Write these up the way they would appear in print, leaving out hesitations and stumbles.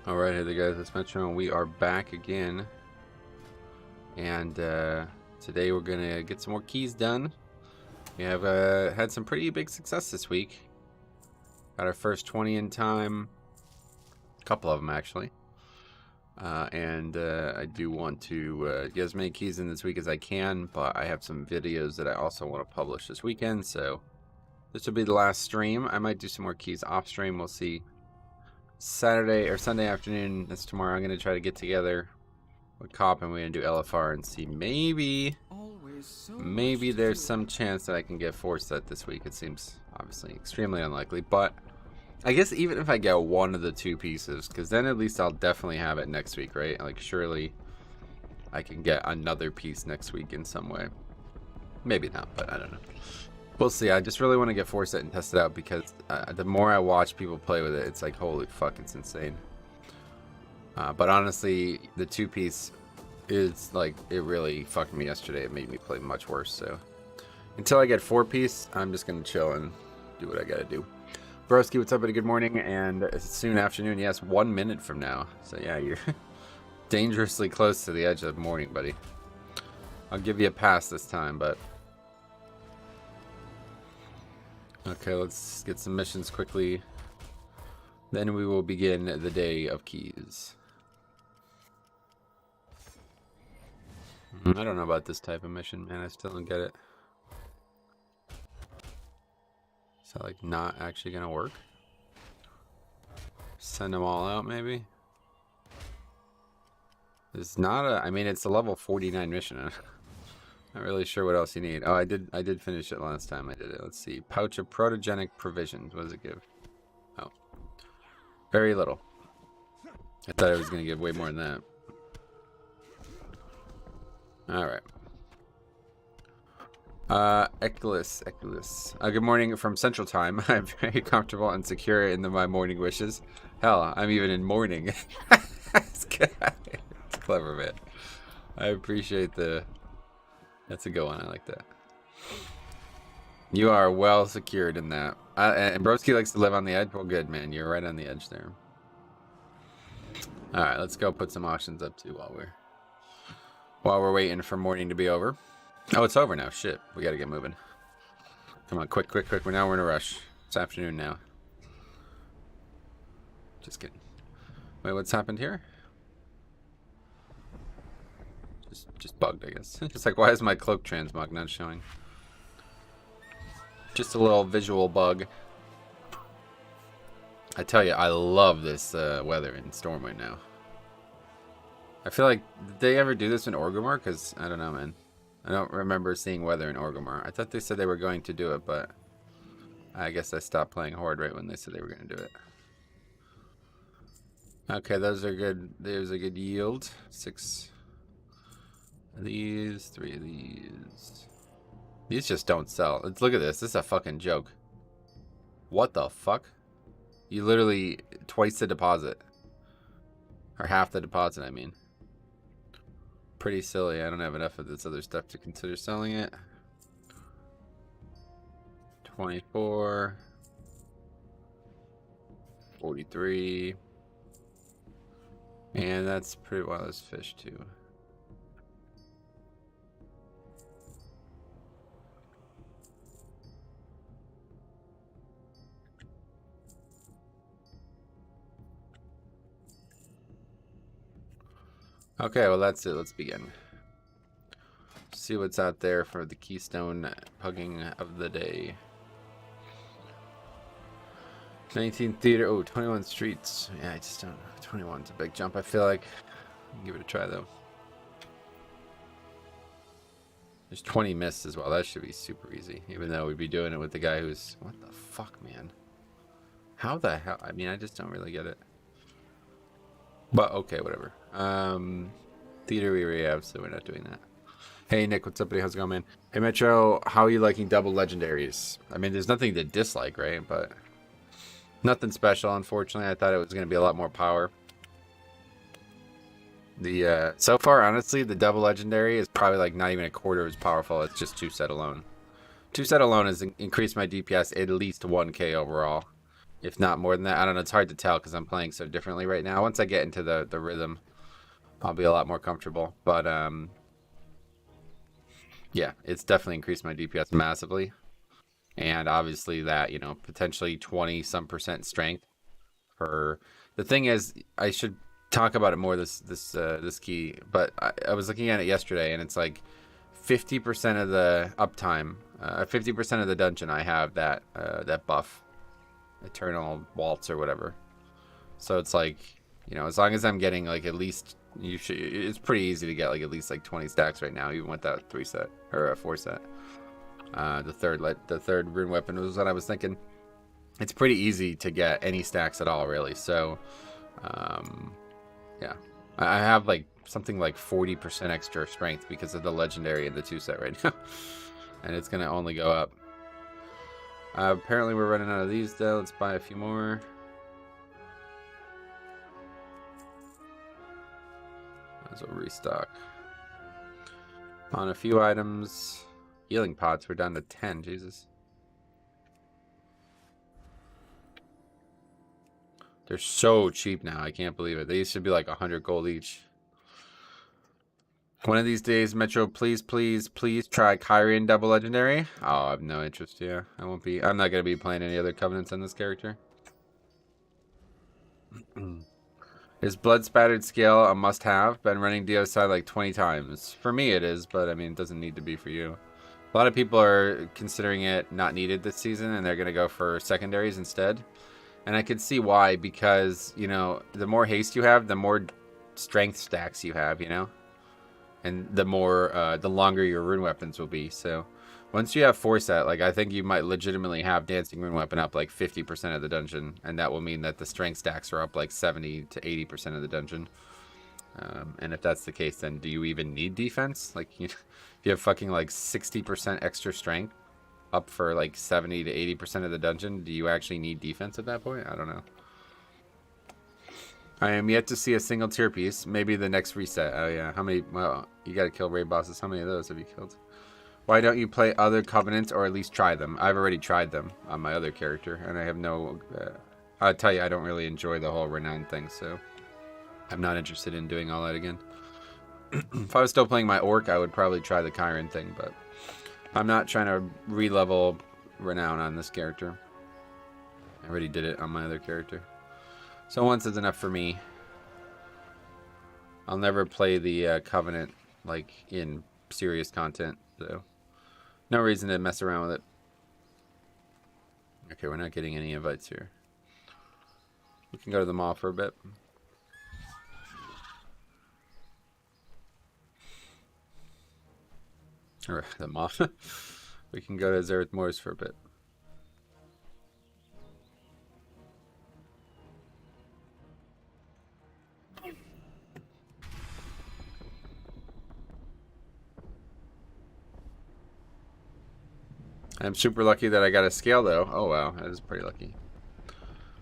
Alright, hey there guys, it's Metro and we are back again. And today we're gonna get some more keys done. We have had some pretty big success this week. Got our first 20 in time. A couple of them actually. I do want to get as many keys in this week as I can, but I have some videos that I also want to publish this weekend, so this will be the last stream. I might do some more keys off stream, we'll see. Saturday or Sunday afternoon, that's tomorrow, I'm going to try to get together with Cop and we're going to do LFR and see maybe there's some chance that I can get 4 set this week. It seems obviously extremely unlikely, but I guess even if I get one of the 2 pieces, because then at least I'll definitely have it next week, right? Like surely I can get another piece next week in some way. Maybe not, but I don't know. We'll see. I just really want to get 4 set and test it out because the more I watch people play with it, it's like, holy fuck, it's insane. But honestly, the 2-piece is like, it really fucked me yesterday. It made me play much worse. So until I get 4-piece, I'm just going to chill and do what I got to do. Broski, what's up, buddy? Good morning. And it's soon afternoon. Yes, 1 minute from now. So yeah, you're dangerously close to the edge of morning, buddy. I'll give you a pass this time, but... Okay, let's get some missions quickly. Then we will begin the day of keys. I don't know about this type of mission, man. I still don't get it. Is that like not actually gonna work? Send them all out, maybe? It's not a... I mean, it's a level 49 mission. Not really sure what else you need. Oh, I did finish it last time I did it. Let's see. Pouch of protogenic provisions. What does it give? Oh. Very little. I thought it was going to give way more than that. Alright. Eculus. Good morning from Central Time. I'm very comfortable and secure in my morning wishes. Hell, I'm even in morning. It's clever, man. I appreciate the... That's a good one. I like that. You are well secured in that. And Broski likes to live on the edge. Well, good, man. You're right on the edge there. All right, let's go put some auctions up too while we're waiting for morning to be over. Oh, it's over now. Shit, we got to get moving. Come on, quick. We're in a rush. It's afternoon now. Just kidding. Wait, what's happened here? Just bugged, I guess. It's like, why is my cloak transmog not showing? Just a little visual bug. I tell you, I love this weather in Stormwind now. I feel like, did they ever do this in Orgrimmar? Because, I don't know, man. I don't remember seeing weather in Orgrimmar. I thought they said they were going to do it, but I guess I stopped playing Horde right when they said they were going to do it. Okay, those are good. There's a good yield. 6... These, 3 of these. These just don't sell. Look at this. This is a fucking joke. What the fuck? You literally twice the deposit. Or half the deposit, I mean. Pretty silly. I don't have enough of this other stuff to consider selling it. 24. 43. And that's pretty well as fish too. Okay, well that's it. Let's begin. See what's out there for the Keystone pugging of the day. 19 theater. Oh, 21 streets. Yeah, I just don't know. 21's a big jump. I feel like I'll give it a try though. There's 20 mists as well. That should be super easy. Even though we'd be doing it with the guy who's... What the fuck, man? How the hell? I mean, I just don't really get it. But okay, whatever. Theater we already have, so we're not doing that. Hey Nick, what's up, buddy? How's it going, man? Hey Metro, how are you liking double legendaries? I mean, there's nothing to dislike, right? But nothing special, unfortunately. I thought it was going to be a lot more power. The so far, honestly, the double legendary is probably like not even a quarter as powerful. It's just 2 set alone. 2 set alone has increased my DPS at least 1k overall. if not more than that. I don't know. It's hard to tell because I'm playing so differently right now. Once I get into the rhythm, I'll be a lot more comfortable. But yeah, it's definitely increased my DPS massively. And obviously that, you know, potentially 20 some percent strength for the thing is, I should talk about it more this key, but I was looking at it yesterday and it's like 50% of the uptime, 50% of the dungeon I have that that buff, Eternal Waltz or whatever. So it's like, you know, as long as I'm getting like at least, it's pretty easy to get like at least like 20 stacks right now, even with that 3 set or 4 set. The third rune weapon was what I was thinking. It's pretty easy to get any stacks at all, really. So, yeah, I have like something like 40% extra strength because of the legendary and the 2 set right now, and it's gonna only go up. Apparently, we're running out of these though. Let's buy a few more. Might as well restock on a few items. Healing pots, we're down to 10. Jesus. They're so cheap now. I can't believe it. They used to be like 100 gold each. One of these days, Metro, please try Kyrian double legendary. Oh, I have no interest. Yeah, I won't be. I'm not going to be playing any other covenants on this character. Is blood spattered scale a must have? Been running DOSI like 20 times. For me it is, but I mean, it doesn't need to be for you. A lot of people are considering it not needed this season and they're going to go for secondaries instead. And I could see why, because, you know, the more haste you have, the more strength stacks you have, you know? And the more, the longer your rune weapons will be. So once you have 4 set, like, I think you might legitimately have Dancing Rune Weapon up like 50% of the dungeon. And that will mean that the strength stacks are up like 70 to 80% of the dungeon. And if that's the case, then do you even need defense? Like, if you have fucking like 60% extra strength up for like 70 to 80% of the dungeon, do you actually need defense at that point? I don't know. I am yet to see a single tier piece. Maybe the next reset. Oh yeah, how many? Well, you gotta kill raid bosses. How many of those have you killed? Why don't you play other covenants or at least try them? I've already tried them on my other character, and I have no. I'll tell you, I don't really enjoy the whole renown thing, so I'm not interested in doing all that again. If I was still playing my orc, I would probably try the Chiron thing, but I'm not trying to re-level renown on this character. I already did it on my other character. So once is enough for me. I'll never play the covenant like in serious content, so no reason to mess around with it. Okay, we're not getting any invites here. We can go to the mall for a bit. Or the mall. We can go to Zareth Moors for a bit. I'm super lucky that I got a scale though. Oh wow, that is pretty lucky.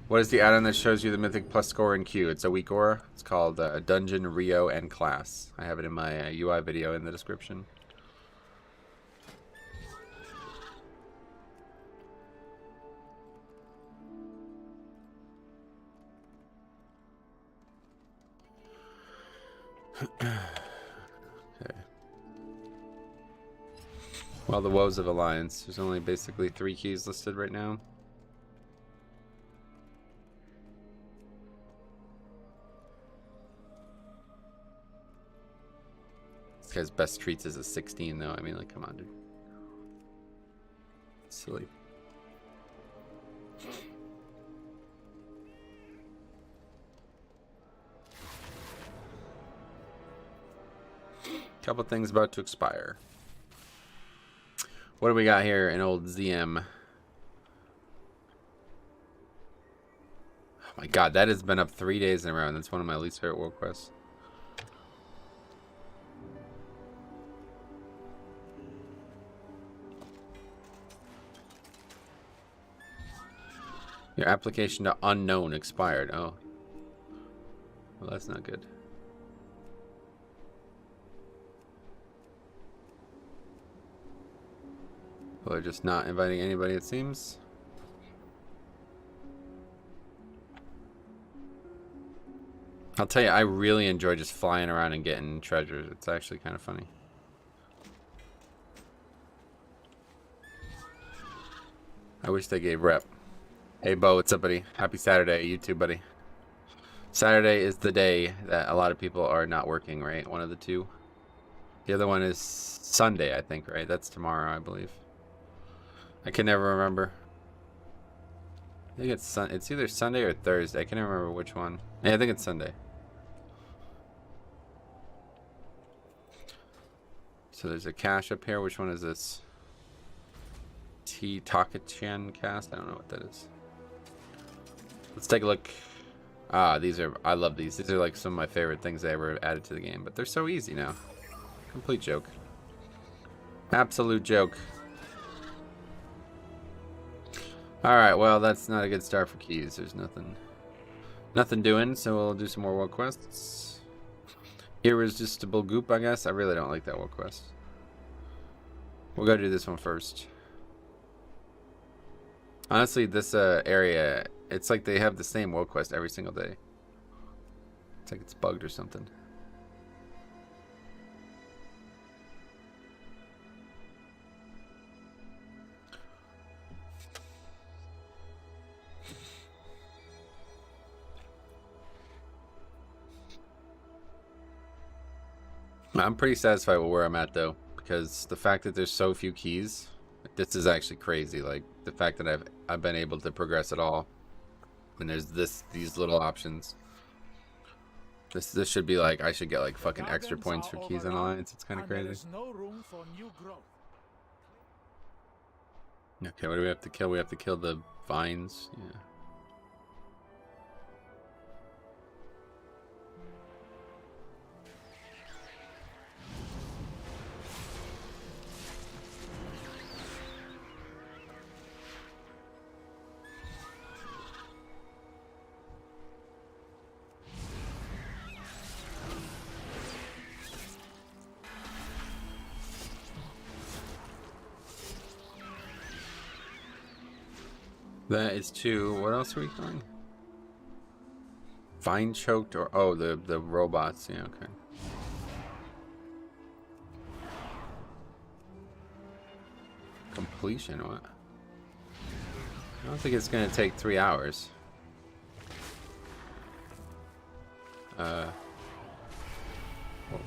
What is the add-on that shows you the Mythic plus score in Q? It's a weak aura. It's called Dungeon, Rio, and Class. I have it in my UI video in the description. Okay. Well, the woes of Alliance. There's only basically 3 keys listed right now. This guy's best treats is a 16, though. I mean, like, come on, dude. It's silly. Couple things about to expire. What do we got here? An old ZM. Oh my god, that has been up 3 days in a row, and that's one of my least favorite world quests. Your application to unknown expired. Oh. Well, that's not good. Well, they're just not inviting anybody, it seems. I'll tell you, I really enjoy just flying around and getting treasures. It's actually kind of funny. I wish they gave rep. Hey, Bo, what's up, buddy? Happy Saturday. You too, buddy. Saturday is the day that a lot of people are not working, right? One of the two. The other one is Sunday, I think, right? That's tomorrow, I believe. I can never remember. I think it's either Sunday or Thursday. I can't remember which one. Yeah, I think it's Sunday. So there's a cache up here. Which one is this? T Takachan cast? I don't know what that is. Let's take a look. Ah, these are, I love these. These are like some of my favorite things I ever added to the game, but they're so easy now. Complete joke. Absolute joke. Alright, well, that's not a good start for keys. There's nothing doing, so we'll do some more world quests. Irresistible Goop, I guess. I really don't like that world quest. We'll go do this one first. Honestly, this area, it's like they have the same world quest every single day. It's like it's bugged or something. I'm pretty satisfied with where I'm at, though, because the fact that there's so few keys, this is actually crazy. Like the fact that I've been able to progress at all, and there's these little options. This should be like, I should get like fucking extra points for keys and alliance. It's kind of crazy. Okay, what do we have to kill? We have to kill the vines. Yeah. That is two. What else are we calling? Vine choked or oh the robots. Yeah, okay. Completion, what? I don't think it's gonna take 3 hours.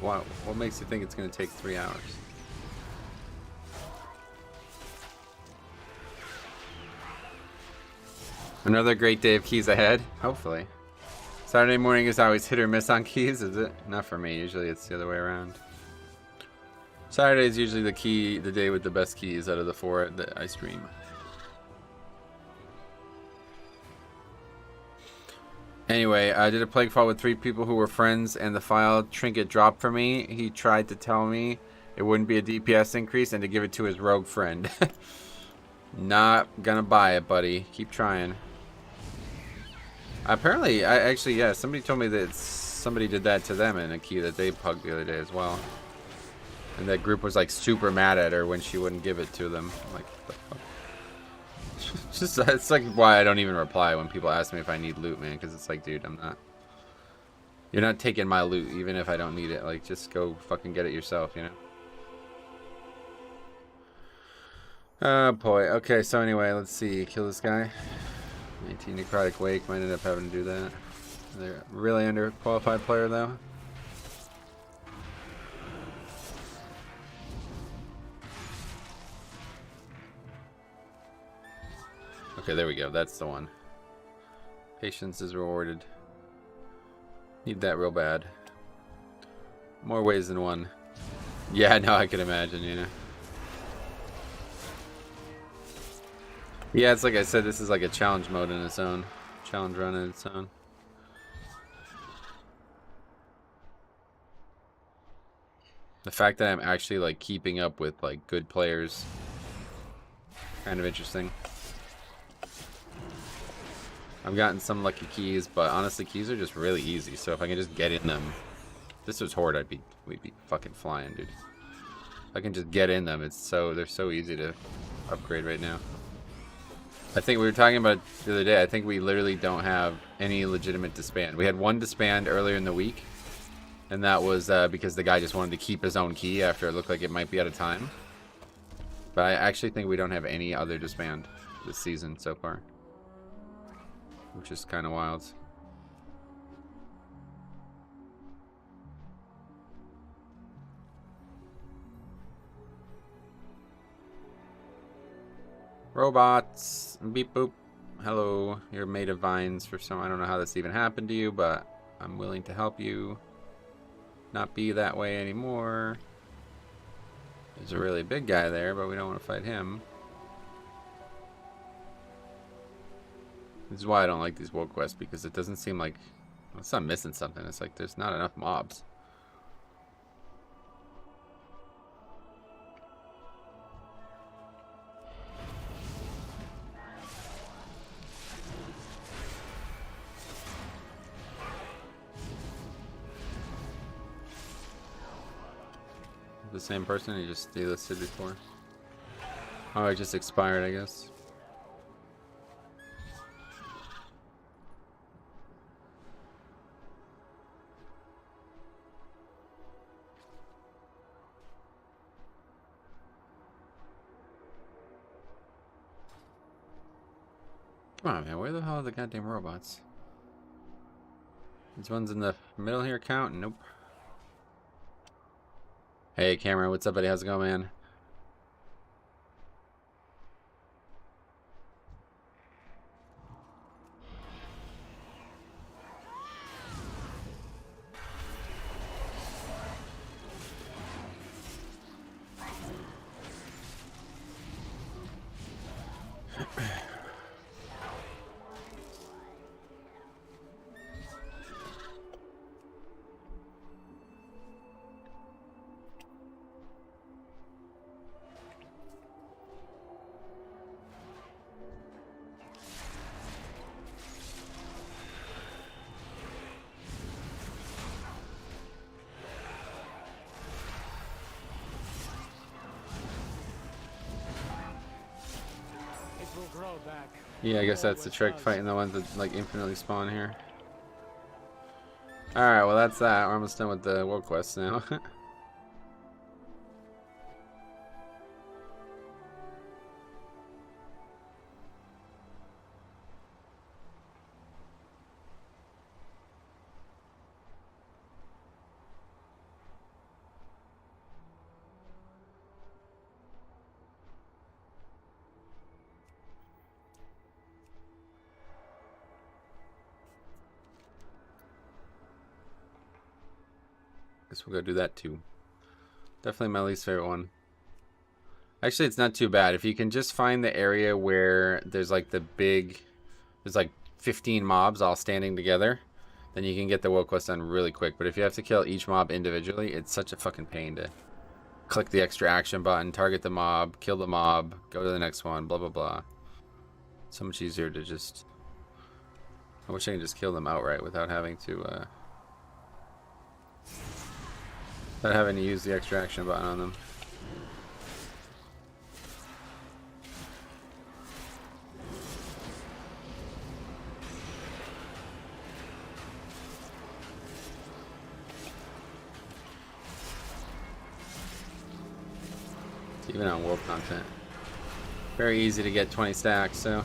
What makes you think it's gonna take 3 hours? Another great day of keys ahead, hopefully. Saturday morning is always hit or miss on keys, is it? Not for me, usually it's the other way around. Saturday is usually the day with the best keys out of the 4 that I stream. Anyway, I did a plague fall with 3 people who were friends, and the file trinket dropped for me. He tried to tell me it wouldn't be a DPS increase and to give it to his rogue friend. Not gonna buy it, buddy. Keep trying. Apparently, yeah, somebody told me that somebody did that to them in a key that they pugged the other day as well. And that group was like super mad at her when she wouldn't give it to them. I'm like, what the fuck? Just, it's like why I don't even reply when people ask me if I need loot, man. Because it's like, dude, I'm not. You're not taking my loot, even if I don't need it. Like, just go fucking get it yourself, you know? Oh boy. Okay, so anyway, let's see. Kill this guy. 18 necrotic wake. Might end up having to do that. They're really underqualified player though. Okay, there we go. That's the one. Patience is rewarded. Need that real bad. More ways than one. Yeah, no, I can imagine, you know. Yeah, it's like I said, this is like a challenge mode in its own. Challenge run in its own. The fact that I'm actually like keeping up with like good players, kind of interesting. I've gotten some lucky keys, but honestly, keys are just really easy. So if I can just get in them, if this was Horde, we'd be fucking flying, dude. If I can just get in them, they're so easy to upgrade right now. I think we were talking about the other day. I think we literally don't have any legitimate disband. We had one disband earlier in the week, and that was because the guy just wanted to keep his own key after it looked like it might be out of time. But I actually think we don't have any other disband this season so far, which is kind of wild. Robots, beep boop. Hello, you're made of vines for some. I don't know how this even happened to you, but I'm willing to help you not be that way anymore. There's a really big guy there, but we don't want to fight him. This is why I don't like these world quests, because it doesn't seem like, unless I'm missing something, it's like there's not enough mobs. The same person you just delisted before. Oh, it just expired, I guess. Come on, man. Where the hell are the goddamn robots? These ones in the middle here count? Nope. Hey, Cameron. What's up, buddy? How's it going, man? Yeah, I guess that's the trick, fighting the ones that like infinitely spawn here. Alright, well that's that. We're almost done with the world quests now. Guess we'll go do that too. Definitely my least favorite one. Actually, it's not too bad. If you can just find the area where there's like there's like 15 mobs all standing together, then you can get the world quest done really quick. But if you have to kill each mob individually, it's such a fucking pain to click the extra action button, target the mob, kill the mob, go to the next one, blah, blah, blah. So much easier to just... I wish I could just kill them outright without having to, without having to use the extra action button on them. Even on world content. Very easy to get 20 stacks, so...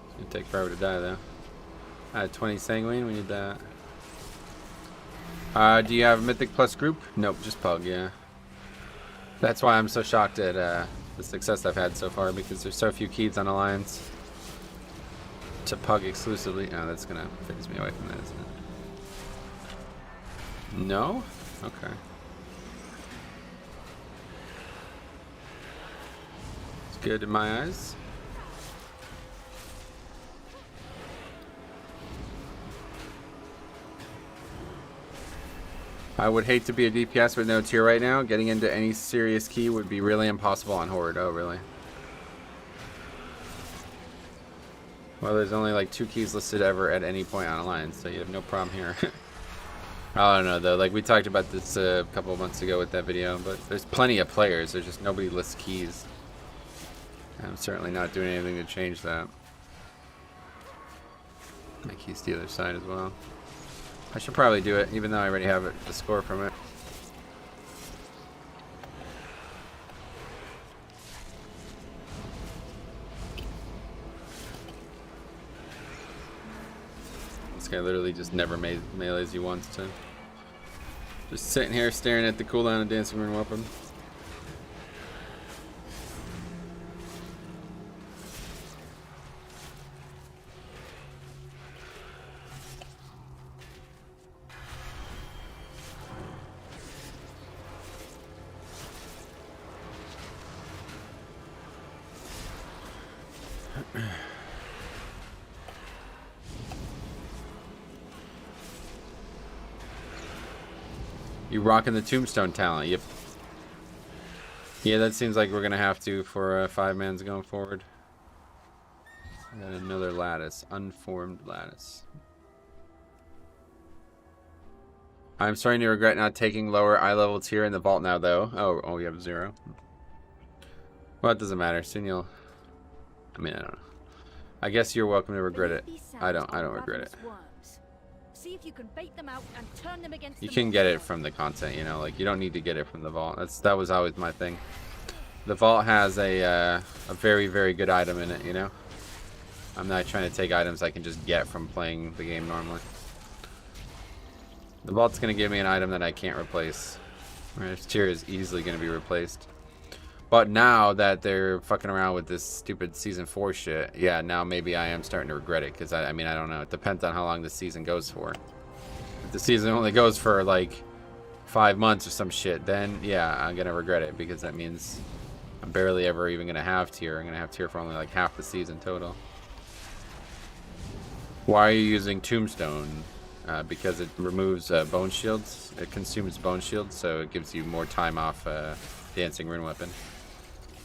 It's gonna take forever to die, though. 20 sanguine, we need that. Do you have Mythic Plus group? Nope, just Pug, yeah. That's why I'm so shocked at the success I've had so far, because there's so few keys on Alliance to Pug exclusively. Oh, that's gonna phase me away from that, isn't it? No? Okay. It's good in my eyes. I would hate to be a DPS with no tier right now. Getting into any serious key would be really impossible on Horde. Oh, really? Well, there's only like 2 keys listed ever at any point on Alliance, so you have no problem here. I don't know, though. Like, we talked about this a couple of months ago with that video, but there's plenty of players. There's just nobody lists keys. I'm certainly not doing anything to change that. My keys the other side as well. I should probably do it, even though I already have the score from it. This guy literally just never melees you once to. Just sitting here staring at the cooldown of Dancing Rune Weapon. You rocking the Tombstone talent, yep. Yeah, that seems like we're gonna have to for 5-mans going forward. I got another lattice, unformed lattice. I'm starting to regret not taking lower eye level tier in the vault now, though. Oh, you have 0. Well, it doesn't matter. Soon you'll. I mean, I don't know. I guess you're welcome to regret it. I don't regret it. See if you can bait them out and turn them against you can get it from the content, you know, like you don't need to get it from the vault. That was always my thing. The vault has a very, very good item in it, you know. I'm not trying to take items I can just get from playing the game normally. The vault's gonna give me an item that I can't replace. This tier is easily gonna be replaced. But now that they're fucking around with this stupid season 4 shit, yeah, now maybe I am starting to regret it. Because, I mean, I don't know. It depends on how long the season goes for. If the season only goes for, like, 5 months or some shit, then, yeah, I'm going to regret it. Because that means I'm barely ever even going to have tier. I'm going to have tier for only, like, half the season total. Why are you using Tombstone? Because it removes bone shields. It consumes bone shields, so it gives you more time off Dancing Rune Weapon.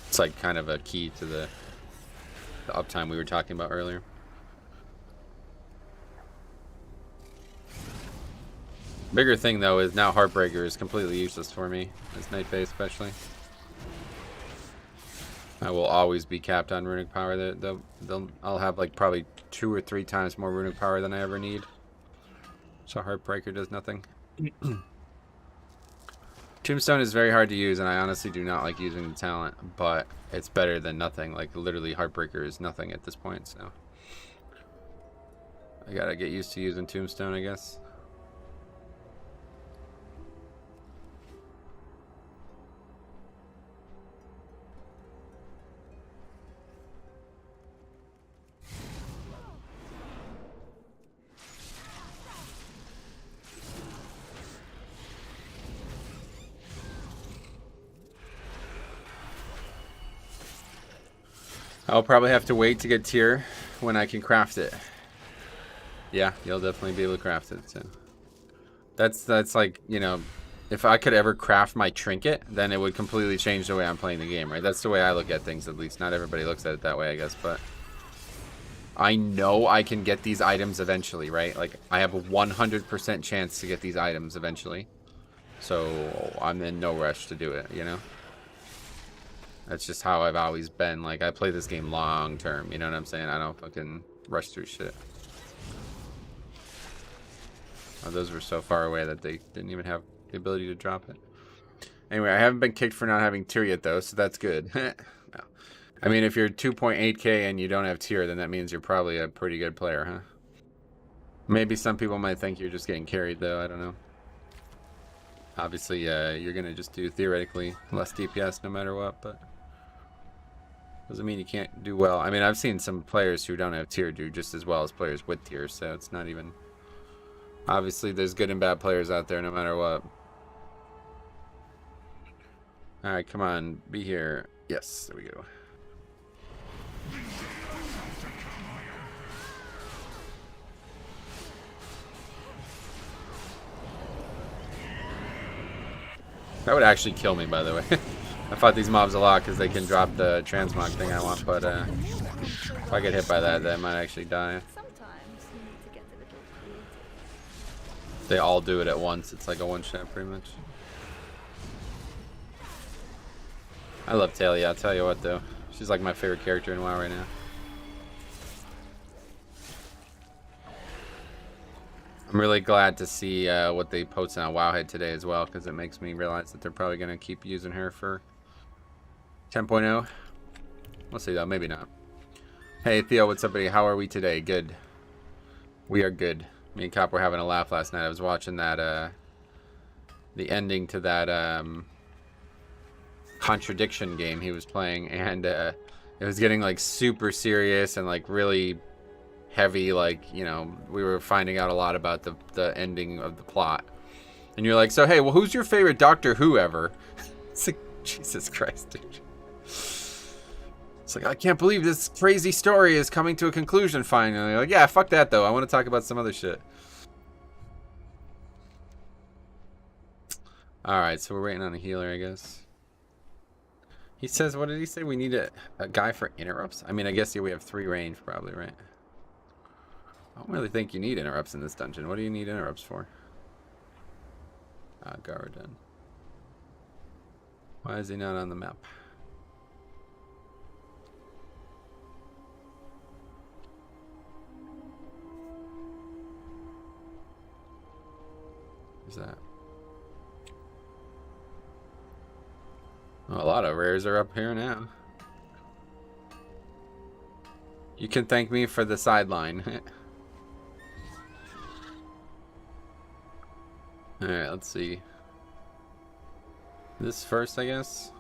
It's like kind of a key to the uptime we were talking about earlier. Bigger thing though is now Heartbreaker is completely useless for me, as Night Bay especially. I will always be capped on runic power. I'll have like probably 2 or 3 times more runic power than I ever need. So Heartbreaker does nothing. Tombstone is very hard to use, and I honestly do not like using the talent, but it's better than nothing. Like, literally, Heartbreaker is nothing at this point, so. I gotta get used to using Tombstone, I guess. I'll probably have to wait to get tier when I can craft it. Yeah, you'll definitely be able to craft it. So that's like, you know, if I could ever craft my trinket, then it would completely change the way I'm playing the game, right? That's the way I look at things, at least. Not everybody looks at it that way, I guess, but I know I can get these items eventually, right? Like, I have a 100% chance to get these items eventually. So I'm in no rush to do it, you know? That's just how I've always been. Like, I play this game long term, you know what I'm saying? I don't fucking rush through shit. Oh, those were so far away that they didn't even have the ability to drop it. Anyway, I haven't been kicked for not having tier yet, though, so that's good. No. I mean, if you're 2.8k and you don't have tier, then that means you're probably a pretty good player, huh? Maybe some people might think you're just getting carried, though. I don't know. Obviously, you're going to just do, theoretically, less DPS no matter what, but doesn't mean you can't do well. I mean, I've seen some players who don't have tier do just as well as players with tier, so it's not even... Obviously, there's good and bad players out there no matter what. Alright, come on. Be here. Yes, there we go. That would actually kill me, by the way. I fought these mobs a lot because they can drop the transmog thing I want, but if I get hit by that, I might actually die. They all do it at once. It's like a one-shot, pretty much. I love Talia, I'll tell you what, though. She's like my favorite character in WoW right now. I'm really glad to see what they posted on Wowhead today as well, because it makes me realize that they're probably going to keep using her for 10.0. We'll see though, maybe not. Hey Theo, what's up buddy? How are we today? Good. We are good. Me and Cop were having a laugh last night. I was watching that, the ending to that contradiction game he was playing, and it was getting like super serious and like really heavy, like, you know, we were finding out a lot about the ending of the plot. And you're like, so hey, well, who's your favorite Doctor Who ever? It's like, Jesus Christ, dude. It's like, I can't believe this crazy story is coming to a conclusion finally. Like, yeah, fuck that though. I want to talk about some other shit. Alright, so we're waiting on a healer, I guess. He says, what did he say? We need a guy for interrupts? I mean, I guess here we have 3 range probably, right? I don't really think you need interrupts in this dungeon. What do you need interrupts for? Garden. Why is he not on the map? Who's that? Well, a lot of rares are up here now. You can thank me for the sideline. Alright, let's see. This first, I guess.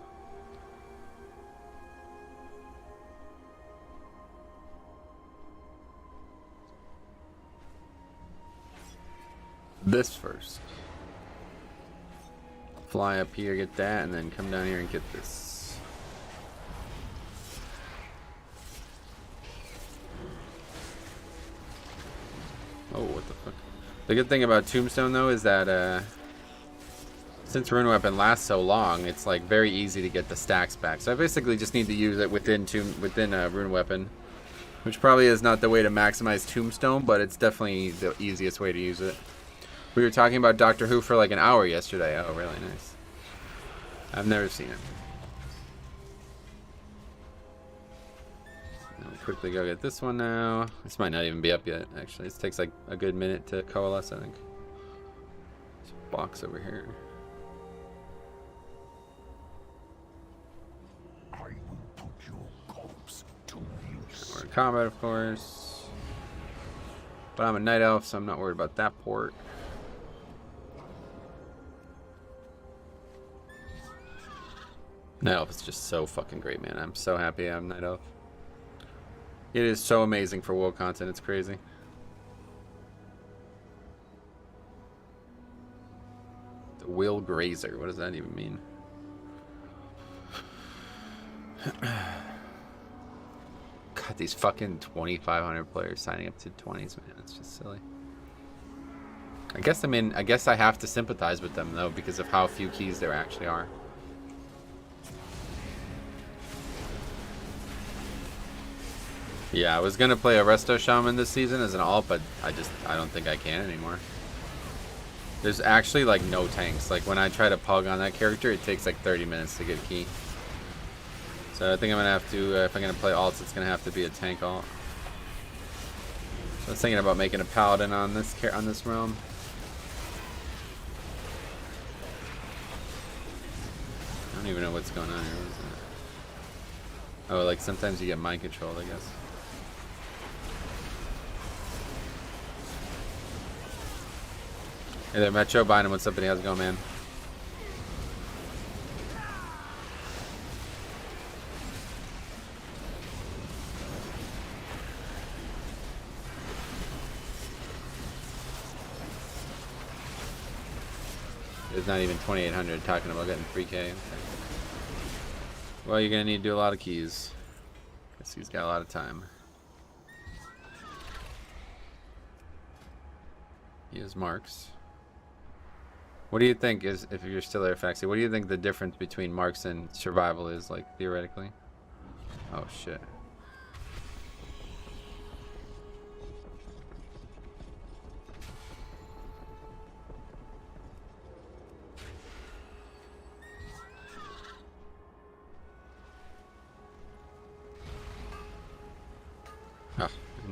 This first. Fly up here, get that, and then come down here and get this. Oh, what the fuck? The good thing about Tombstone though is that since Rune Weapon lasts so long, it's like very easy to get the stacks back. So I basically just need to use it within Rune Weapon, which probably is not the way to maximize Tombstone, but it's definitely the easiest way to use it. We were talking about Doctor Who for like an hour yesterday. Oh, really nice. I've never seen it. I'll quickly go get this one now. This might not even be up yet, actually. This takes like a good minute to coalesce, I think. There's a box over here. I will put your corpse to use. We're in combat, of course. But I'm a night elf, so I'm not worried about that port. Night Elf is just so fucking great, man. I'm so happy I'm Night Elf. It is so amazing for WoW content. It's crazy. The Will Grazer. What does that even mean? God, these fucking 2,500 players signing up to 20s, man. It's just silly. I guess I have to sympathize with them, though, because of how few keys there actually are. Yeah, I was gonna play a Resto Shaman this season as an alt, but I don't think I can anymore. There's actually like no tanks. Like when I try to pug on that character, it takes like 30 minutes to get a key. So I think I'm gonna have to, if I'm gonna play alts, it's gonna have to be a tank alt. So I was thinking about making a paladin on this realm. I don't even know what's going on here. What is that? Oh, like sometimes you get mind controlled, I guess. Hey there, Metro Bynum, what's up, buddy? How's it going, man? It's not even 2,800 talking about getting 3K. Okay. Well, you're gonna need to do a lot of keys. Guess he's got a lot of time. He has marks. What do you think is, if you're still there, Faxi, what do you think the difference between marks and survival is, like, theoretically? Oh, shit.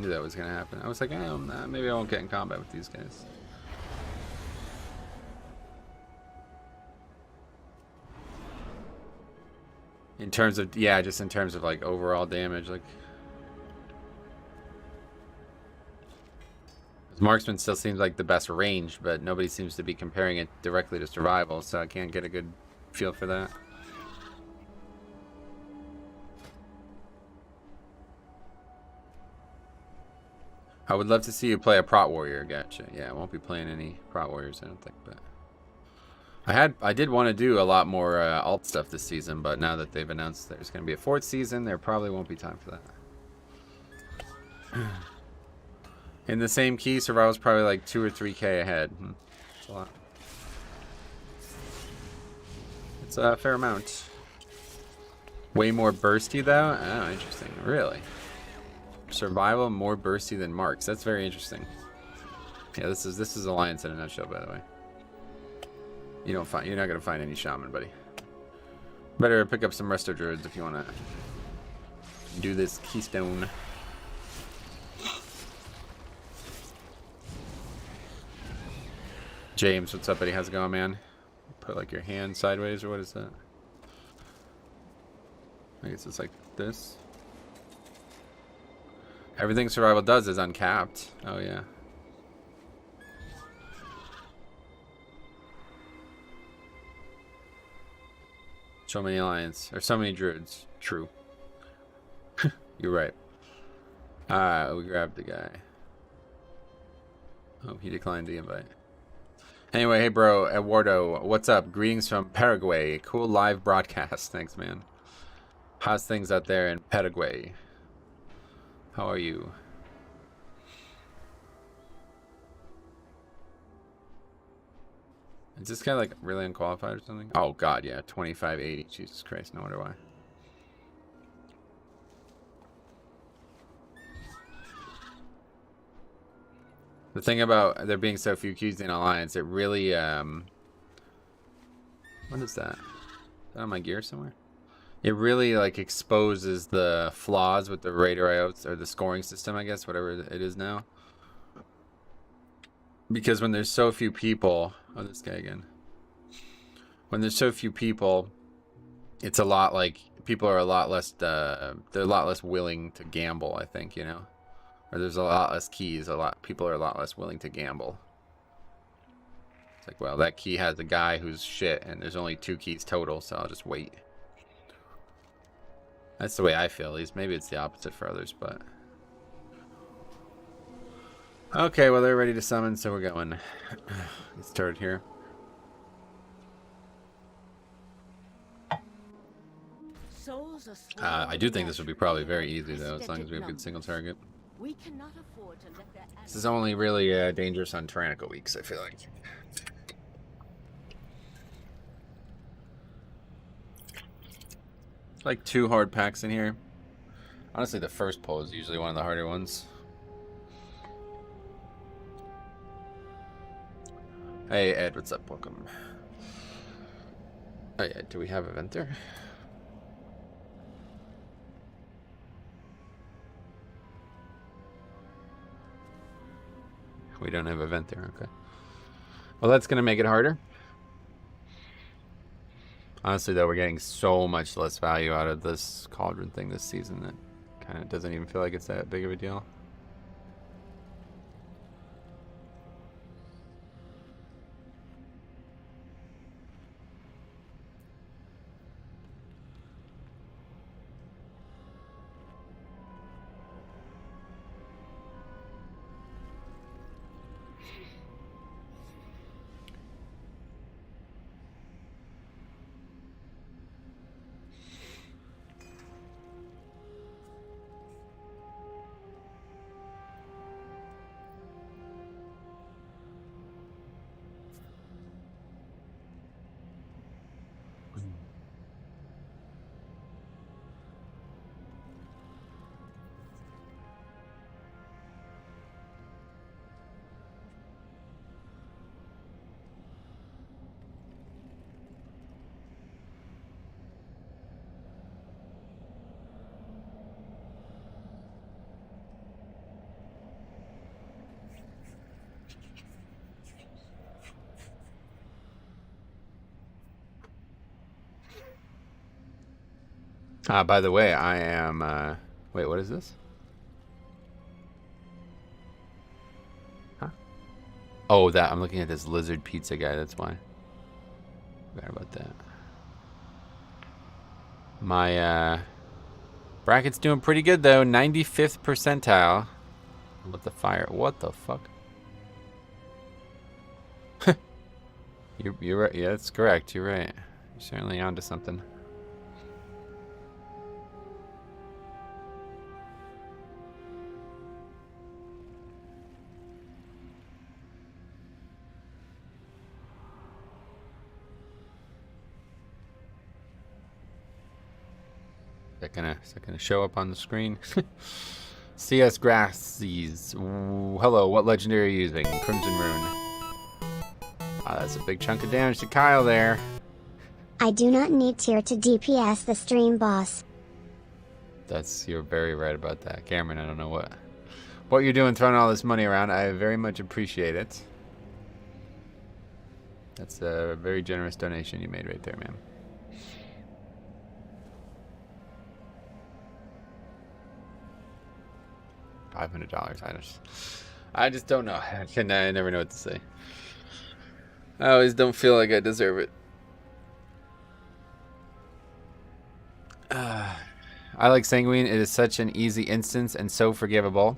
Knew that was gonna happen. I was like, oh, nah, maybe I won't get in combat with these guys. In terms of, yeah, just in terms of like overall damage, like. Marksman still seems like the best range, but nobody seems to be comparing it directly to survival, so I can't get a good feel for that. I would love to see you play a prot warrior. Gotcha. Yeah, I won't be playing any prot warriors, I don't think, but I did want to do a lot more alt stuff this season, but now that they've announced there's going to be a 4th season, there probably won't be time for that. In the same key, survival's probably like 2 or 3k ahead. That's a lot. It's a fair amount. Way more bursty though? Oh, interesting. Really? Survival more bursty than marks. That's very interesting. Yeah, this is Alliance in a nutshell, by the way. You're not gonna find any shaman, buddy. Better pick up some resto druids if you wanna do this Keystone. James, what's up, buddy? How's it going, man? Put like your hand sideways, or what is that? I guess it's like this. Everything survival does is uncapped. Oh yeah. So many alliance, or so many druids. True. You're right. Alright, we grabbed the guy. Oh, he declined the invite. Anyway, hey bro, Eduardo, what's up? Greetings from Paraguay. Cool live broadcast. Thanks, man. How's things out there in Paraguay? How are you? Is this guy like really unqualified or something? Oh god, yeah, 2580. Jesus Christ, no wonder why. The thing about there being so few keys in Alliance, it really what is that? Is that on my gear somewhere? It really like exposes the flaws with the Raider IOs, or the scoring system, I guess, whatever it is now. Because when there's so few people, oh, this guy again. When there's so few people, it's a lot like people are a lot less they're a lot less willing to gamble, I think, you know. Or there's a lot less keys, people are a lot less willing to gamble. It's like, well, that key has a guy who's shit and there's only 2 keys total, so I'll just wait. That's the way I feel, at least. Maybe it's the opposite for others, but okay, well, they're ready to summon, so we're going. Get started here. I do think this would be probably very easy, though, as long as we have a good single target. We cannot afford to let their This is only really dangerous on tyrannical weeks, I feel like. Like 2 hard packs in here. Honestly, the first pull is usually one of the harder ones. Hey Ed, what's up? Welcome. Oh yeah, do we have a vent there? We don't have a vent there, okay. Well, that's gonna make it harder. Honestly, though, we're getting so much less value out of this cauldron thing this season that kind of doesn't even feel like it's that big of a deal. By the way, I am. Wait, what is this? Huh? Oh, that I'm looking at this lizard pizza guy. That's why. Forgot about that. My bracket's doing pretty good though. 95th percentile. What the fire? What the fuck? You're right. Yeah, that's correct. You're right. You're certainly onto something. Is that gonna show up on the screen? CS Grassies. Hello, what legendary are you using? Crimson Rune. That's a big chunk of damage to Kyle there. I do not need tier to DPS the stream boss. You're very right about that. Cameron, I don't know what you're doing throwing all this money around. I very much appreciate it. That's a very generous donation you made right there, ma'am. $500. I just don't know. I never know what to say. I always don't feel like I deserve it. I like Sanguine. It is such an easy instance and so forgivable.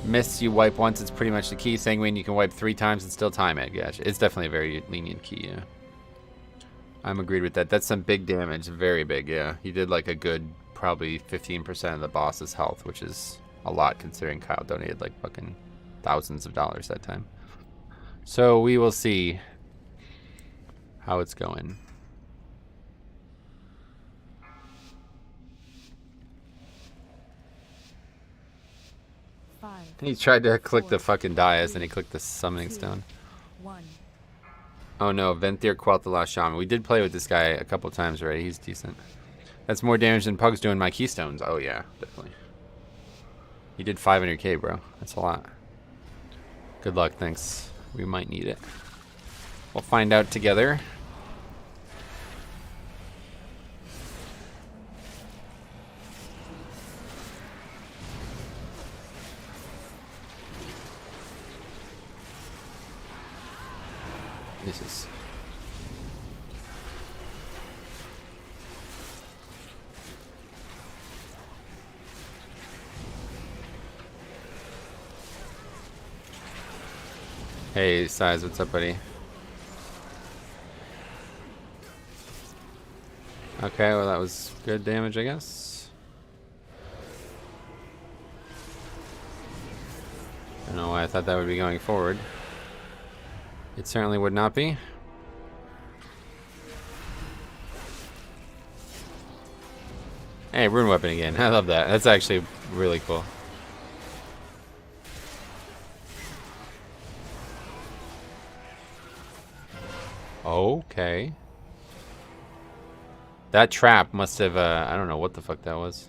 Miss, you wipe once, it's pretty much the key. Sanguine, you can wipe 3 times and still time it. Gotcha. It's definitely a very lenient key, yeah. I'm agreed with that. That's some big damage. Very big, yeah. You did like a good, probably 15% of the boss's health, which is a lot considering Kyle donated like fucking thousands of dollars that time. So we will see how it's going. He tried to click the fucking dais and he clicked the summoning stone. Oh no, Venthyr Quelt the Last Shaman. We did play with this guy a couple times already. He's decent. That's more damage than Pug's doing my Keystones. Oh yeah, definitely. He did 500k, bro. That's a lot. Good luck, thanks. We might need it. We'll find out together. Jesus. Hey, Size, what's up, buddy? Okay, well, that was good damage, I guess. I don't know why I thought that would be going forward. It certainly would not be. Hey, rune weapon again. I love that. That's actually really cool. Okay. That trap must have, I don't know what the fuck that was.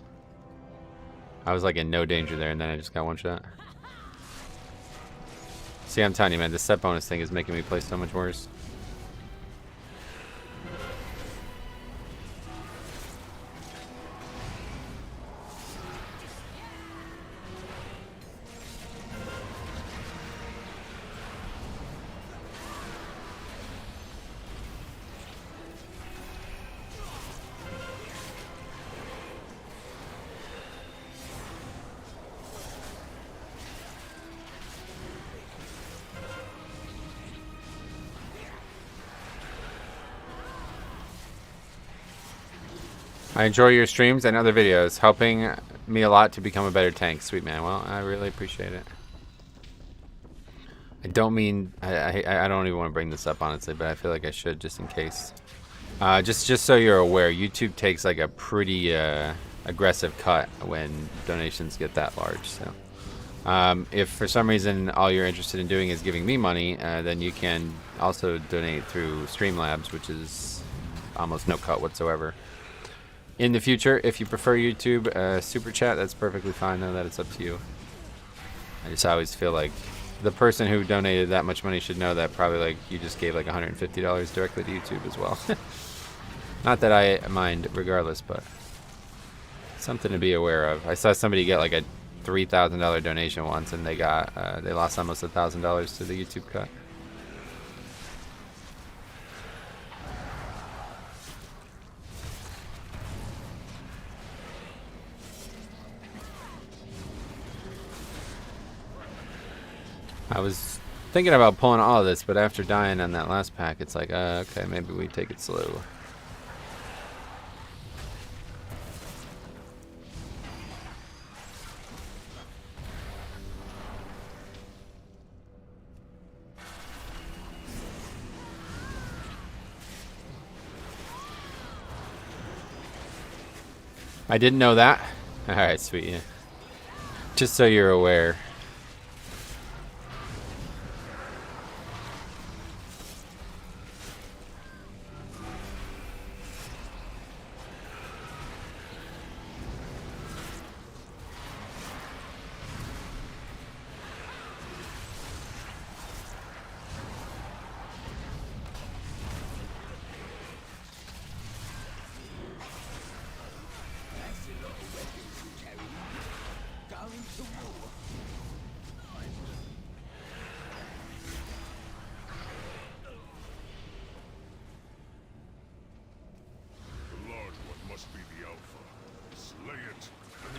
I was like in no danger there and then I just got one shot. See, I'm telling you, man, this set bonus thing is making me play so much worse. I enjoy your streams and other videos, helping me a lot to become a better tank. Sweet man. Well, I really appreciate it. I don't mean I don't even want to bring this up honestly, but I feel like I should just in case. Just so you're aware, YouTube takes like a pretty aggressive cut when donations get that large. So if for some reason all you're interested in doing is giving me money, then you can also donate through Streamlabs, which is almost no cut whatsoever. In the future, if you prefer YouTube, Super Chat, that's perfectly fine, though, that it's up to you. I just always feel like the person who donated that much money should know that probably, like, you just gave, like, $150 directly to YouTube as well. Not that I mind, regardless, but Something to be aware of. I saw somebody get like a $3,000 donation once, and they got they lost almost $1,000 to the YouTube cut. I was thinking about pulling all of this, but after dying on that last pack, it's like, okay, maybe we take it slow. I didn't know that. Alright, sweet, yeah. Just so you're aware.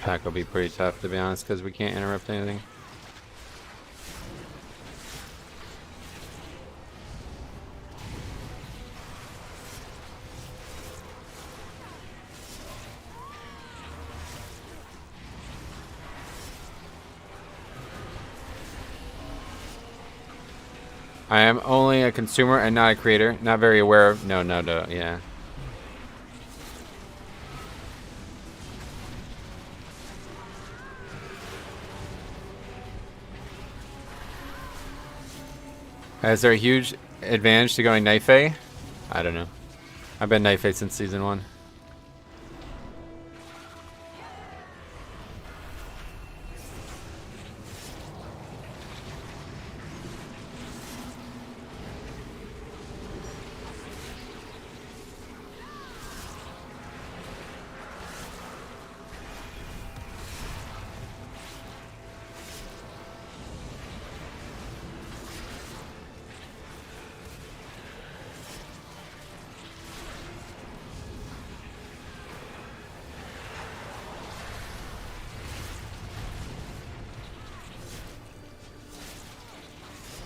Pack will be pretty tough, to be honest, because we can't interrupt anything. I am only a consumer and not a creator. Not very aware of. No, yeah. Is there a huge advantage to going Knife A? I don't know. I've been Knife A since season 1.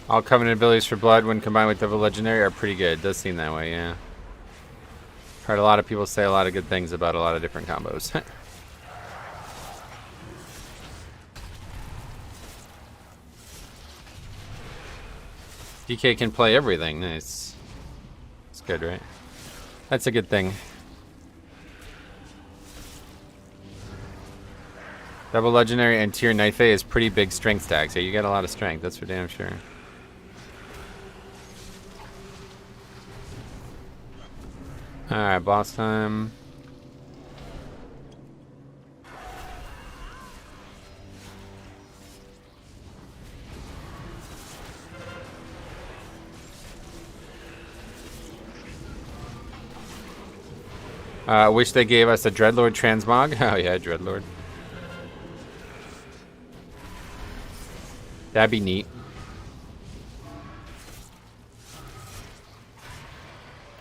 All Covenant abilities for Blood when combined with Devil Legendary are pretty good. It does seem that way, yeah. Heard a lot of people say a lot of good things about a lot of different combos. DK can play everything. Nice. It's good, right? That's a good thing. Double Legendary and Tier Knife A is pretty big strength stacks. Yeah, you got a lot of strength. That's for damn sure. Alright, boss time. Wish they gave us a Dreadlord transmog. Oh yeah, Dreadlord. That'd be neat.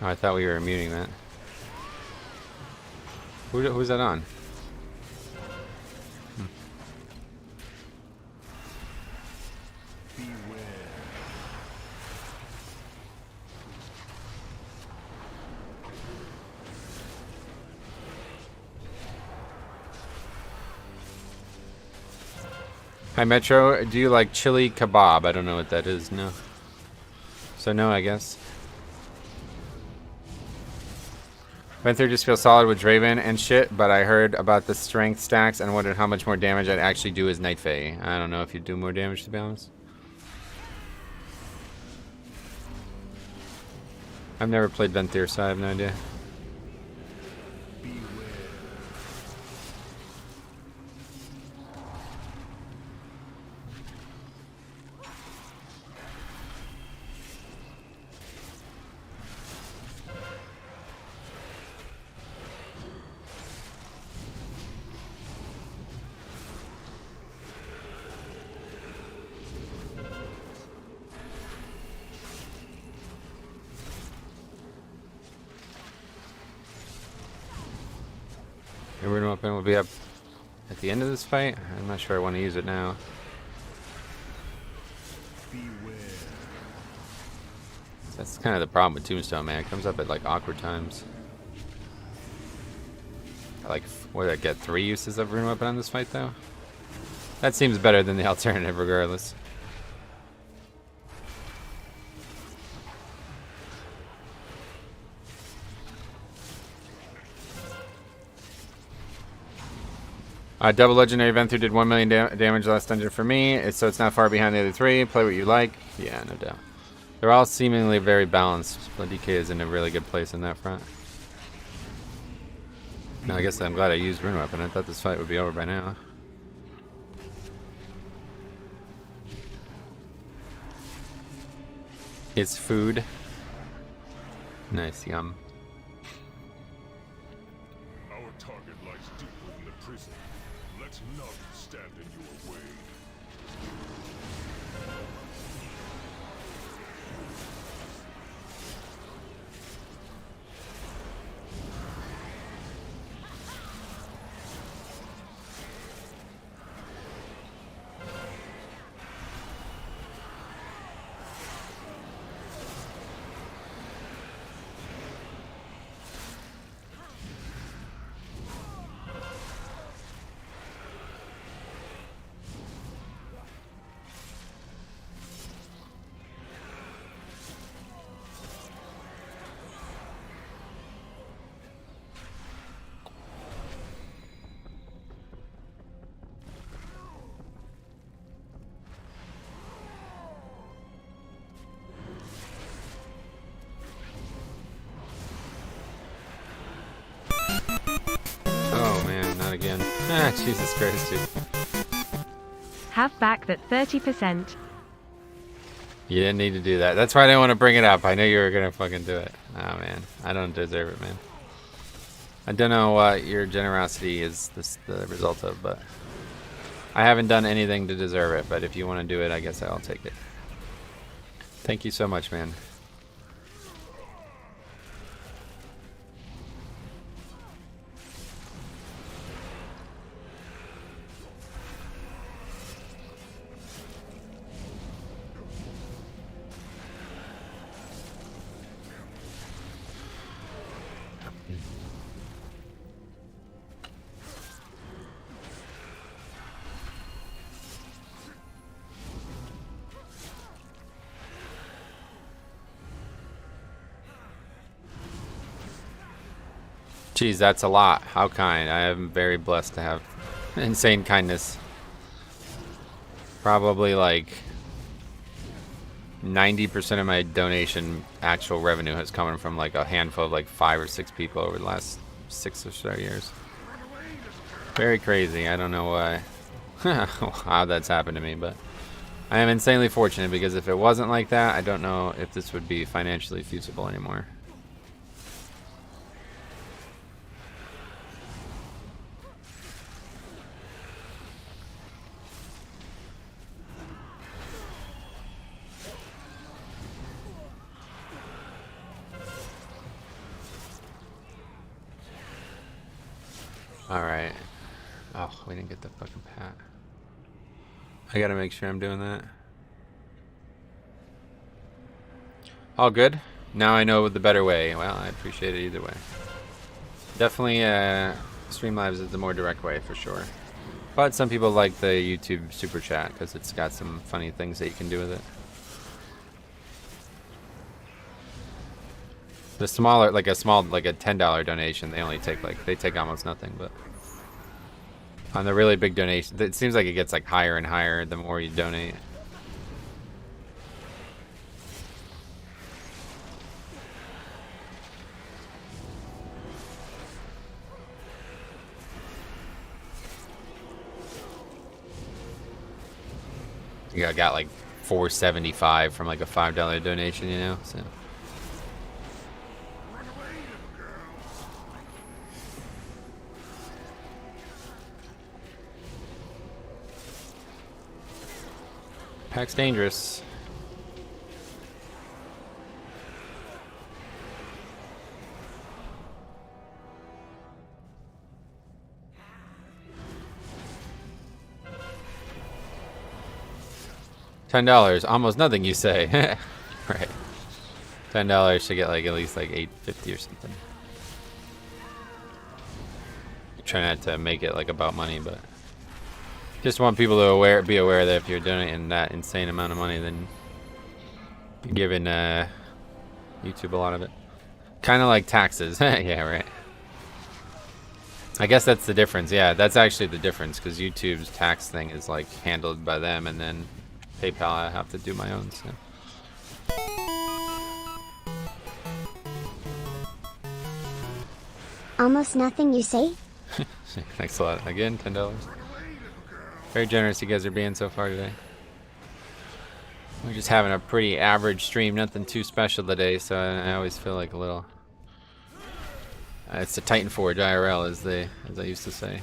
Oh, I thought we were muting that. Who's that on? Hi Metro, do you like chili kebab? I don't know what that is, no. So no, I guess. Venthyr just feels solid with Draven and shit, but I heard about the strength stacks and wondered how much more damage I'd actually do as Night Fae. I don't know if you'd do more damage, to be honest. I've never played Venthyr, so I have no idea. The rune weapon will be up at the end of this fight. I'm not sure I want to use it now. That's kind of the problem with Tombstone, man. It comes up at like awkward times. Like, what did I get? 3 uses of rune weapon on this fight, though? That seems better than the alternative, regardless. Double legendary Venthu did 1 million damage last dungeon for me, so it's not far behind the other 3. Play what you like. Yeah, no doubt. They're all seemingly very balanced, but DK is in a really good place in that front. No, I guess I'm glad I used rune weapon. I thought this fight would be over by now. It's food. Nice, yum. Our target lies deep within the prison. Let none stand in your way. Oh man, not again. Ah, Jesus Christ, dude. Have back that 30%. You didn't need to do that. That's why I didn't want to bring it up. I knew you were gonna fucking do it. Oh man, I don't deserve it, man. I don't know what your generosity is the result of, but I haven't done anything to deserve it. But if you want to do it, I guess I'll take it. Thank you so much, man. Geez, that's a lot. How kind. I am very blessed to have insane kindness. Probably like 90% of my donation actual revenue has come from like a handful of like 5 or 6 people over the last 6 or so years. Very crazy. I don't know why how that's happened to me, but I am insanely fortunate because if it wasn't like that, I don't know if this would be financially feasible anymore. Alright. Oh, we didn't get the fucking pat. I gotta make sure I'm doing that. All good? Now I know the better way. Well, I appreciate it either way. Definitely, Streamlabs is the more direct way for sure. But some people like the YouTube super chat because it's got some funny things that you can do with it. The smaller, like a $10 donation, they only take they take almost nothing, but on the really big donation, it seems like it gets like higher and higher the more you donate. I got like $4.75 from like a $5 donation, you know, so. Pack's dangerous. $10, almost nothing, you say. Right. $10 to get like at least like $8.50 or something. Try not to make it like about money, but just want people to be aware that if you're donating that insane amount of money, then you're giving YouTube a lot of it. Kind of like taxes. Yeah, right. I guess that's the difference. Yeah, that's actually the difference, because YouTube's tax thing is like handled by them, and then PayPal I have to do my own. So. Almost nothing, you say? Thanks a lot. Again, $10. Very generous you guys are being so far today. We're just having a pretty average stream, nothing too special today, so I always feel like a little... it's the Titan Forge IRL, as I used to say.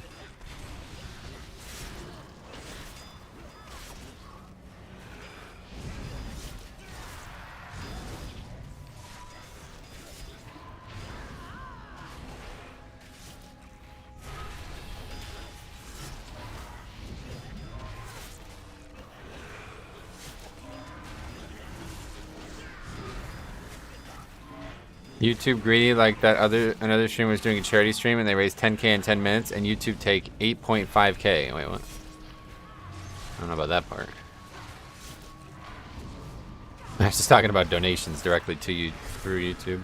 YouTube greedy like that another streamer was doing a charity stream and they raised 10K in 10 minutes and YouTube take 8.5K. Wait, what? I don't know about that part. I was just talking about donations directly to you through YouTube.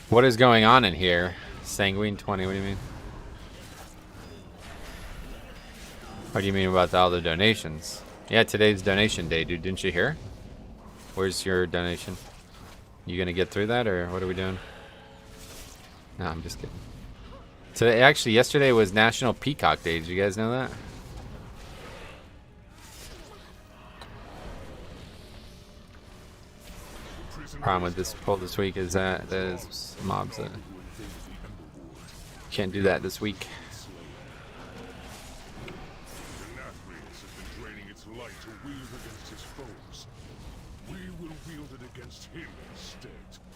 What is going on in here? Sanguine 20, what do you mean? What do you mean about all the donations? Yeah, today's donation day, dude. Didn't you hear? Where's your donation? You gonna get through that, or what are we doing? No, I'm just kidding. So actually, yesterday was National Peacock Day. Did you guys know that? Problem with this poll this week is that there's mobs that can't do that this week.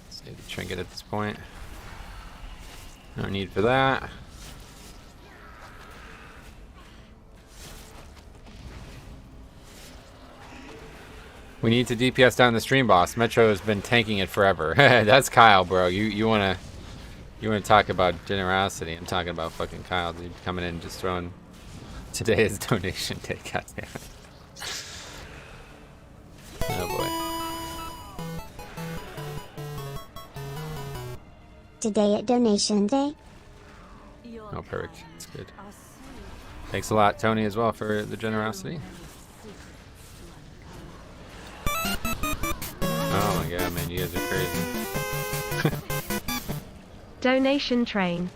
Save the trinket at this point. No need for that. We need to DPS down the stream boss. Metro has been tanking it forever. That's Kyle, bro. You wanna talk about generosity? I'm talking about fucking Kyle, dude, coming in and just throwing. Today is donation day. Goddamn. Oh boy. Today at donation day? Oh, perfect. That's good. Thanks a lot, Tony, as well, for the generosity. Oh my god, man, you guys are crazy. Donation train.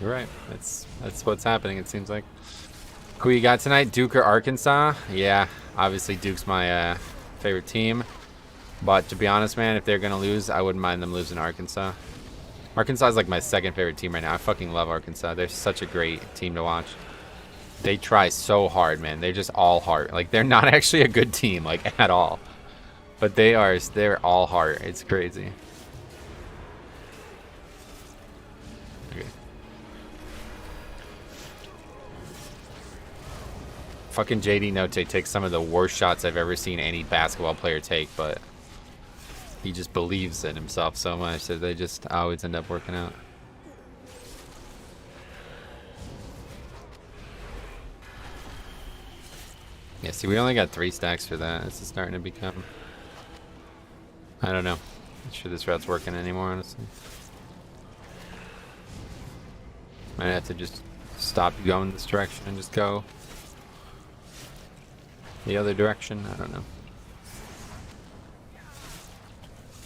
You're right. That's what's happening, it seems like. Who you got tonight? Duke or Arkansas? Yeah, obviously Duke's my favorite team. But to be honest, man, if they're gonna lose, I wouldn't mind them losing to Arkansas. Arkansas is like my second favorite team right now. I fucking love Arkansas. They're such a great team to watch. They try so hard, man. They're just all heart. Like, they're not actually a good team, like, at all. But they're all heart. It's crazy. Okay. Fucking JD Note takes some of the worst shots I've ever seen any basketball player take, but he just believes in himself so much that they just always end up working out. Yeah, see, we only got 3 stacks for that. This is starting to become... I don't know. Not sure this route's working anymore, honestly. Might have to just stop going this direction and just go the other direction. I don't know.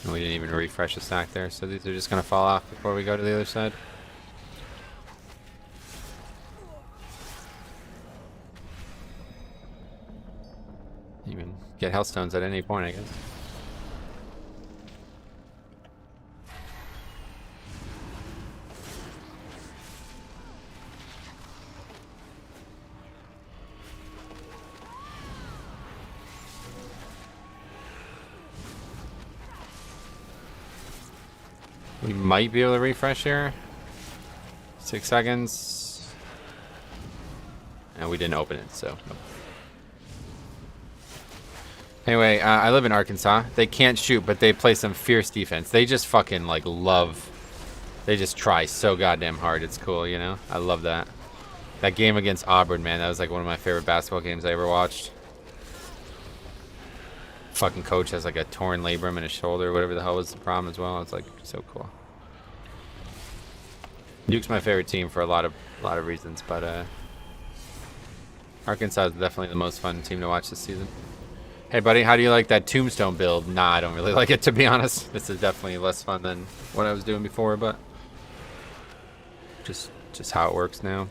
And we didn't even refresh the stack there, so these are just going to fall off before we go to the other side. Even get Hellstones at any point, I guess. We might be able to refresh here. 6 seconds. And we didn't open it, so. Nope. Anyway, I live in Arkansas. They can't shoot, but they play some fierce defense. They just fucking, like, love... They just try so goddamn hard. It's cool, you know? I love that. That game against Auburn, man, that was, like, one of my favorite basketball games I ever watched. Fucking coach has, like, a torn labrum in his shoulder, whatever the hell was the problem as well. It's, like, so cool. Duke's my favorite team for a lot of reasons, but, Arkansas is definitely the most fun team to watch this season. Hey, buddy, how do you like that Tombstone build? Nah, I don't really like it, to be honest. This is definitely less fun than what I was doing before, but just how it works now.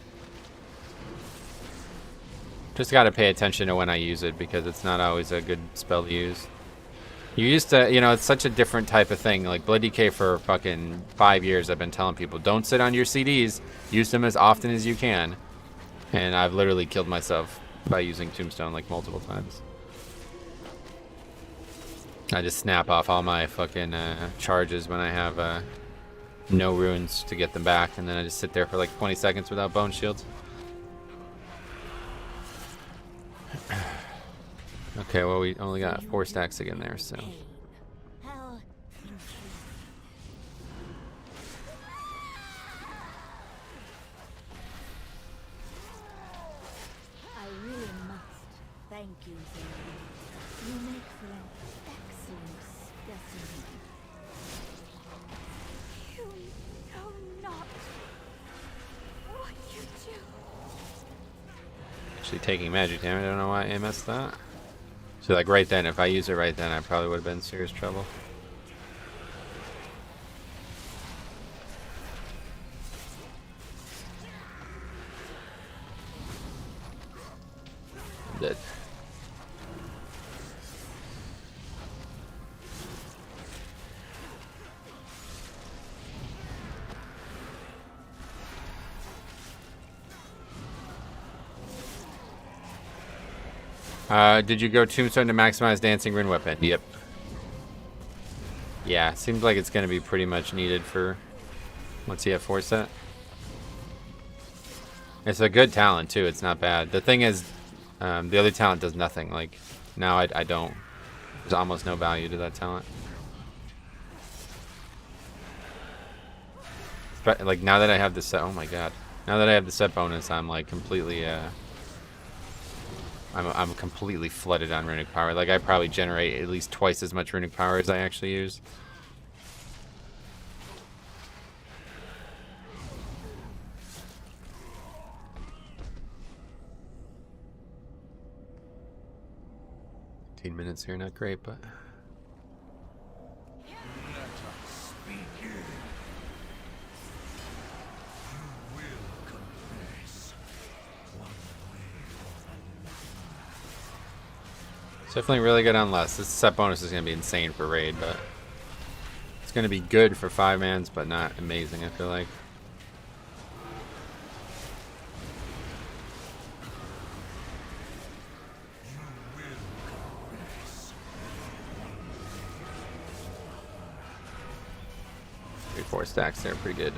Just got to pay attention to when I use it because it's not always a good spell to use. You used to, you know, it's such a different type of thing. Like Blood DK for fucking 5 years, I've been telling people, don't sit on your CDs. Use them as often as you can. And I've literally killed myself by using Tombstone like multiple times. I just snap off all my fucking charges when I have no runes to get them back, and then I just sit there for like 20 seconds without bone shields. Okay, well, we only got 4 stacks again there, so. I really must thank you, Zane. You make for an excellent specimen. You know not what you do. Actually taking magic damage, I don't know why I missed that. So like right then, if I use it right then, I probably would have been in serious trouble. I'm dead. Did you go Tombstone to maximize Dancing Rune Weapon? Yep. Yeah, seems like it's going to be pretty much needed for once you have 4 set. It's a good talent too, it's not bad. The thing is, the other talent does nothing. Like, now I don't, there's almost no value to that talent. But like now that I have the set, oh my god. Now that I have the set bonus, I'm like completely, I'm completely flooded on runic power. Like I probably generate at least twice as much runic power as I actually use. Minutes here, not great, but it's definitely really good on less. This set bonus is going to be insane for raid, but it's going to be good for 5-mans, but not amazing, I feel like. Four stacks there, pretty good.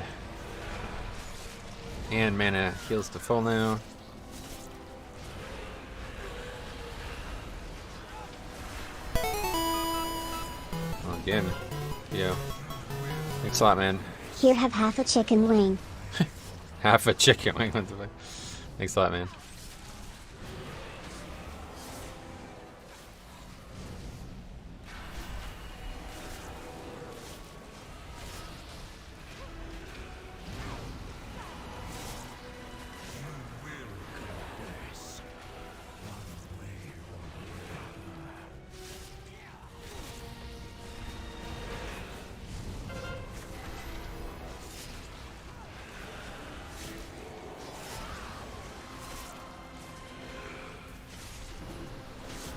And mana heals to full now. Well, again, yeah. Thanks a lot, man. Here, have half a chicken wing. Half a chicken wing. What the fuck? Thanks a lot, man.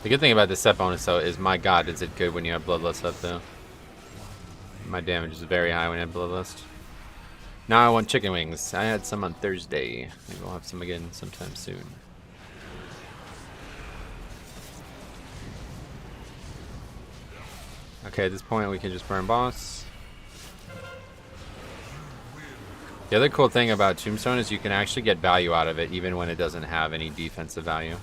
The good thing about this set bonus, though, is my god, is it good when you have Bloodlust up, though. My damage is very high when you have Bloodlust. Now I want chicken wings. I had some on Thursday. Maybe we'll have some again sometime soon. Okay, at this point we can just burn boss. The other cool thing about Tombstone is you can actually get value out of it even when it doesn't have any defensive value.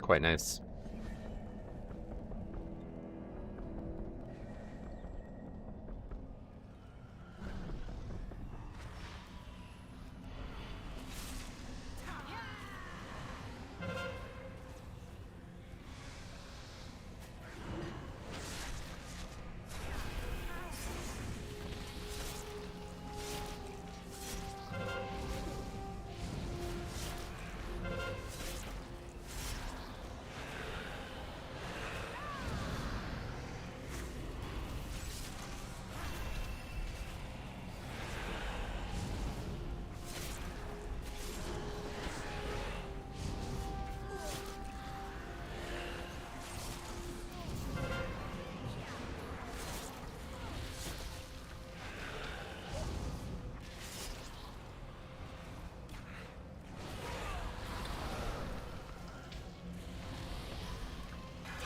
quite nice.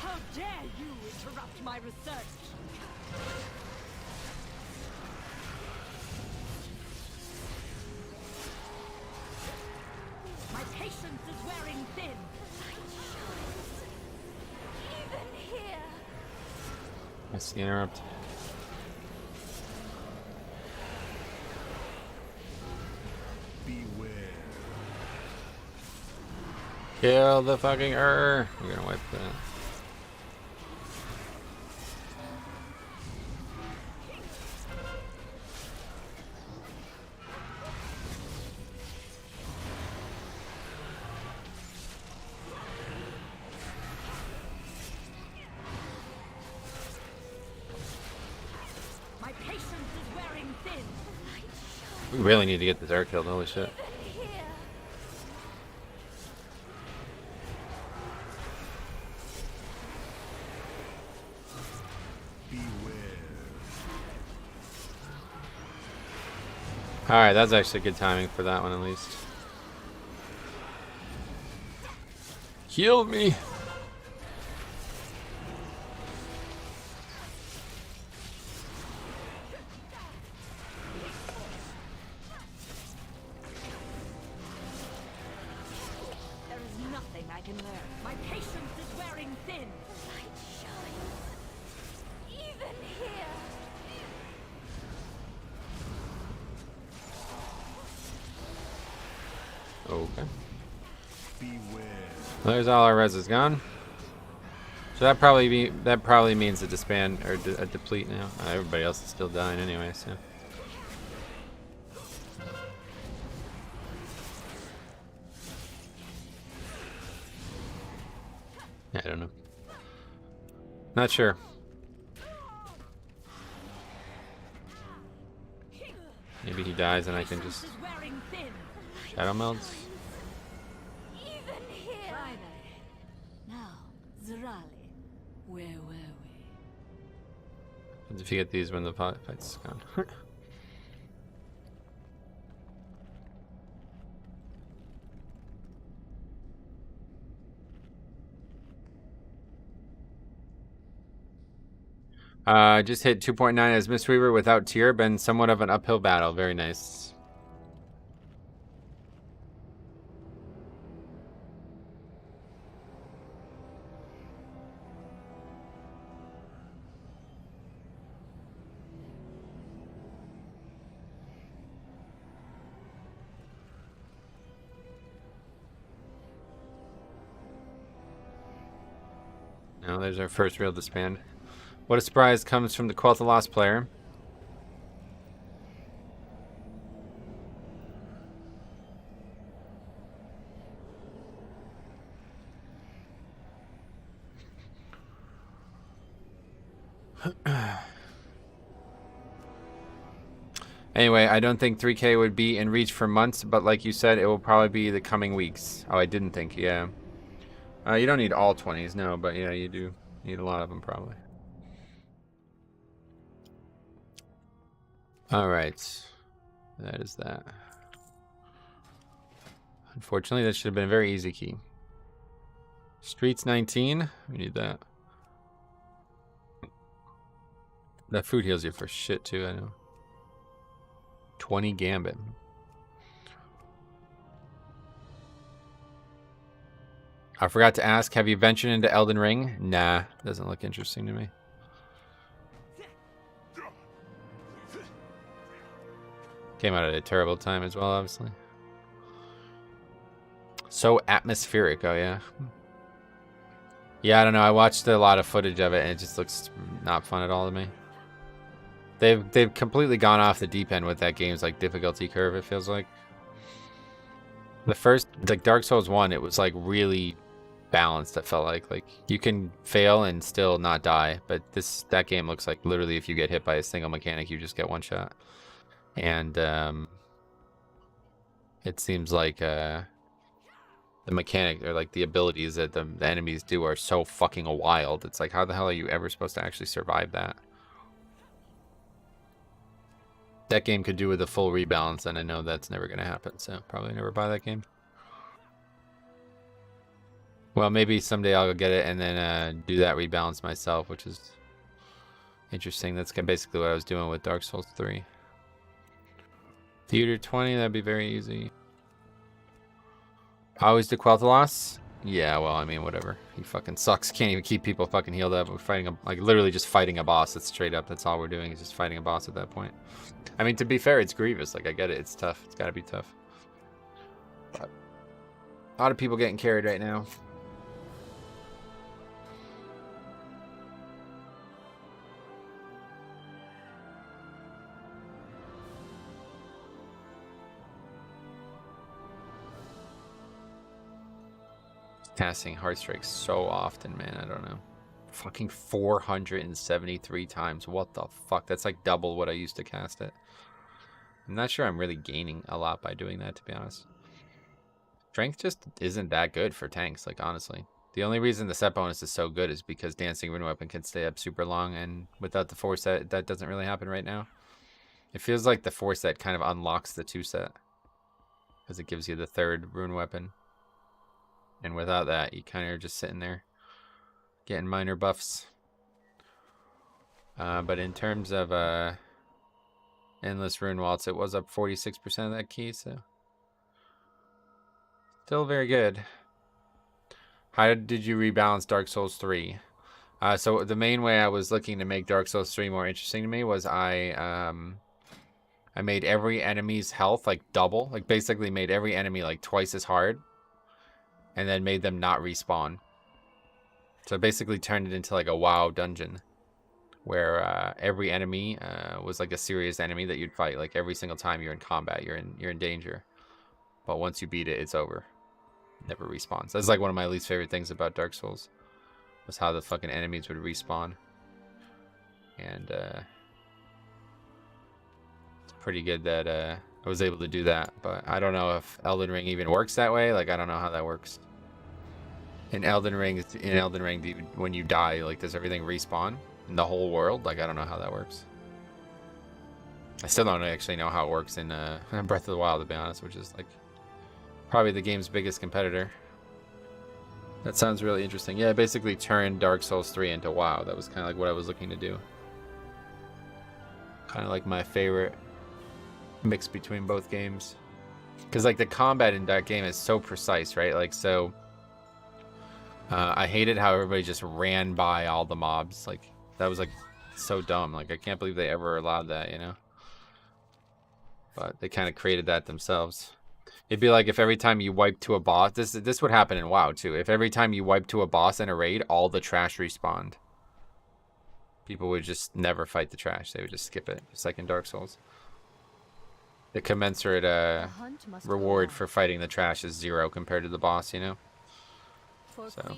How dare you interrupt my research? My patience is wearing thin. Even here. That's the interrupt. Beware. Kill the fucking We're gonna wipe that. My patience is wearing thin. We really need to get this killed, holy shit. Here. Alright, that's actually good timing for that one at least. Heal me! There is nothing I can learn. My patience is wearing thin. Light shines. Even here. Okay. Beware. Well, there's all our res is gone. So that probably means a disband or a deplete now. Everybody else is still dying anyway, so. I don't know. Not sure. Maybe he dies and I can just Is wearing thin. shadow melds. Even here. Now, Zerali, where were we? If you get these when the fight's gone. Just hit 2.9 as Mistweaver without tier. Been somewhat of an uphill battle. Very nice. Now there's our first real disband. What a surprise comes from the Quell the Lost player. Anyway, I don't think 3K would be in reach for months, but like you said, it will probably be the coming weeks. Oh, I didn't think, yeah. You don't need all 20s, no, but yeah, you do need a lot of them probably. Alright. That is that. Unfortunately, that should have been a very easy key. Streets 19. We need that. That food heals you for shit too, I know. 20 Gambit. I forgot to ask, have you ventured into Elden Ring? Nah, doesn't look interesting to me. Came out at a terrible time as well, obviously. So atmospheric, oh yeah. Yeah, I don't know. I watched a lot of footage of it, and it just looks not fun at all to me. They've completely gone off the deep end with that game's like difficulty curve. It feels like the first, like Dark Souls 1, it was like really balanced. I felt like you can fail and still not die, but that game looks like literally if you get hit by a single mechanic, you just get one shot. And it seems like the mechanic or like the abilities that the enemies do are so fucking wild. It's like, how the hell are you ever supposed to actually survive that? That game could do with a full rebalance, and I know that's never going to happen, so probably never buy that game. Well, maybe someday I'll go get it and then do that rebalance myself, which is interesting. That's basically what I was doing with Dark Souls 3. Theater 20, that'd be very easy. Always do Quel'Thalas? Yeah, well, I mean, whatever. He fucking sucks. Can't even keep people fucking healed up. We're fighting, like, literally just fighting a boss. That's straight up. That's all we're doing is just fighting a boss at that point. I mean, to be fair, it's grievous. Like, I get it. It's tough. It's gotta be tough. But a lot of people getting carried right now. Casting Heartstrike so often, man. I don't know. Fucking 473 times. What the fuck? That's like double what I used to cast it. I'm not sure I'm really gaining a lot by doing that, to be honest. Strength just isn't that good for tanks, like, honestly. The only reason the set bonus is so good is because Dancing Rune Weapon can stay up super long, and without the 4 set, that doesn't really happen right now. It feels like the 4 set kind of unlocks the 2 set, because it gives you the 3rd Rune Weapon. And without that, you kind of are just sitting there getting minor buffs. But in terms of Endless Rune Waltz, it was up 46% of that key, so still very good. How did you rebalance Dark Souls 3? So the main way I was looking to make Dark Souls 3 more interesting to me was I made every enemy's health like double, like basically made every enemy like twice as hard, and then made them not respawn. So basically turned it into like a WoW dungeon, where every enemy was like a serious enemy that you'd fight. Like every single time you're in combat, you're in danger. But once you beat it, it's over. Never respawns. That's like one of my least favorite things about Dark Souls, was how the fucking enemies would respawn. And it's pretty good that I was able to do that. But I don't know if Elden Ring even works that way. Like, I don't know how that works. In Elden Ring, when you die, like, does everything respawn in the whole world? Like, I don't know how that works. I still don't actually know how it works in Breath of the Wild, to be honest, which is like probably the game's biggest competitor. That sounds really interesting. Yeah, I basically turned Dark Souls 3 into WoW. That was kind of like what I was looking to do. Kind of like my favorite mix between both games. Because like the combat in that game is so precise, right? Like, so I hated how everybody just ran by all the mobs. Like, that was like so dumb. Like, I can't believe they ever allowed that, you know? But they kind of created that themselves. It'd be like if every time you wipe to a boss, this would happen in WoW too. If every time you wipe to a boss in a raid, all the trash respawned. People would just never fight the trash. They would just skip it, just like in Dark Souls. The commensurate reward for fighting the trash is 0 compared to the boss, you know? So.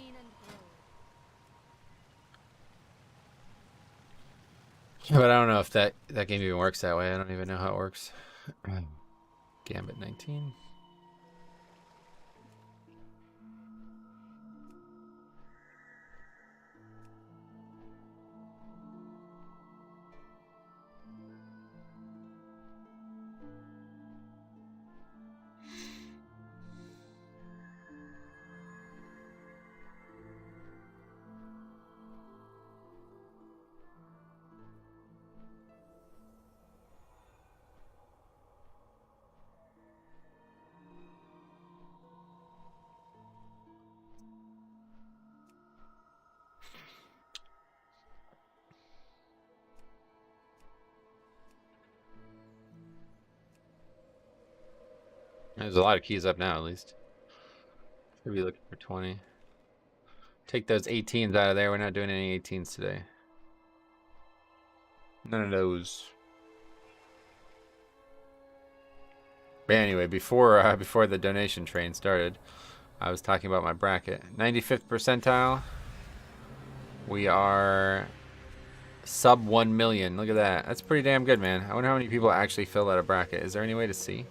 But I don't know if that game even works that way. I don't even know how it works. Gambit 19. There's a lot of keys up now, at least. Should be looking for 20. Take those 18s out of there. We're not doing any 18s today. None of those. But anyway, before the donation train started, I was talking about my bracket. 95th percentile. We are sub 1 million. Look at that. That's pretty damn good, man. I wonder how many people actually fill out a bracket. Is there any way to see?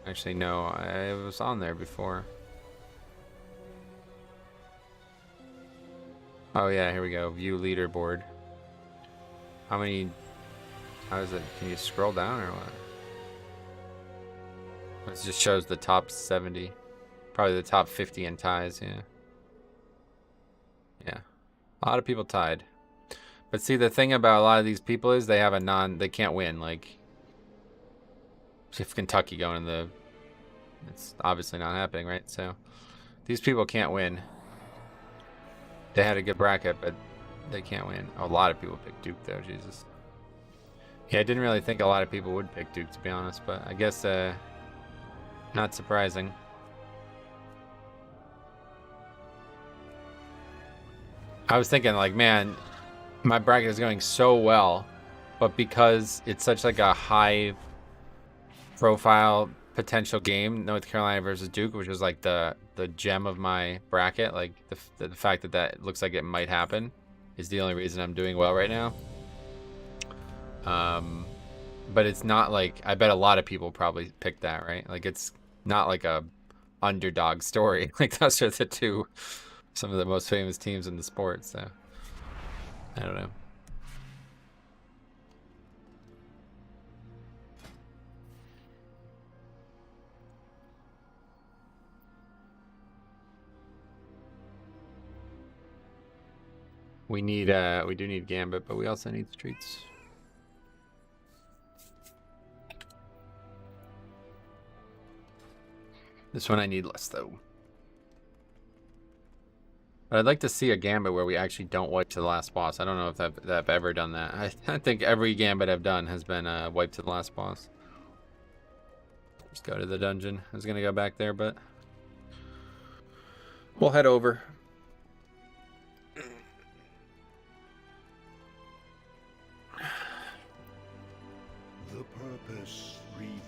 Actually, no. I was on there before. Oh, yeah. Here we go. View leaderboard. How many... How is it? Can you scroll down or what? It just shows the top 70. Probably the top 50 in ties, yeah. Yeah. A lot of people tied. But see, the thing about a lot of these people is they have they can't win. Like, if Kentucky going in the... It's obviously not happening, right? So, these people can't win. They had a good bracket, but they can't win. A lot of people picked Duke, though, Jesus. Yeah, I didn't really think a lot of people would pick Duke, to be honest, but I guess not surprising. I was thinking, like, man, my bracket is going so well, but because it's such like a high profile potential game, North Carolina versus Duke, which was like the gem of my bracket, like the fact that looks like it might happen is the only reason I'm doing well right now. But it's not like, I bet a lot of people probably picked that, right? Like, it's not like a underdog story. Like, those are the two, some of the most famous teams in the sport, so I don't know. We do need Gambit, but we also need Streets. This one I need less, though. But I'd like to see a Gambit where we actually don't wipe to the last boss. I don't know if I've ever done that. I think every Gambit I've done has been wiped to the last boss. Just go to the dungeon. I was going to go back there, but we'll head over. The purpose revealed.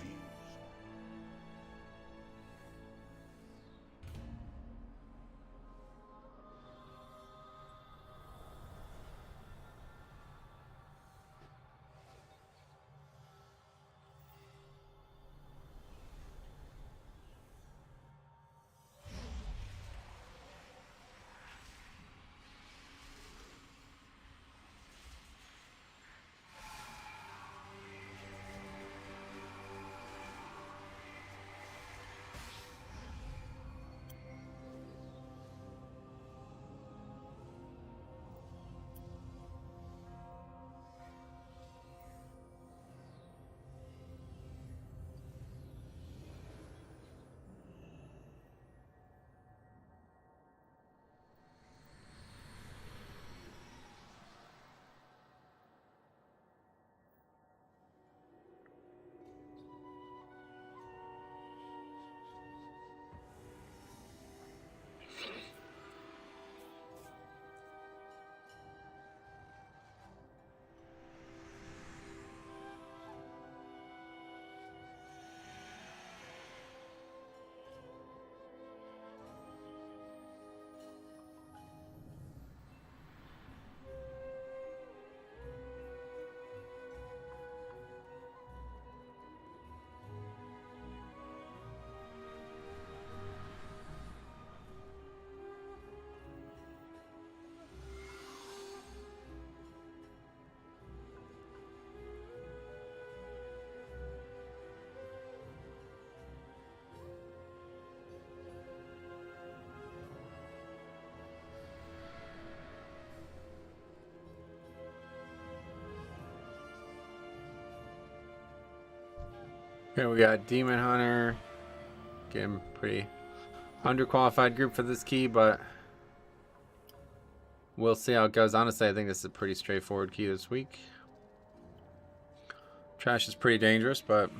Here we got Demon Hunter. Again, pretty underqualified group for this key, but we'll see how it goes. Honestly, I think this is a pretty straightforward key this week. Trash is pretty dangerous, but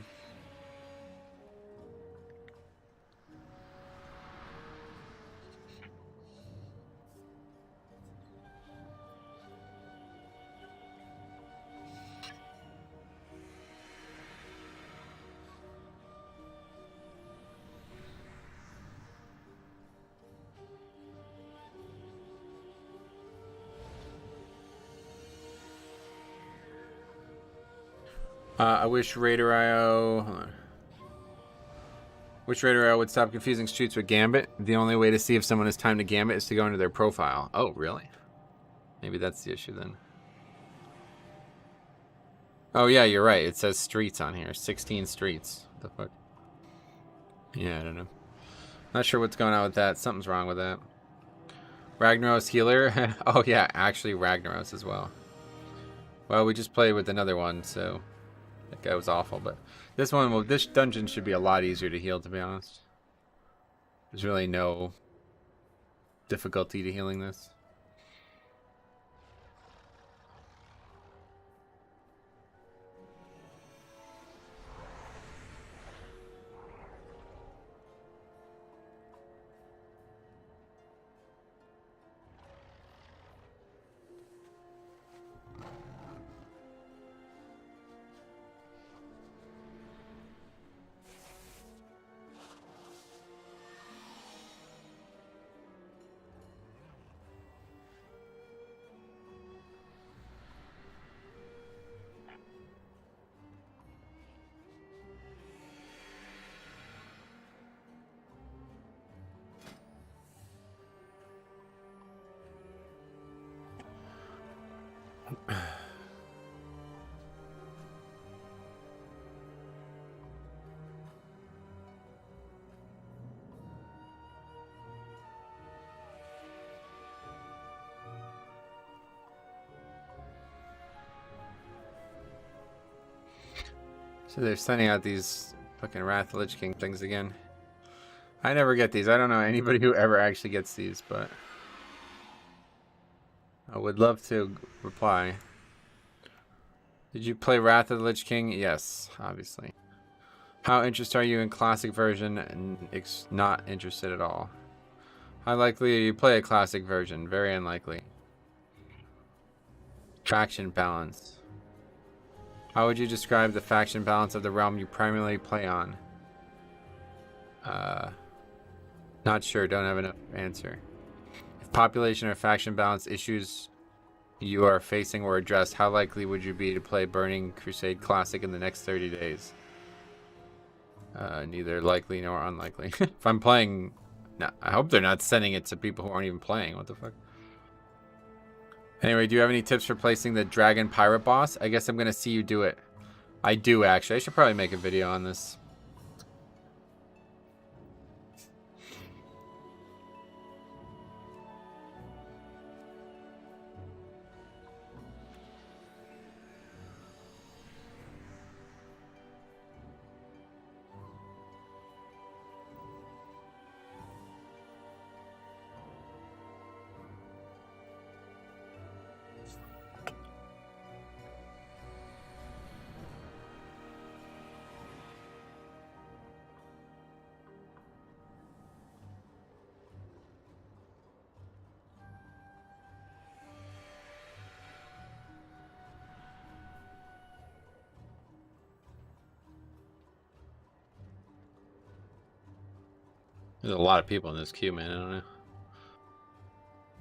I wish Raider IO. Hold on. Wish Raider IO would stop confusing streets with Gambit. The only way to see if someone has time to Gambit is to go into their profile. Oh, really? Maybe that's the issue then. Oh yeah, you're right. It says streets on here. 16 streets. What the fuck? Yeah, I don't know. Not sure what's going on with that. Something's wrong with that. Ragnaros healer. Oh yeah, actually Ragnaros as well. Well, we just played with another one, so that guy was awful. But this one, well, this dungeon should be a lot easier to heal, to be honest. There's really no difficulty to healing this. So they're sending out these fucking Wrath of the Lich King things again. I never get these. I don't know anybody who ever actually gets these, but I would love to reply. Did you play Wrath of the Lich King? Yes, obviously. How interested are you in classic version? Not interested at all. How likely you play a classic version? Very unlikely. Faction balance. How would you describe the faction balance of the realm you primarily play on? Not sure. Don't have enough answer. If population or faction balance issues you are facing were addressed, how likely would you be to play Burning Crusade Classic in the next 30 days? Neither likely nor unlikely. If I'm playing... No, I hope they're not sending it to people who aren't even playing. What the fuck? Anyway, do you have any tips for placing the Dragon Pirate boss? I guess I'm going to see you do it. I do, actually. I should probably make a video on this. There's a lot of people in this queue, man. I don't know.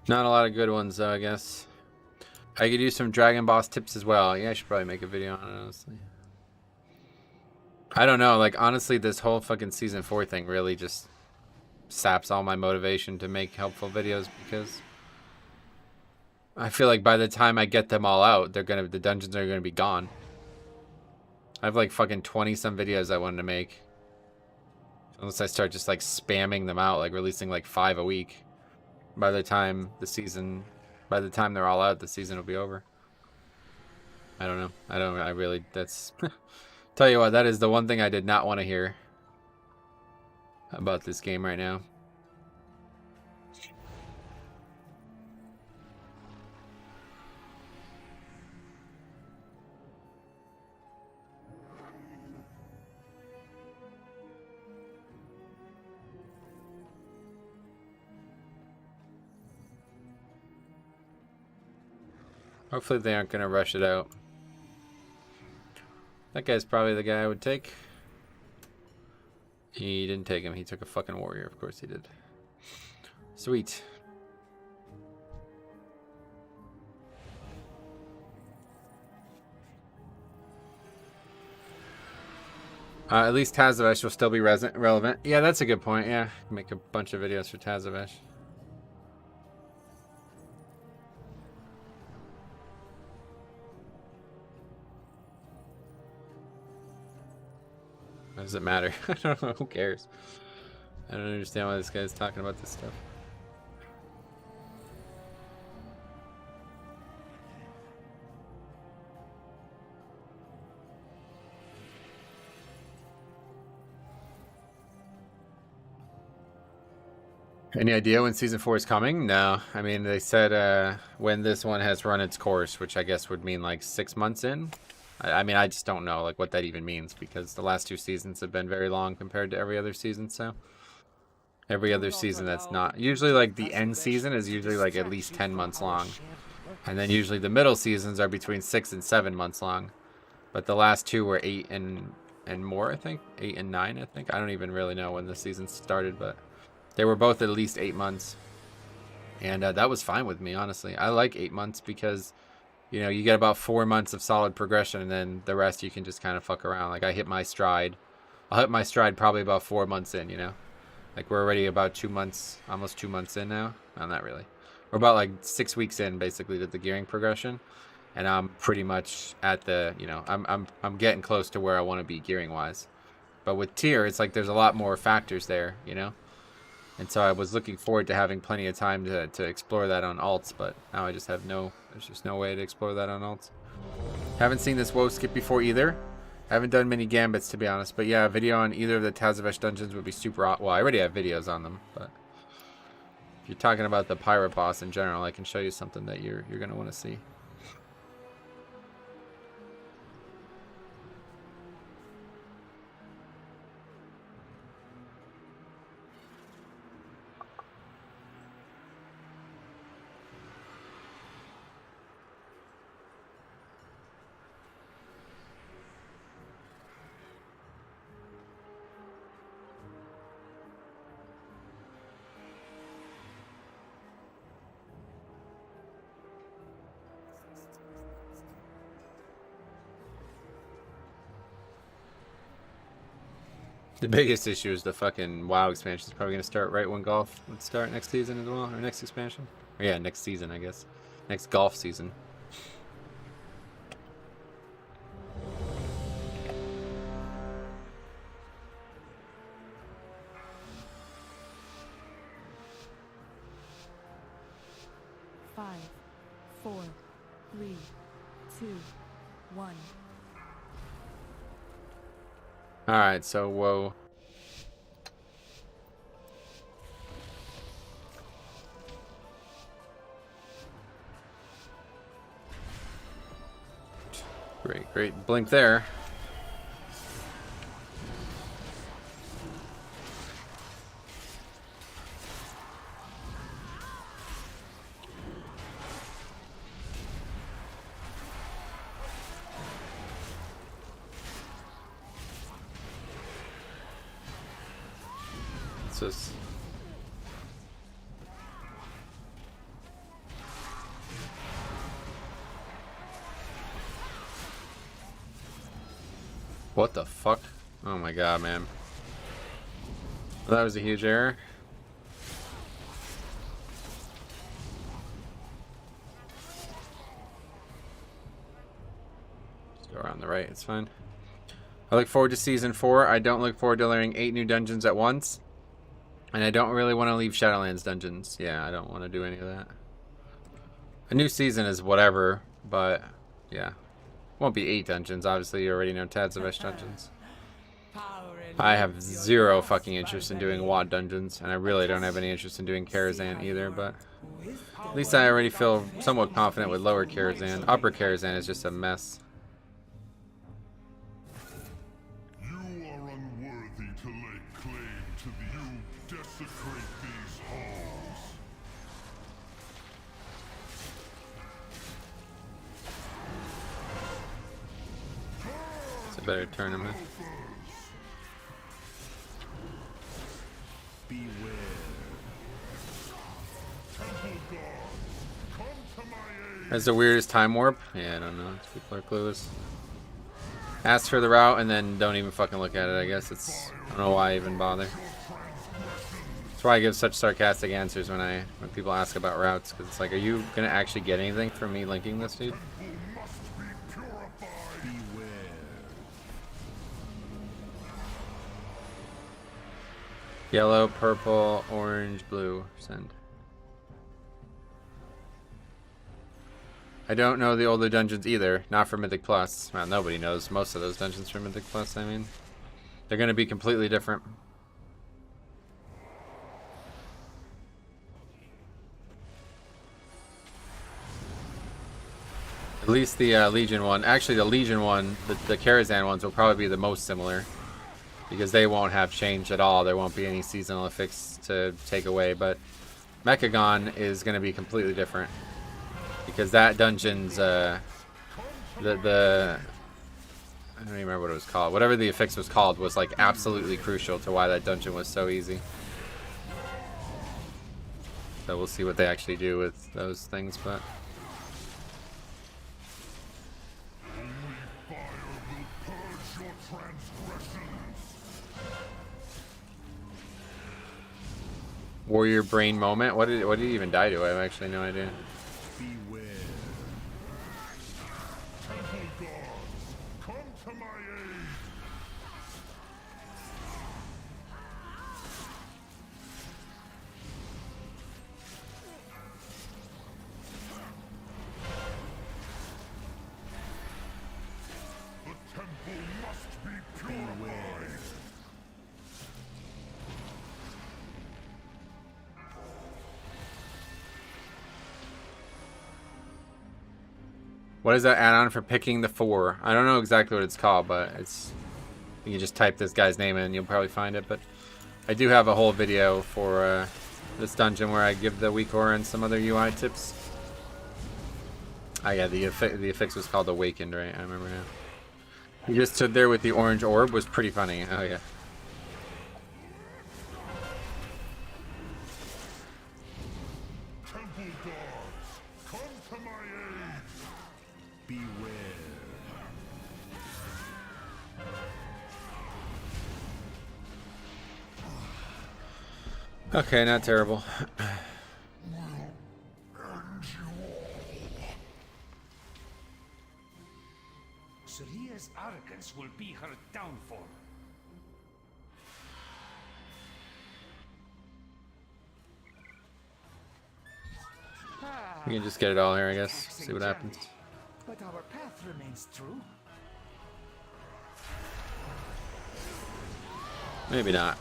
Not a lot of good ones, though, I guess. I could use some Dragon Boss tips as well. Yeah, I should probably make a video on it, honestly. I don't know. Like, honestly, this whole fucking Season 4 thing really just saps all my motivation to make helpful videos because I feel like by the time I get them all out, the dungeons are gonna be gone. I have like fucking 20-some videos I wanted to make. Unless I start just like spamming them out, like releasing like 5 a week. By the time they're all out, the season will be over. I don't know. I really, that's... Tell you what, that is the one thing I did not want to hear about this game right now. Hopefully they aren't gonna rush it out. That guy's probably the guy I would take. He didn't take him. He took a fucking warrior. Of course he did. Sweet. At least Tazavesh will still be relevant. Yeah, that's a good point. Yeah, make a bunch of videos for Tazavesh. What does it matter? I don't know. Who cares? I don't understand why this guy's talking about this stuff. Any idea when season 4 is coming? No. I mean, they said when this one has run its course, which I guess would mean like 6 months in. I mean, I just don't know like what that even means, because the last 2 seasons have been very long compared to every other season. So every other season that's not usually like the end season is usually like at least 10 months long, and then usually the middle seasons are between 6 and 7 months long. But the last 2 were 8 and more, I think. 8 and 9, I think. I don't even really know when the season started, but they were both at least 8 months. And that was fine with me, honestly. I like 8 months because, you know, you get about 4 months of solid progression, and then the rest you can just kind of fuck around. Like, I hit my stride. I'll hit my stride probably about 4 months in, you know? Like, we're already about 2 months, almost 2 months in now. No, not really. We're about, like, 6 weeks in, basically, to the gearing progression. And I'm pretty much at the, you know, I'm getting close to where I want to be gearing-wise. But with tier, it's like there's a lot more factors there, you know? And so I was looking forward to having plenty of time to explore that on alts, but now I just have there's just no way to explore that on alts. Haven't seen this woe skip before either. Haven't done many gambits, to be honest, but yeah, a video on either of the Tazavesh dungeons would be super, well, I already have videos on them, but if you're talking about the pirate boss in general, I can show you something that you're going to want to see. The biggest issue is the fucking WoW expansion is probably going to start right when golf would start next season as well, or next expansion. Or yeah, next season, I guess. Next golf season. Five, 4, 3, 2, 1. Alright, so whoa. Great blink there. What the fuck? Oh my god, man. That was a huge error. Just go around the right, it's fine. I look forward to season 4. I don't look forward to learning 8 new dungeons at once. And I don't really want to leave Shadowlands dungeons. Yeah, I don't want to do any of that. A new season is whatever, but yeah. Won't be 8 dungeons, obviously. You already know Tazavesh dungeons. I have zero fucking interest in doing WoD dungeons, and I really don't have any interest in doing Karazhan either, but at least I already feel somewhat confident with lower Karazhan. Upper Karazhan is just a mess. You are unworthy to lay claim to the you desecrate these halls. better tournament. Beware. Temple guard, come to my aid. That's the weirdest time warp. Yeah, I don't know. People are clueless. Ask for the route and then don't even fucking look at it. I guess it's. I don't know why I even bother. That's why I give such sarcastic answers when people ask about routes, because it's like, are you gonna actually get anything from me linking this, dude? Yellow, purple, orange, blue. Send. I don't know the older dungeons either. Not for Mythic Plus. Well, nobody knows most of those dungeons for Mythic Plus, I mean. They're going to be completely different. At least the Legion one. Actually, the Legion one, the Karazhan ones will probably be the most similar. Because they won't have changed at all. There won't be any seasonal effects to take away. But Mechagon is going to be completely different. Because that dungeon's, I don't even remember what it was called. Whatever the affix was called was like absolutely crucial to why that dungeon was so easy. So we'll see what they actually do with those things, but... Warrior brain moment? What did he even die to? I have actually no idea. Beware. Temple guards, come to my aid. The temple must be purified. What is that add-on for picking the 4? I don't know exactly what it's called, but it's... You can just type this guy's name in and you'll probably find it, but... I do have a whole video for this dungeon where I give the weak aura and some other UI tips. Ah, yeah, the affix was called Awakened, right? I remember now. He just stood there with the orange orb, was pretty funny. Oh, yeah. Temple guards, come to my aid. Beware. Okay, not terrible. Saria's arrogance will be her downfall. We can just get it all here, I guess. See what happens. But our path remains true. Maybe not.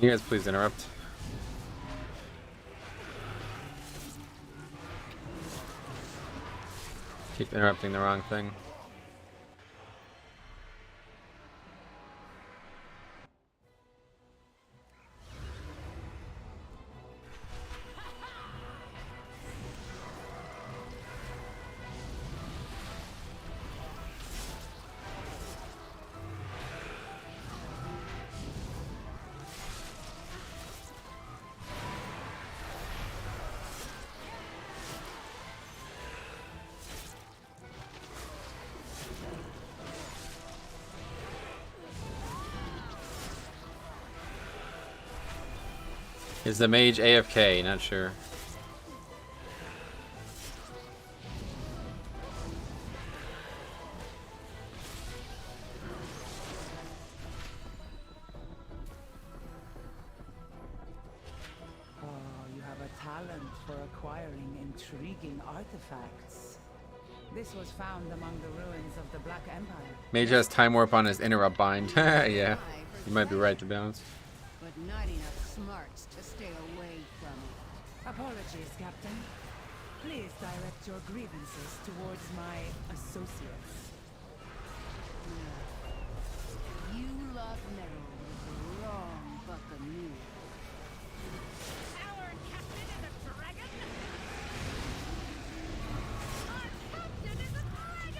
You guys please interrupt. Keep interrupting the wrong thing. Is the mage AFK? Not sure. Oh, you have a talent for acquiring intriguing artifacts. This was found among the ruins of the Black Empire. Mage has time warp on his interrupt bind. Yeah, you might be right, to be honest. But not enough smarts to stay away from it. Apologies, Captain. Please direct your grievances towards my associates. You love metal with the wrong buccaneer. Our captain is a dragon? Our captain is a dragon!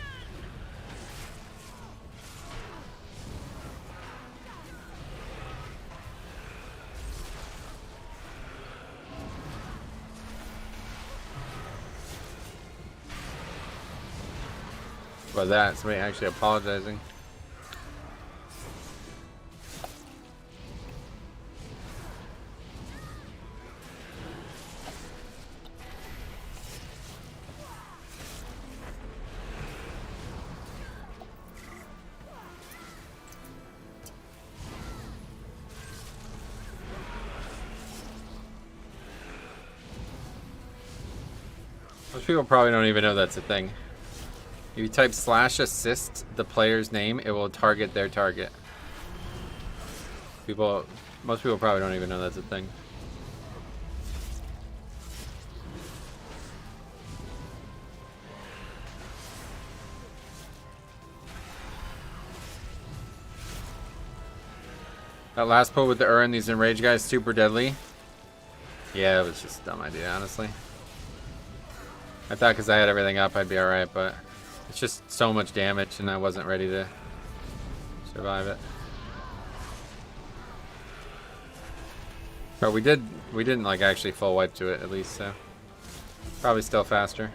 About that, somebody actually apologizing. Most people probably don't even know that's a thing. If you type /assist the player's name, it will target their target. Most people probably don't even know that's a thing. That last pull with the Ur and these enraged guys, super deadly. Yeah, it was just a dumb idea, honestly. I thought because I had everything up I'd be alright, but it's just so much damage and I wasn't ready to survive it. But we didn't like actually full wipe to it at least, so probably still faster.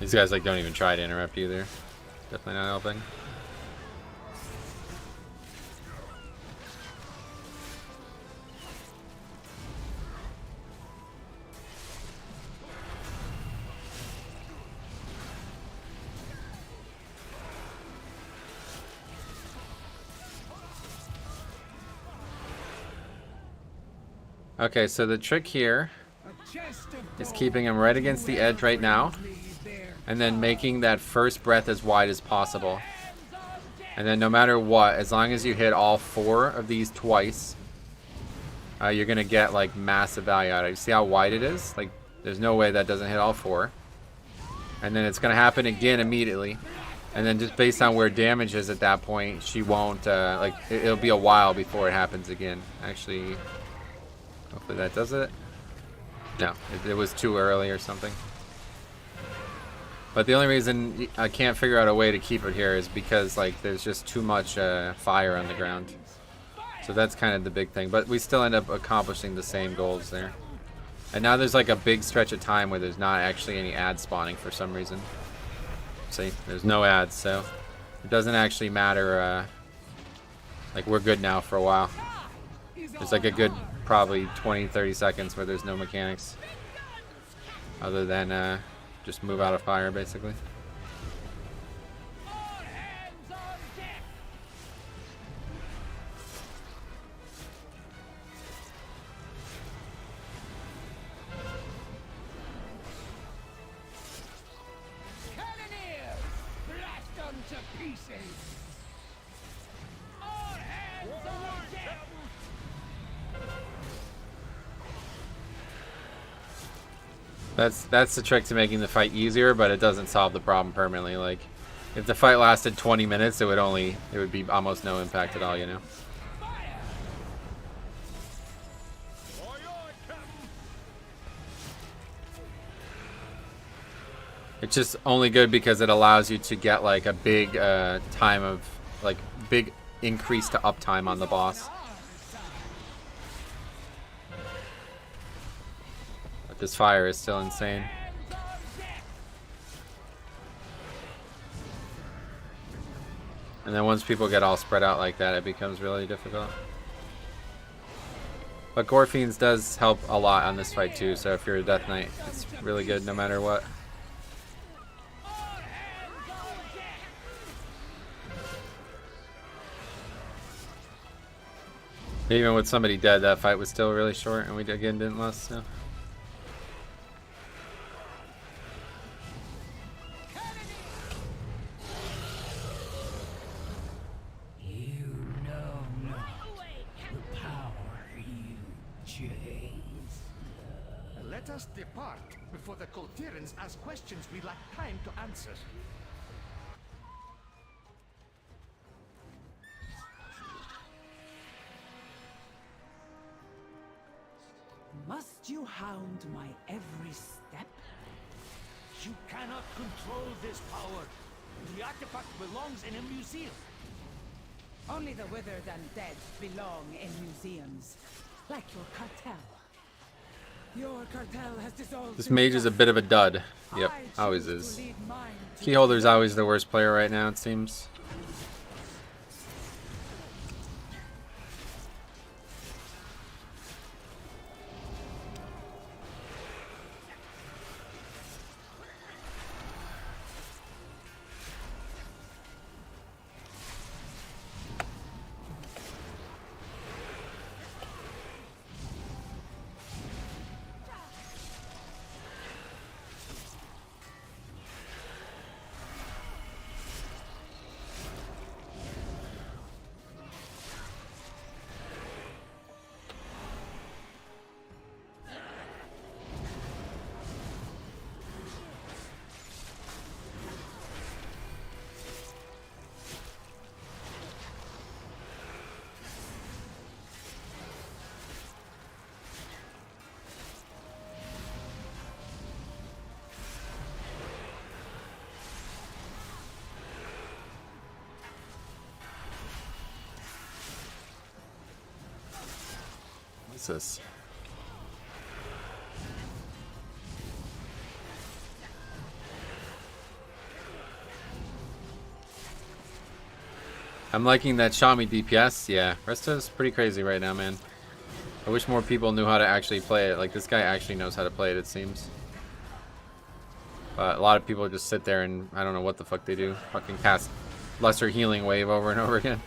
These guys like don't even try to interrupt either. Definitely not helping. Okay, so the trick here is keeping him right against the edge right now, and then making that first breath as wide as possible. And then no matter what, as long as you hit all 4 of these twice, you're gonna get like massive value out of it. You see how wide it is? Like, there's no way that doesn't hit all 4. And then it's gonna happen again immediately. And then just based on where damage is at that point, she won't, like, it'll be a while before it happens again. Actually, hopefully that does it. No, it was too early or something. But the only reason I can't figure out a way to keep it here is because like there's just too much fire on the ground. So that's kind of the big thing. But we still end up accomplishing the same goals there. And now there's like a big stretch of time where there's not actually any ads spawning for some reason. See, there's no ads, so it doesn't actually matter. Like we're good now for a while. There's like a good probably 20-30 seconds where there's no mechanics. Other than just move out of fire, basically. Cannoneers, blast them to pieces. All hands on deck. That's the trick to making the fight easier, but it doesn't solve the problem permanently. Like, if the fight lasted 20 minutes, it would be almost no impact at all, you know? It's just only good because it allows you to get like a big time of, like, big increase to uptime on the boss. This fire is still insane. And then once people get all spread out like that, it becomes really difficult. But Gore Fiends does help a lot on this fight too, so if you're a Death Knight, it's really good no matter what. Even with somebody dead, that fight was still really short, and we again didn't last. So. You know not the power you chase. Let us depart before the Coltirans ask questions we lack time to answer. Must you hound my every step? You cannot control this power. The artifact belongs in a museum. Only the withered and dead belong in museums, like your cartel. Your cartel has dissolved. This mage is a bit of a dud. Yep, always is. Keyholder's always the worst player right now, it seems. What's this? I'm liking that Xiaomi DPS. Yeah, Resto's pretty crazy right now, man. I wish more people knew how to actually play it. Like, this guy actually knows how to play it, it seems. But a lot of people just sit there and I don't know what the fuck they do. Fucking cast Lesser Healing Wave over and over again.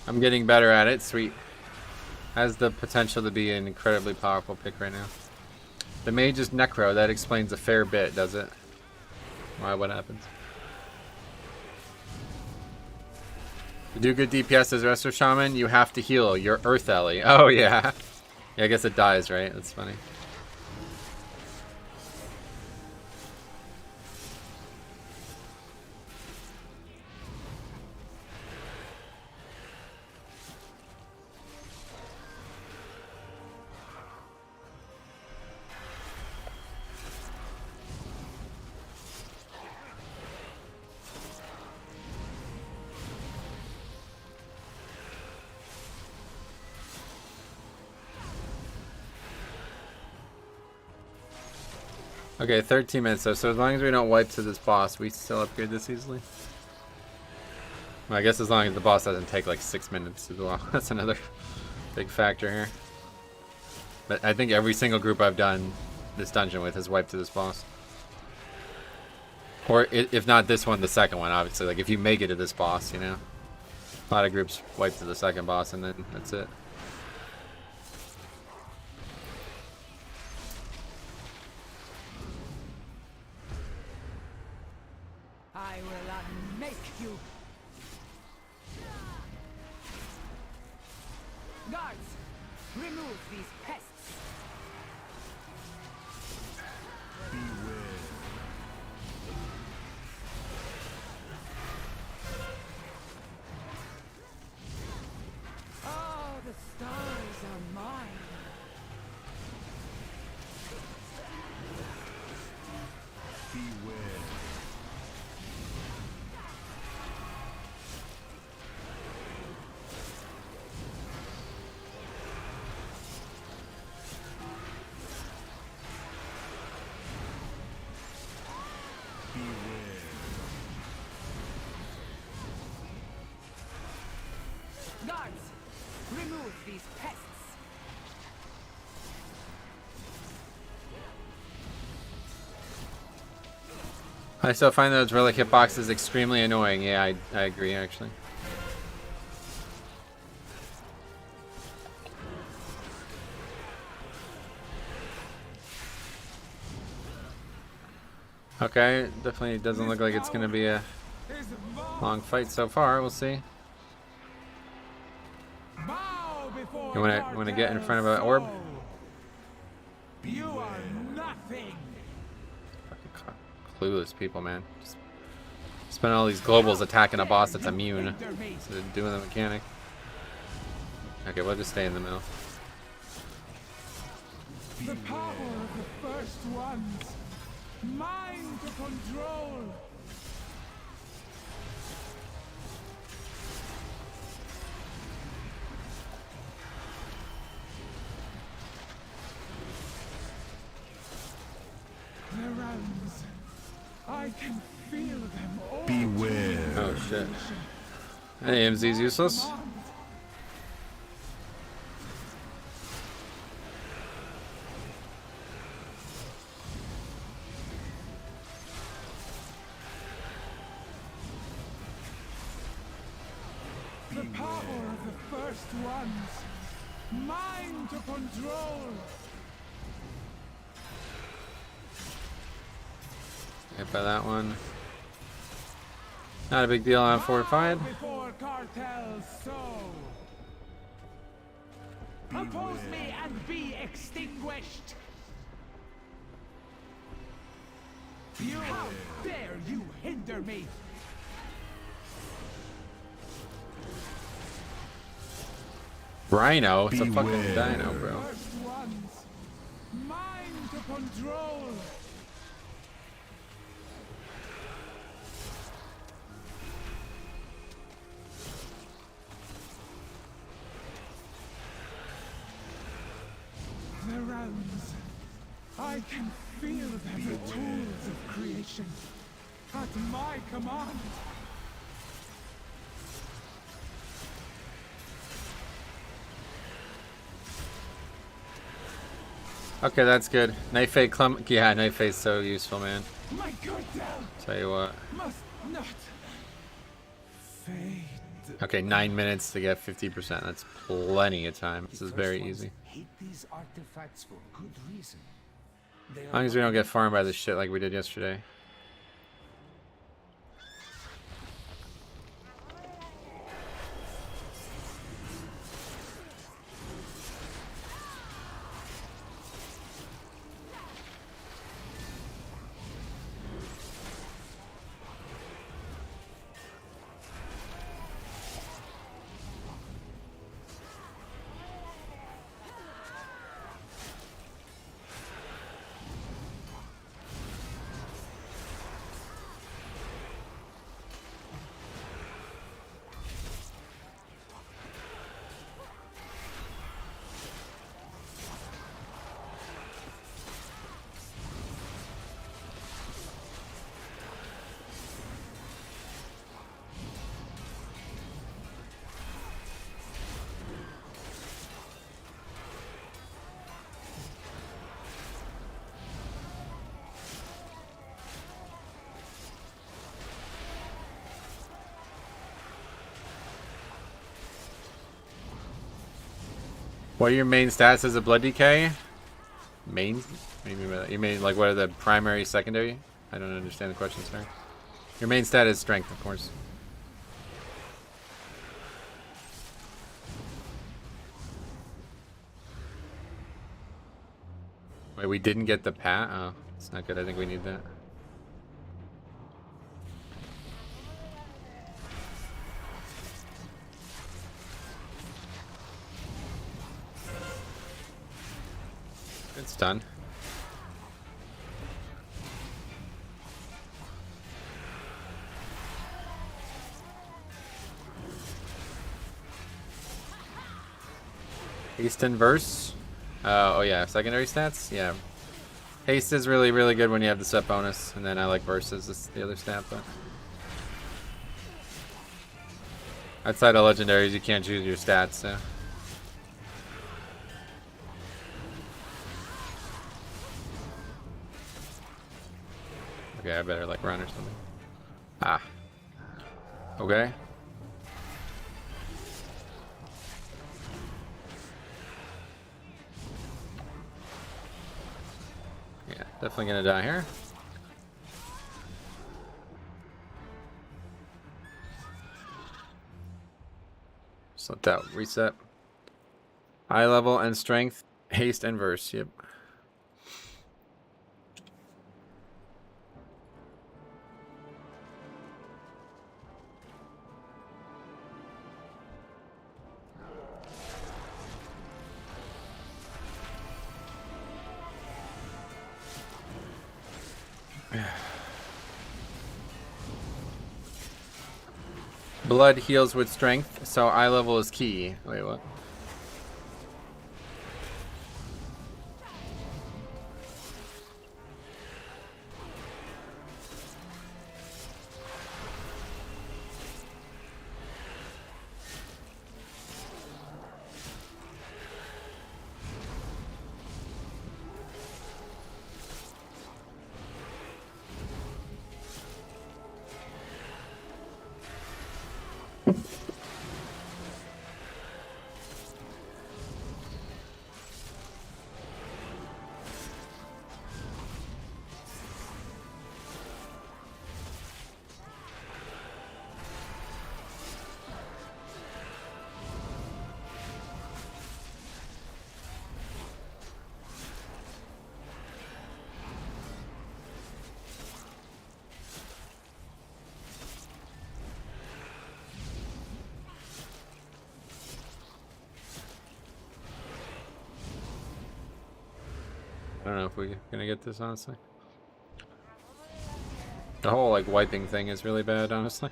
I'm getting better at it. Sweet. Has the potential to be an incredibly powerful pick right now. The mage is Necro. That explains a fair bit, does it? Why? What happens? To do good DPS as Resto Shaman, you have to heal your Earth Ellie. Oh, yeah. Yeah, I guess it dies, right? That's funny. Okay, 13 minutes though, so as long as we don't wipe to this boss, we still upgrade this easily. Well, I guess as long as the boss doesn't take like 6 minutes as well. That's another big factor here. But I think every single group I've done this dungeon with has wiped to this boss. Or if not this one, the second one, obviously. Like if you make it to this boss, you know. A lot of groups wipe to the second boss and then that's it. I will unmake you. Guards, remove these pests. Oh, the stars are mine. I still find those relic hitboxes extremely annoying. Yeah, I agree actually. Okay, definitely doesn't look like it's gonna be a long fight so far. We'll see. You wanna get in front of an orb? You are nothing. Fucking clueless people, man. Just spend all these globals attacking a boss that's immune instead of doing the mechanic. Okay, we'll just stay in the middle. The power of the first ones. Mind to control. The realms. I can feel them all. Beware. Oh shit. Hey, MZ's useless. The power of the first ones. Mind to control. Hit by that one. Not a big deal on fortified. Before cartels sow. Oppose me and be extinguished. How dare you hinder me? Rhino? It's a fucking Beware. dino, bro. First ones. Mind to control. The realms. I can feel them, the tools of creation. At my command. Okay, that's good. Knife Fade yeah, Knife Fade's so useful, man. My good Del Tell you what. must not fade. Okay, 9 minutes to get 50%. That's plenty of time. This is very easy. Hate these artifacts for good reason. They As long as we don't get farmed by this shit like we did yesterday. What are your main stats as a blood decay? Main? What do you mean by that? You mean like what are the primary, secondary? I don't understand the question, sorry. Your main stat is strength, of course. Wait, we didn't get the pat? Oh, it's not good. I think we need that. It's done. Keystone verse. Oh yeah, secondary stats. Yeah, haste is really good when you have the set bonus, and then I like verses. This the other stat, but outside of legendaries, you can't choose your stats. So. Okay, I better like run or something. Ah. Okay. Yeah, definitely gonna die here. Just let that reset. Eye level and strength, haste and verse. Yep. Blood heals with strength, so eye level is key. Wait, what? I don't know if we're gonna get this, honestly. The whole like wiping thing is really bad, honestly.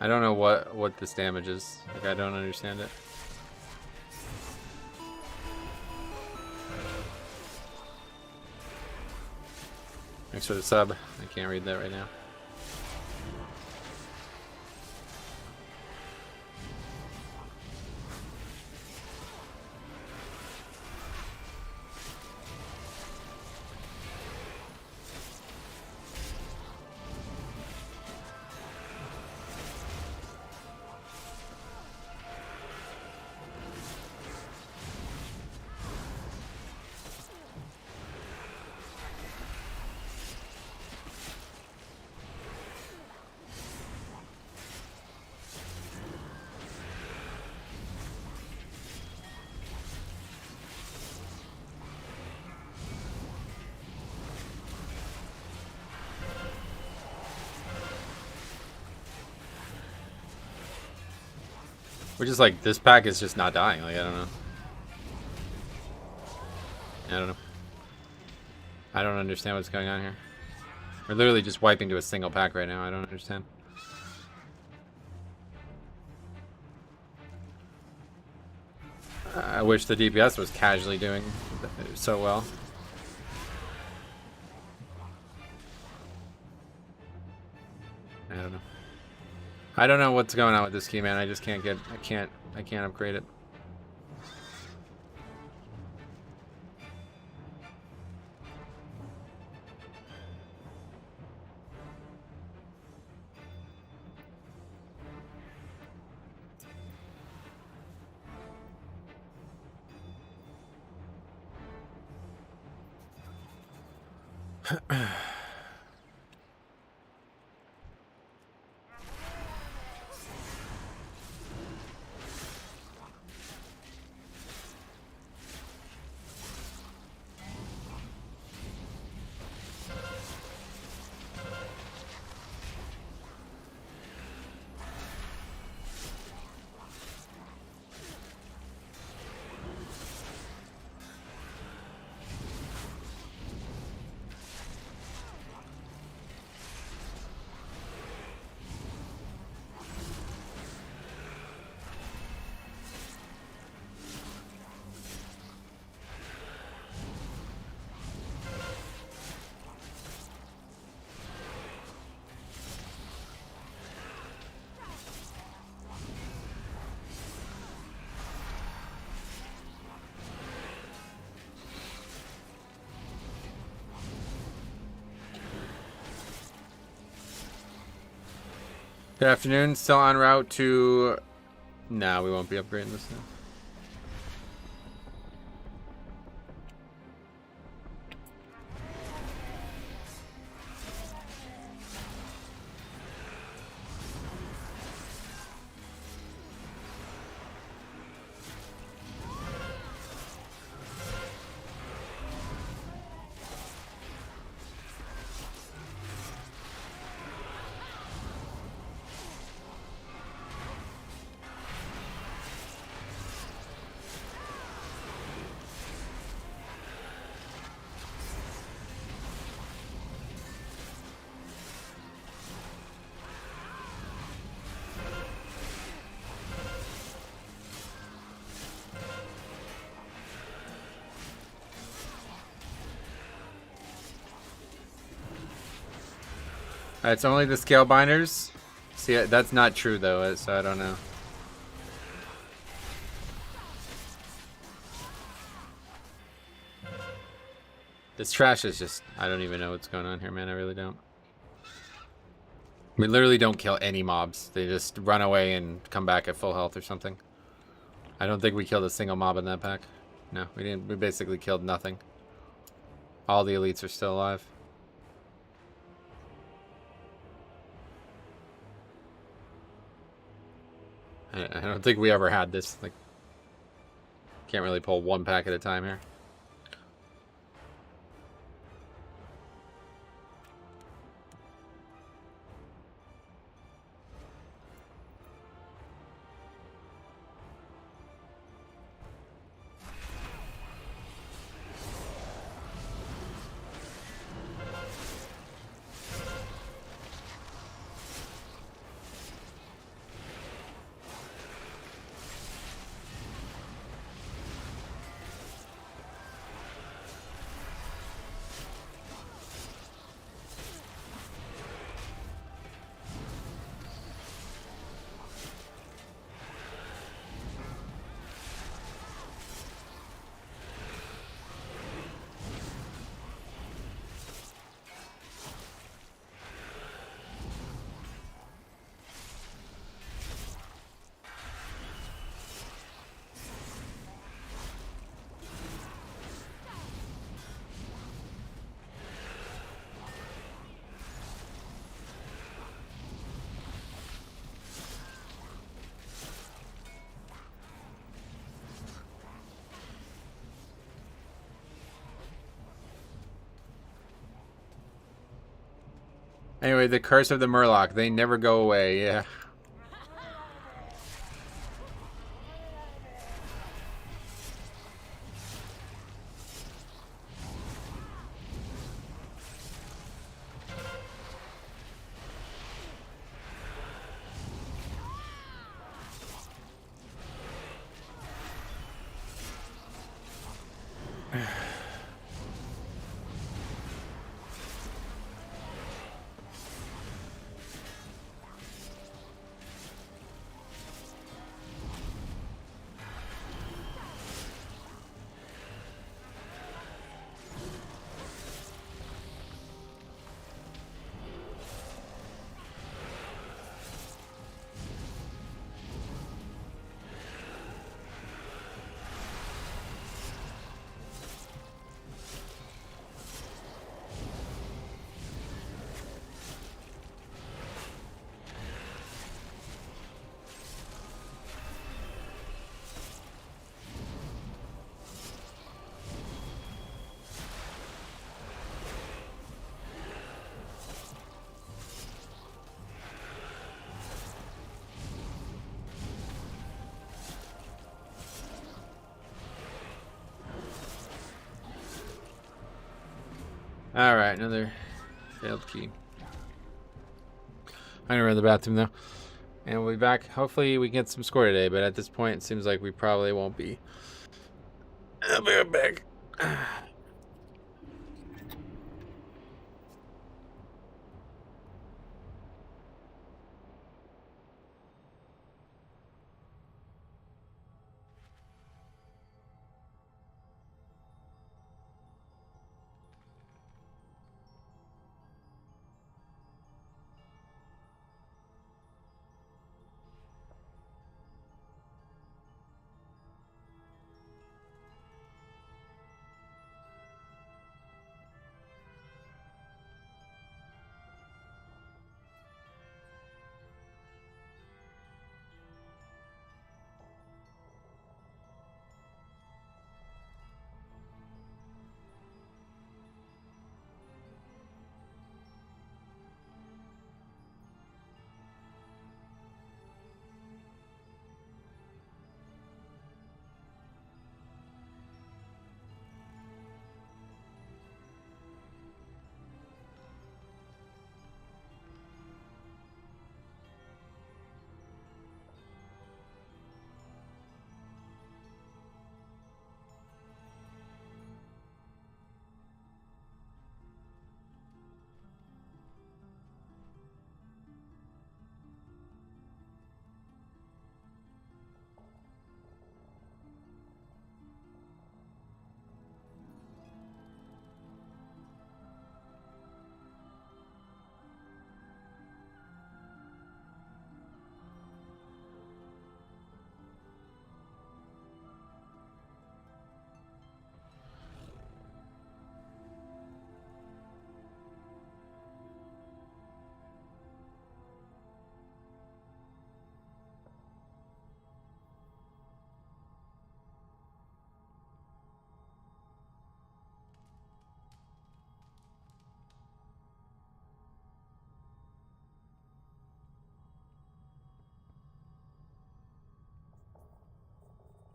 I don't know what this damage is. Like, I don't understand it. Thanks for the sub. I can't read that right now. We're just like, this pack is just not dying. Like, I don't know. I don't know. I don't understand what's going on here. We're literally just wiping to a single pack right now. I don't understand. I wish the DPS was casually doing so well. I don't know. I don't know what's going on with this key, man. I just can't get. I can't upgrade it. Good afternoon. Still en route to... No, we won't be upgrading this now. It's only the scale binders. See, that's not true though, so I don't know. This trash is just... I don't even know what's going on here, man. I really don't. We literally don't kill any mobs. They just run away and come back at full health or something. I don't think we killed a single mob in that pack. No, we didn't. We basically killed nothing. All the elites are still alive. I don't think we ever had this. Like, can't really pull one pack at a time here. Anyway, the curse of the Murloc. They never go away, yeah. Alright, another failed key. I'm gonna run to the bathroom though. And we'll be back. Hopefully we get some score today, but at this point it seems like we probably won't be. I'll be right back.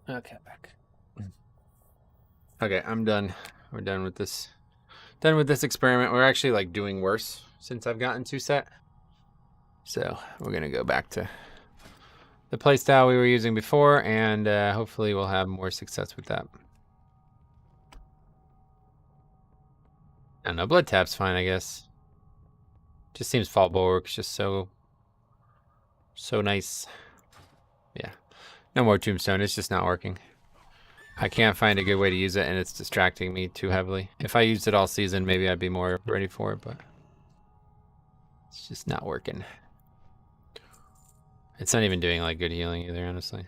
Okay, back. Okay, I'm done. We're done with this. Done with this experiment. We're actually like doing worse since I've gotten 2 set. So we're gonna go back to the playstyle we were using before, and hopefully we'll have more success with that. I don't know, blood tap's fine, I guess. Just seems fall bulwark's just so nice. Yeah. No more Tombstone, it's just not working. I can't find a good way to use it, and it's distracting me too heavily. If I used it all season, maybe I'd be more ready for it, but it's just not working. It's not even doing like good healing either, honestly.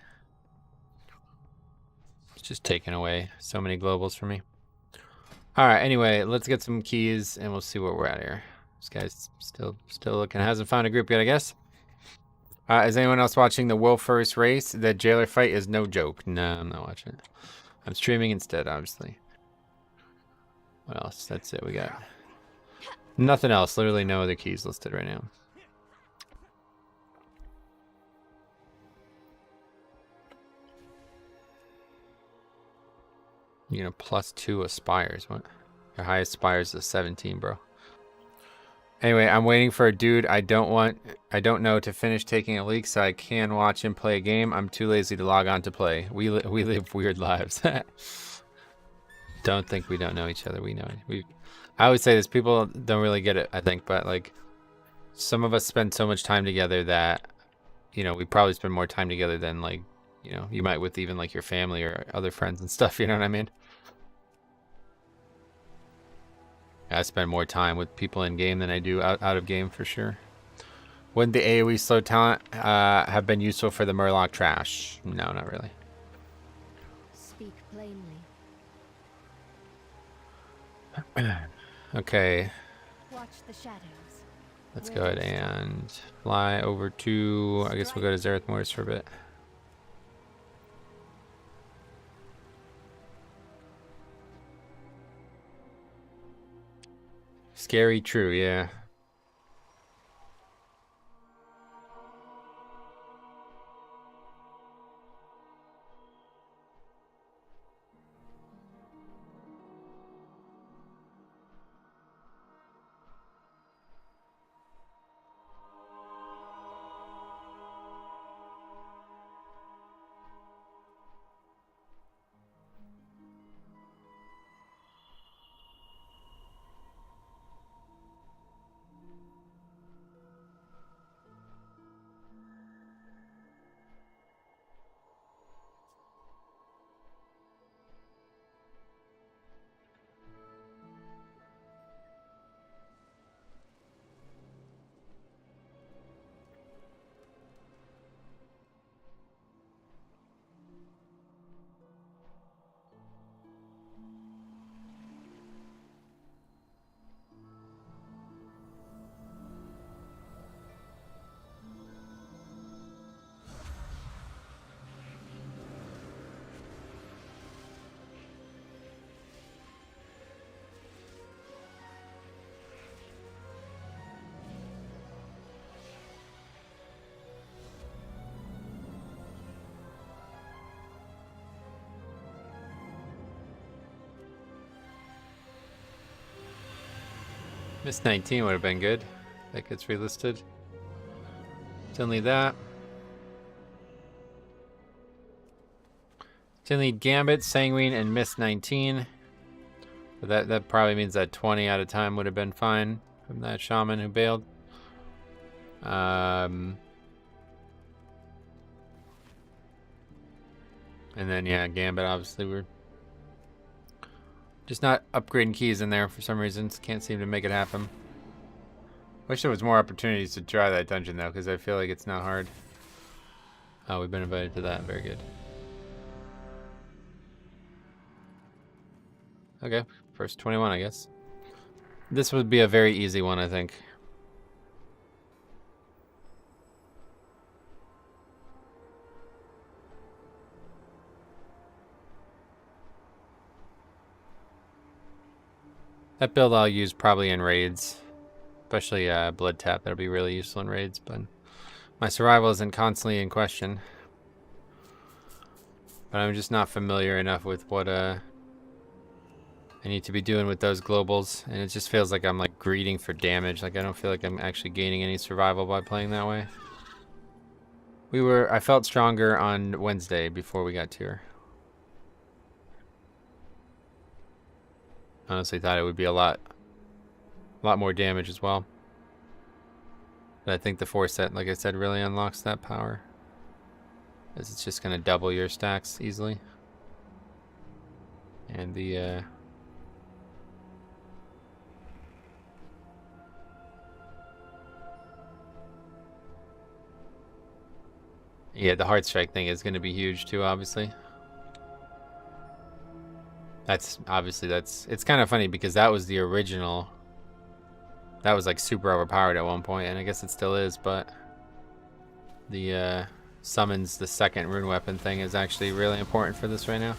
It's just taking away so many globals from me. Alright, anyway, let's get some keys and we'll see where we're at here. This guy's still looking. Hasn't found a group yet, I guess. Is anyone else watching the Will First race? The jailer fight is no joke. No, I'm not watching it. I'm streaming instead, obviously. What else? That's it. We got nothing else. Literally no other keys listed right now. You know, +2 aspires. What? Your highest aspires is 17, bro. Anyway, I'm waiting for a dude I don't know to finish taking a leak so I can watch him play a game. I'm too lazy to log on to play. We live weird lives. Don't think we don't know each other. We know it. I always say this, people don't really get it, I think, but like some of us spend so much time together that, you know, we probably spend more time together than like, you know, you might with even like your family or other friends and stuff, you know what I mean? I spend more time with people in game than I do out of game for sure. Wouldn't the AoE slow talent have been useful for the Murloc trash? No, not really. Speak plainly. Okay, Watch the shadows. let's go ahead and fly over to, I guess we'll go to Zareth Mortis for a bit. Scary, true, yeah. Miss 19 would have been good. That gets relisted. Still need that. Still need Gambit, Sanguine, and Miss 19. But that probably means that 20 out of time would have been fine from that shaman who bailed. And then yeah, Gambit obviously we're just not upgrading keys in there for some reasons. Can't seem to make it happen. Wish there was more opportunities to try that dungeon though, because I feel like it's not hard. Oh, we've been invited to that. Very good. Okay, first 21, I guess. This would be a very easy one, I think. That build I'll use probably in raids, especially blood tap. That'll be really useful in raids, but my survival isn't constantly in question. But I'm just not familiar enough with what I need to be doing with those globals, and it just feels like I'm like greeding for damage. Like I don't feel like I'm actually gaining any survival by playing that way. I felt stronger on Wednesday before we got tier. Honestly thought it would be a lot more damage as well. But I think the 4-set, like I said, really unlocks that power. As it's just gonna double your stacks easily. And the yeah, the Heart Strike thing is gonna be huge too, obviously. It's kind of funny because that was the original. That was like super overpowered at one point, and I guess it still is, but the summons the second rune weapon thing is actually really important for this right now.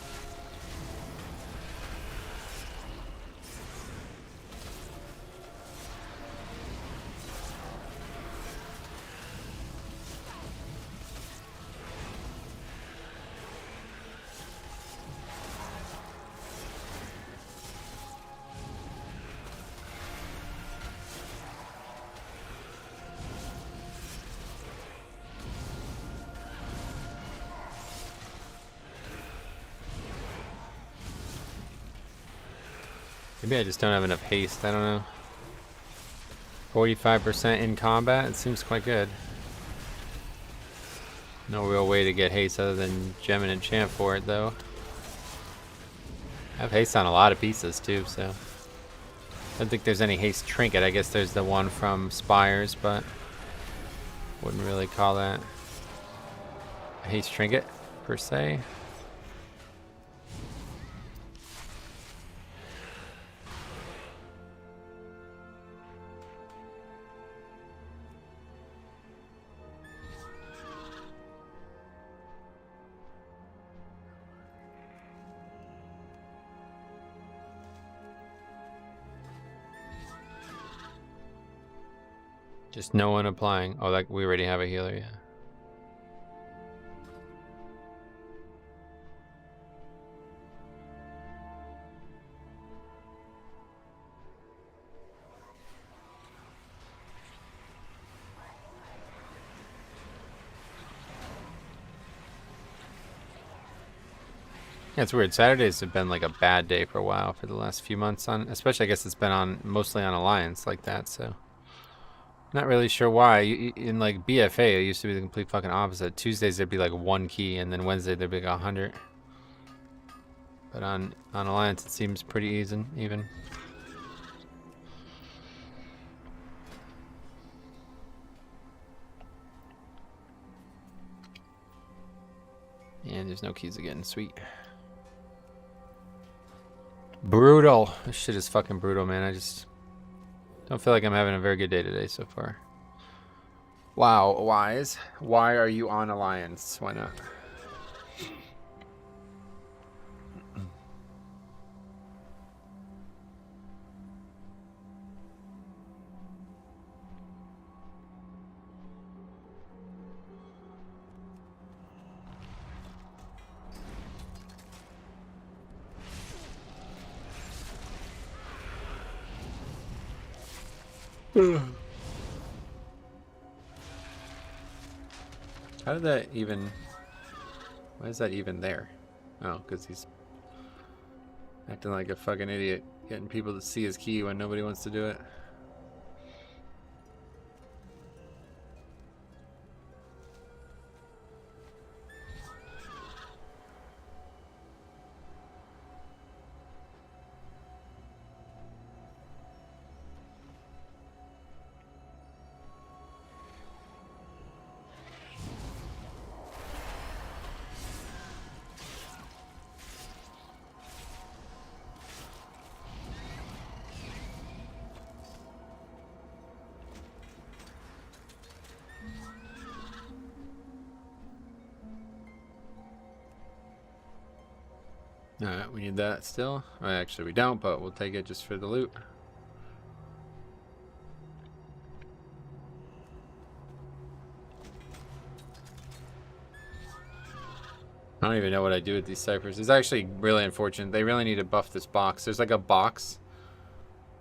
Maybe I just don't have enough haste, I don't know. 45% in combat, it seems quite good. No real way to get haste other than gem and enchant for it though. I have haste on a lot of pieces too, so. I don't think there's any haste trinket. I guess there's the one from Spires, but wouldn't really call that a haste trinket per se. Just no one applying. Oh, like we already have a healer, yeah. Yeah, it's weird. Saturdays have been like a bad day for a while for the last few months on, especially I guess it's been on mostly on Alliance like that, so. Not really sure why. In like BFA, it used to be the complete fucking opposite. Tuesdays there'd be like 1 key, and then Wednesday there'd be like 100. But on Alliance it seems pretty even. And there's no keys again. Sweet. Brutal. This shit is fucking brutal, man. I just don't feel like I'm having a very good day today so far. Wow, Wise. Why are you on Alliance? Why not? How did that even... Why is that even there? Oh, because he's acting like a fucking idiot, getting people to see his key when nobody wants to do it. Alright, we need that still. Well, actually we don't, but we'll take it just for the loot. I don't even know what I do with these ciphers. It's actually really unfortunate. They really need to buff this box. There's like a box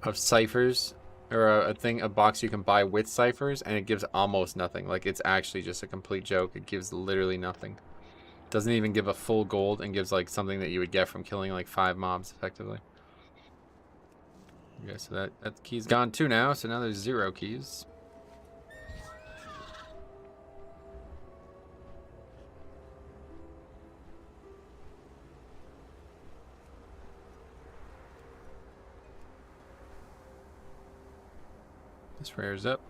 of ciphers, or a box you can buy with ciphers, and it gives almost nothing. Like, it's actually just a complete joke. It gives literally nothing. Doesn't even give a full gold, and gives like something that you would get from killing like 5 mobs effectively. Okay, so that key's gone too now, so now there's 0 keys. This rare's up.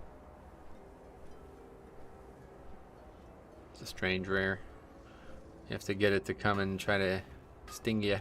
It's a strange rare. You have to get it to come and try to sting you.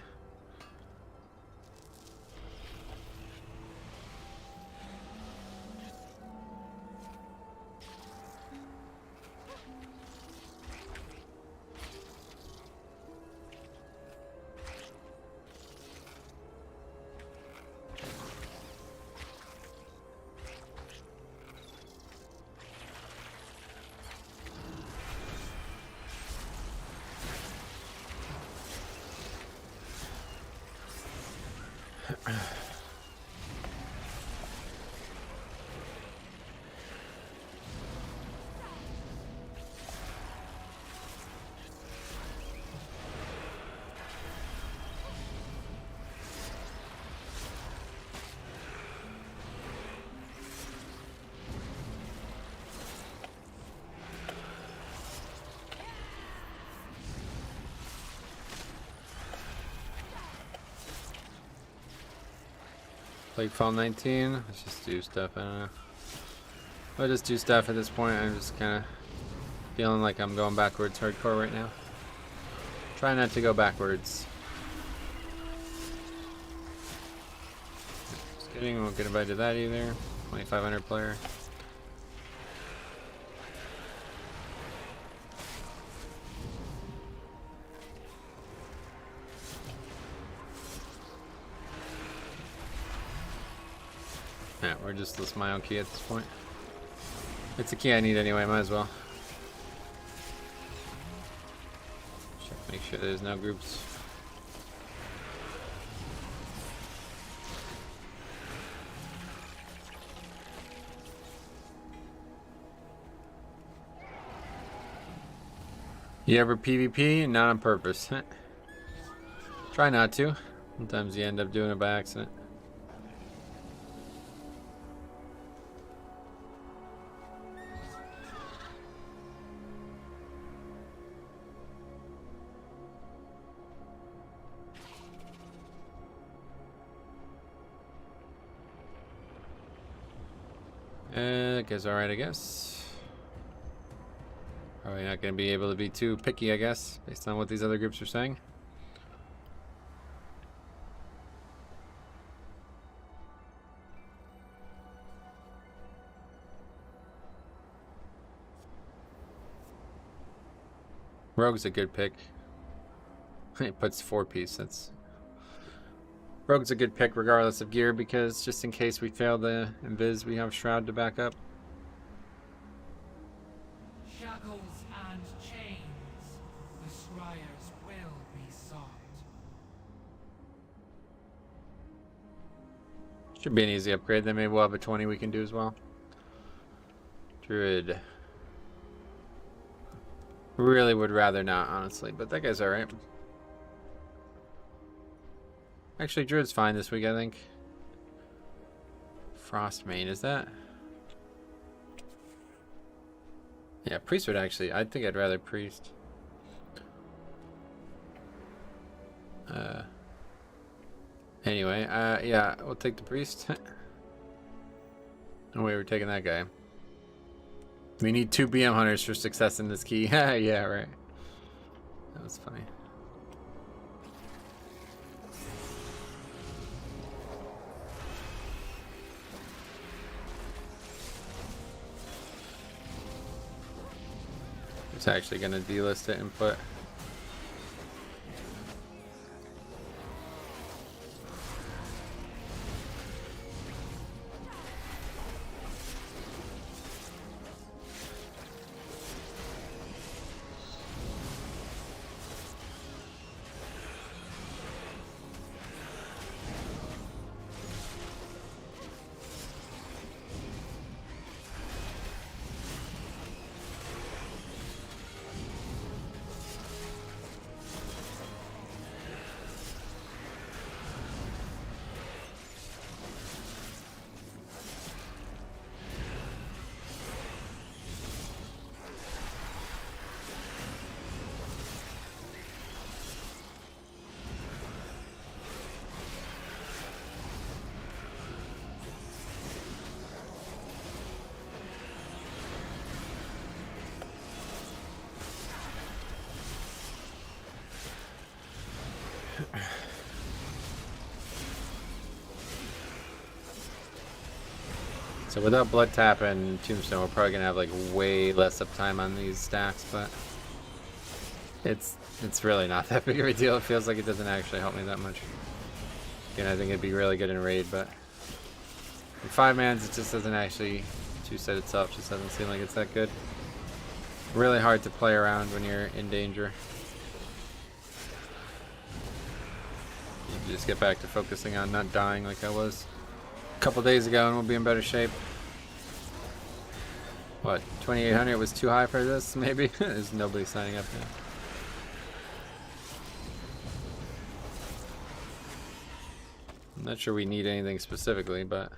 Fall 19. Let's just do stuff. I don't know. I'll just do stuff at this point. I'm just kind of feeling like I'm going backwards hardcore right now. Try not to go backwards. Just kidding. Won't get invited to that either. 2,500 player. Yeah, we're just the smile key at this point. It's a key I need anyway, might as well. Make sure there's no groups. You ever PvP? Not on purpose. Try not to. Sometimes you end up doing it by accident. Guess alright, I guess. Probably not going to be able to be too picky, I guess, based on what these other groups are saying. Rogue's a good pick. It puts 4-piece. That's Rogue's a good pick regardless of gear, because just in case we fail the invis, we have Shroud to back up. Shackles and chains, the scryers will be sought. Should be an easy upgrade. Then maybe we'll have a 20 we can do as well. Druid. Really would rather not, honestly, but that guy's alright. Actually, Druid's fine this week, I think. Frostmane, is that? Yeah, Priest would actually, I think I'd rather Priest. Anyway, yeah, we'll take the Priest. Oh wait, we're taking that guy. We need 2 BM hunters for success in this key. Yeah, right. That was funny. It's actually going to delist it and put... So without Blood Tap and Tombstone, we're probably gonna have like way less uptime on these stacks, but it's really not that big of a deal. It feels like it doesn't actually help me that much. Again, I think it'd be really good in raid, but in 5 mans it just doesn't actually two-set itself. Just doesn't seem like it's that good. Really hard to play around when you're in danger. You just get back to focusing on not dying like I was a couple days ago, and we'll be in better shape. What, 2800 was too high for this? Maybe. There's nobody signing up now. I'm not sure we need anything specifically, but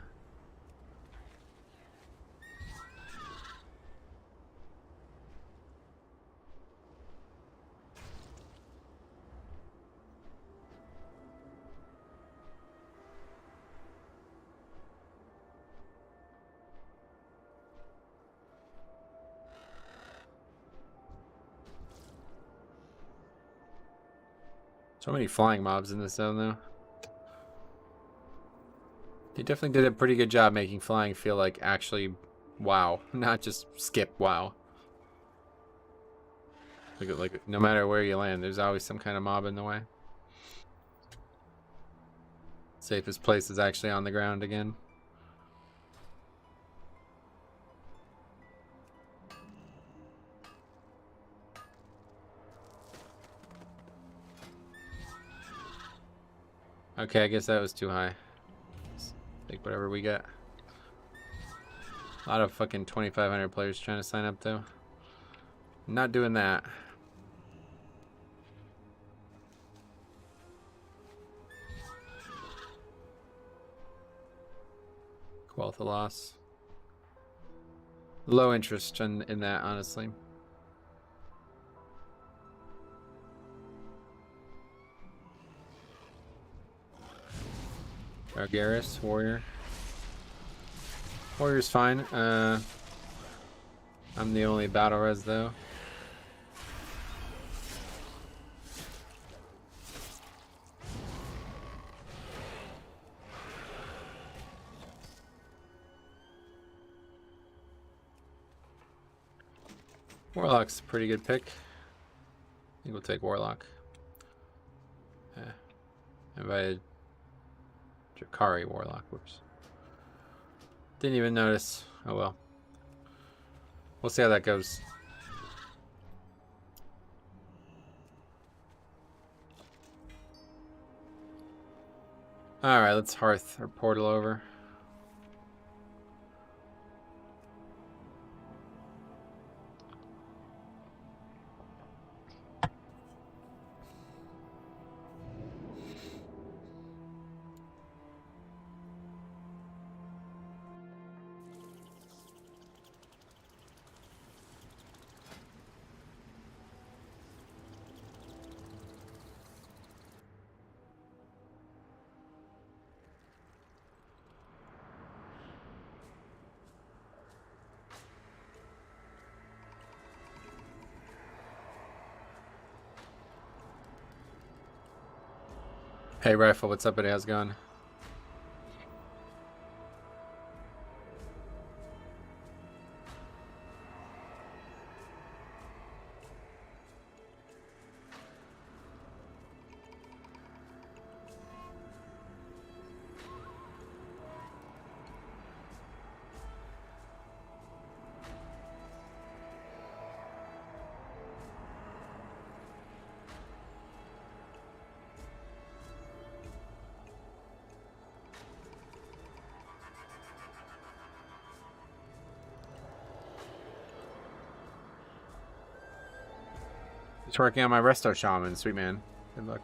so many flying mobs in this zone though. They definitely did a pretty good job making flying feel like actually wow, not just skip wow. Like no matter where you land, there's always some kind of mob in the way. Safest place is actually on the ground again. Okay, I guess that was too high. Take whatever we get. A lot of fucking 2,500 players trying to sign up though. Not doing that. Wealth of loss. Low interest in that, honestly. Garrus, warrior. Warrior's fine. I'm the only battle res though. Warlock's a pretty good pick. I think we'll take Warlock. Invited Drakari Warlock. Whoops. Didn't even notice. Oh well. We'll see how that goes. Alright, let's Hearth or portal over. Hey Rifle, what's up buddy? How's it going? Just working on my Resto Shaman, sweet man. Good luck.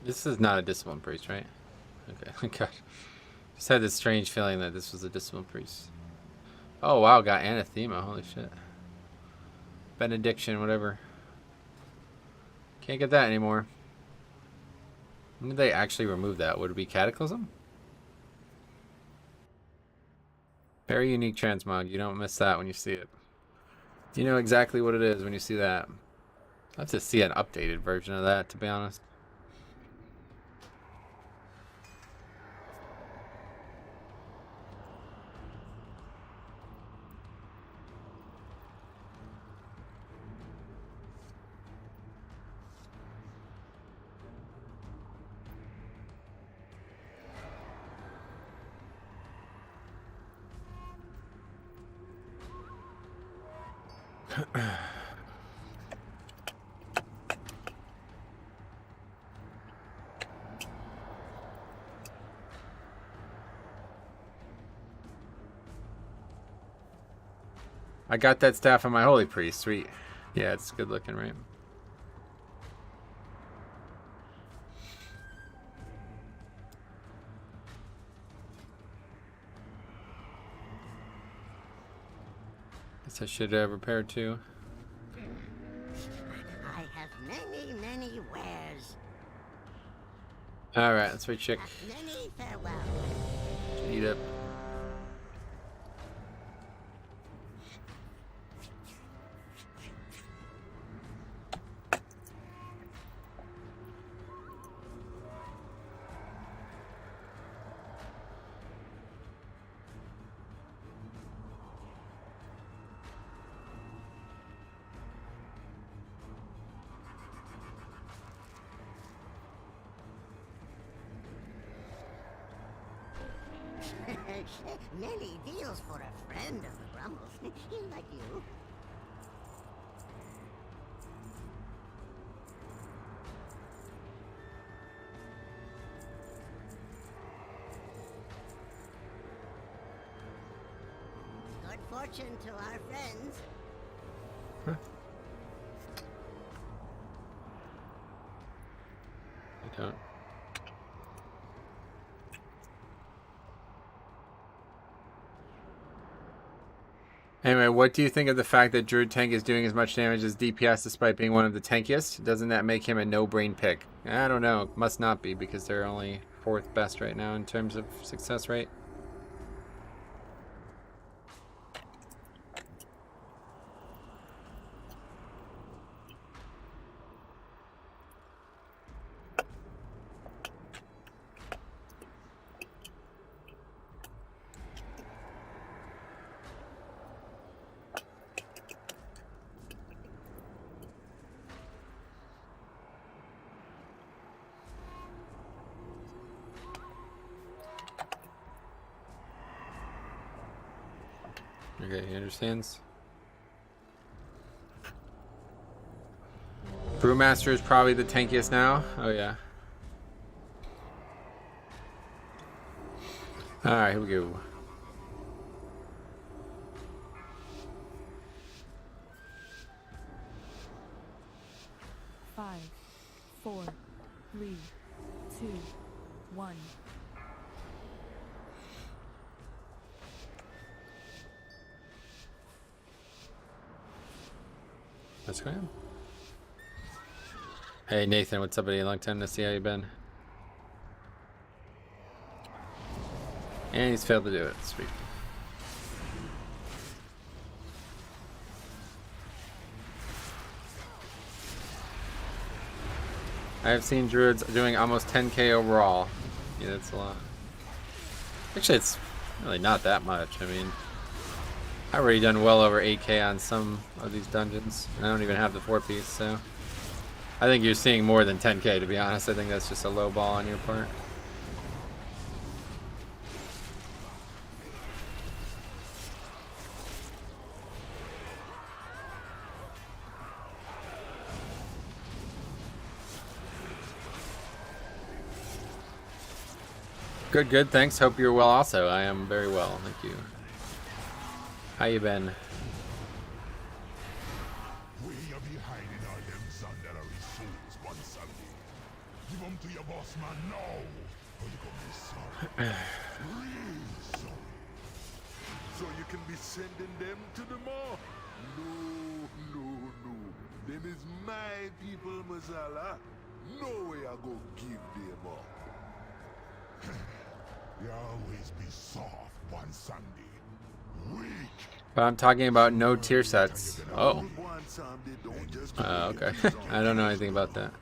This is not a discipline priest, right? Okay. God. Just had this strange feeling that this was a discipline priest. Oh wow, got anathema. Holy shit. Benediction, whatever. Can't get that anymore. When did they actually remove that? Would it be Cataclysm? Very unique transmog. You don't miss that when you see it. You know exactly what it is when you see that. I'd have to see an updated version of that, to be honest. I got that staff on my holy priest. Sweet. Yeah, it's good looking, right? Guess I should repair too. I have many wares. Alright, let's recheck. Many farewell. Eat up. Many deals for a friend of the Grumbles, like you. Good fortune to our friends. Huh. I don't. Anyway, what do you think of the fact that Druid Tank is doing as much damage as DPS despite being one of the tankiest? Doesn't that make him a no-brain pick? I don't know. Must not be because they're only 4th best right now in terms of success rate. Okay, he understands. Brewmaster is probably the tankiest now. Oh yeah. Alright, here we go. 5, 4, 3, 2, 1. That's great. Hey Nathan, what's up, buddy? Long time to see how you been. And he's failed to do it. Sweet. I have seen druids doing almost 10k overall. Yeah, that's a lot. Actually, it's really not that much. I mean, I've already done well over 8k on some of these dungeons. And I don't even have the 4-piece, so I think you're seeing more than 10k, to be honest. I think that's just a low ball on your part. Good, good. Thanks. Hope you're well also. I am very well. Thank you. How you been? Where you be hiding all them legendary souls one Sunday? Give them to your boss man now, or you gonna be sorry. Real sorry. So you can be sending them to the mall? No, no, no. Them is my people, Mazala. No way I go give them up. You always be soft one Sunday. Weak. But I'm talking about no tier sets. Oh. Okay. I don't know anything about that.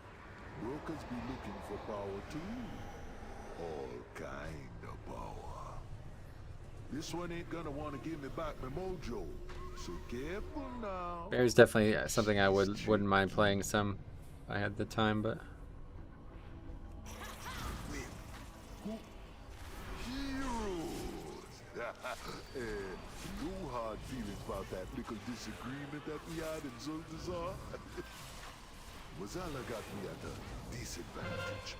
Brokers be looking for power too. All kind of power. This one ain't gonna want to give me back my mojo. So careful now. There's definitely something I wouldn't mind playing some if I had the time, but No hard feelings about that little disagreement that we had in Zul'Dazar. Mazala got me at a disadvantage.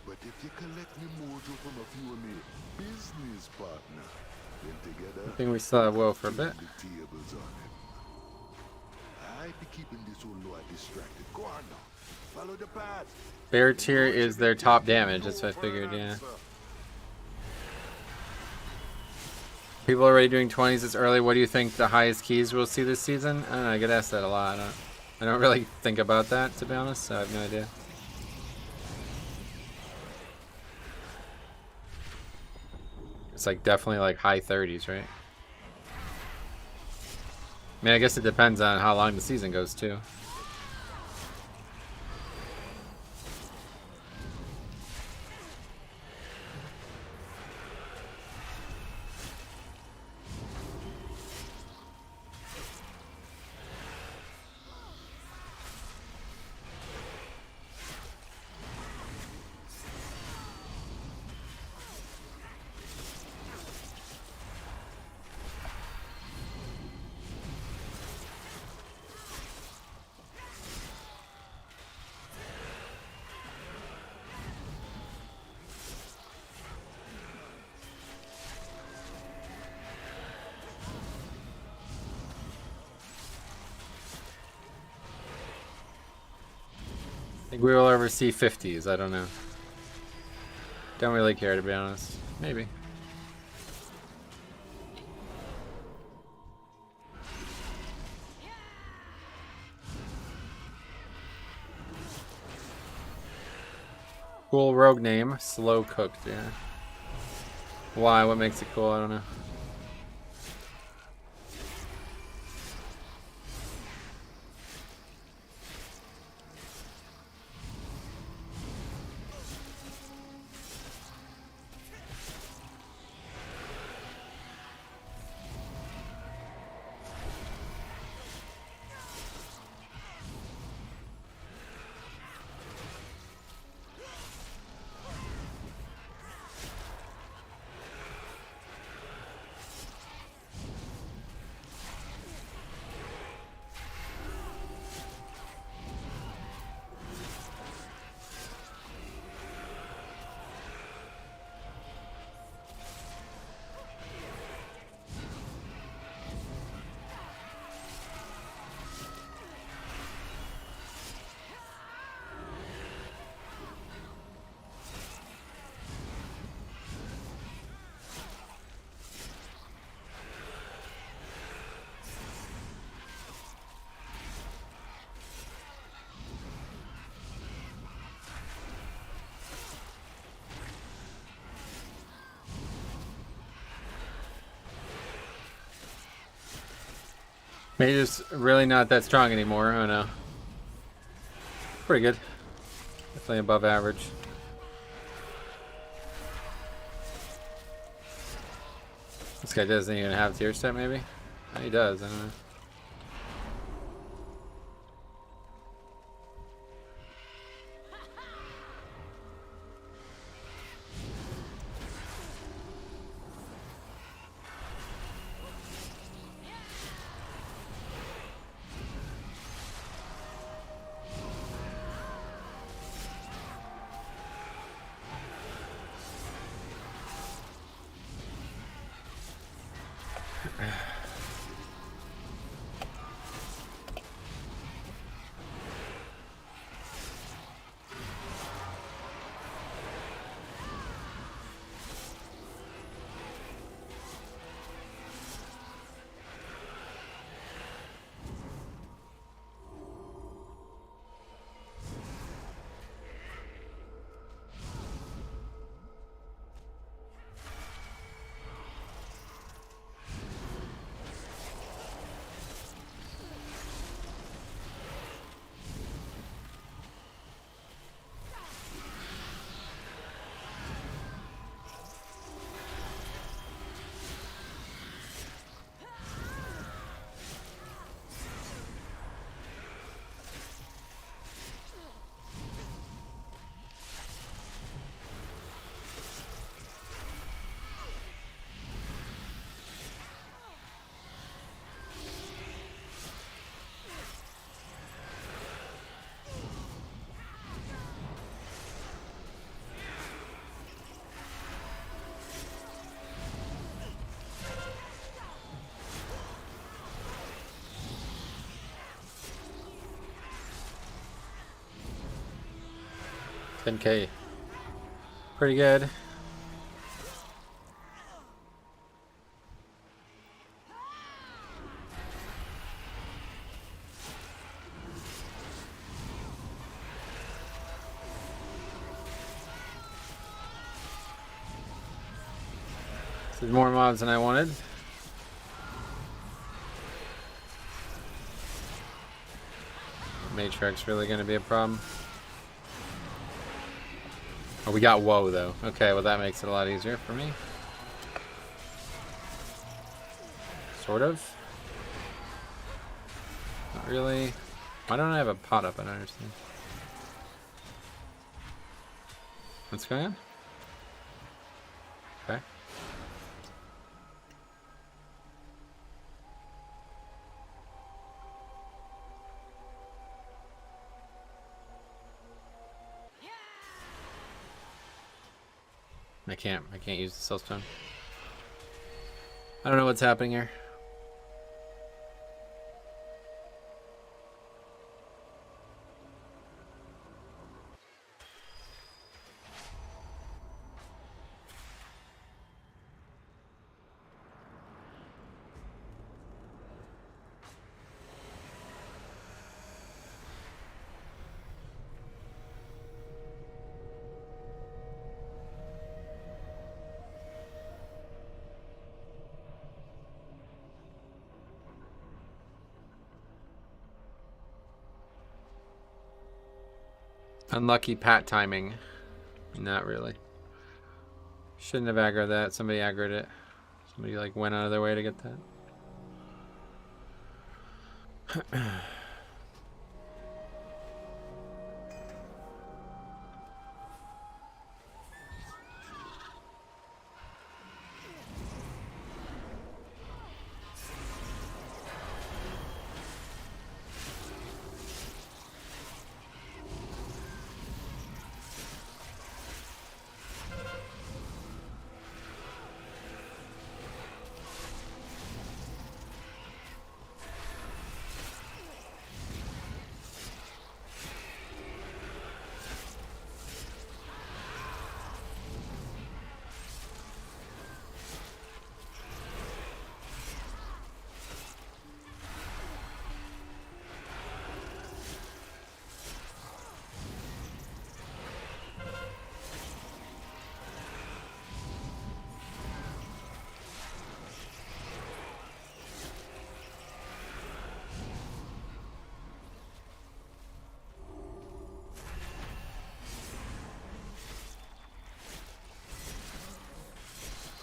But if you collect me mojo from a few of me business partner, then together I think we still have woe for a bit. the tables on him. I be keeping this old lord distracted. Go on now. Follow the path. Bear tier is their top damage. That's what I figured, yeah. People are already doing 20s this early. What do you think the highest keys we'll see this season? I don't know. I get asked that a lot. I don't really think about that, to be honest, so I have no idea. It's like definitely like high 30s, right? I mean, I guess it depends on how long the season goes, too. I think we will ever see 50s. I don't know. Don't really care, to be honest. Maybe. Cool rogue name. Slow cooked, yeah. Why? What makes it cool? I don't know. Mage is really not that strong anymore. Oh no. Pretty good. Definitely above average. This guy doesn't even have tier step, maybe? Oh, he does, I don't know. $10K. Pretty good. This is more mobs than I wanted. Matrix really going to be a problem. Oh, we got woe though. Okay, well that makes it a lot easier for me. Sort of. Not really. Why don't I have a pot up? I don't understand. What's going on? Okay. I can't use the Soulstone. I don't know what's happening here. Unlucky pat timing. Not really. Shouldn't have aggroed that. Somebody aggroed it. Somebody like went out of their way to get that.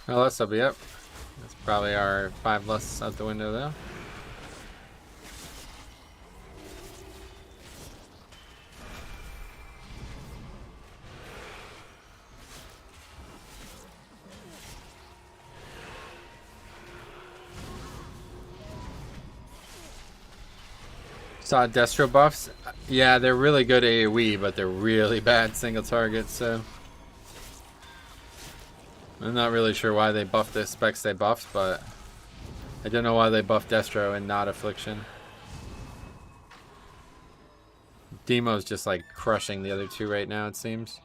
Well, this will be up. That's probably our 5 lusts out the window, though. Saw Destro buffs. Yeah, they're really good AoE, but they're really bad single targets, so I'm not really sure why they buffed the specs they buffed, but I don't know why they buffed Destro and not Affliction. Demo's just like crushing the other two right now, it seems.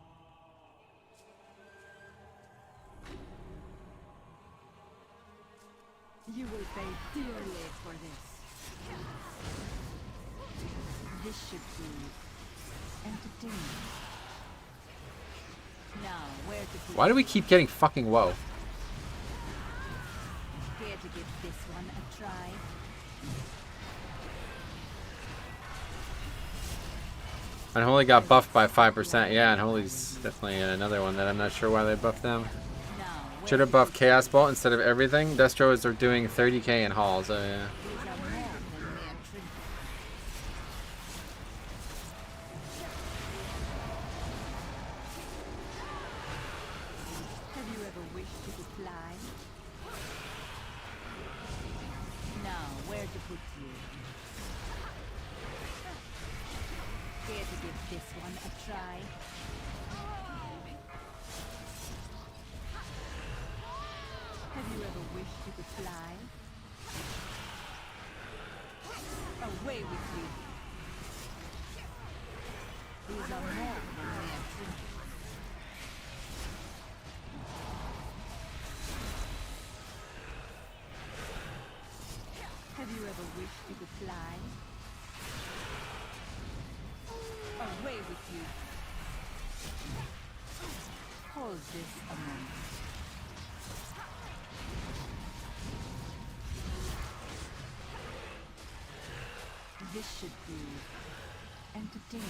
You will pay dearly for this. This should be entertaining. Now, where to put Why do we keep getting fucking woe? Care to give this one a try? Unholy got buffed by 5%. Yeah, Unholy's definitely another one that I'm not sure why they buffed them. Now, Should have buffed Chaos Bolt instead of everything. Destro is doing 30k in hauls, so yeah. these are more than mere trinkets. Have you ever wished to fly? Now, where to put you? Care to give this one a try? Have you ever wished you could fly? Away with you! These are more than mere trinkets. Have you ever wished you could fly? Away with you! Hold this a moment. This should be entertaining.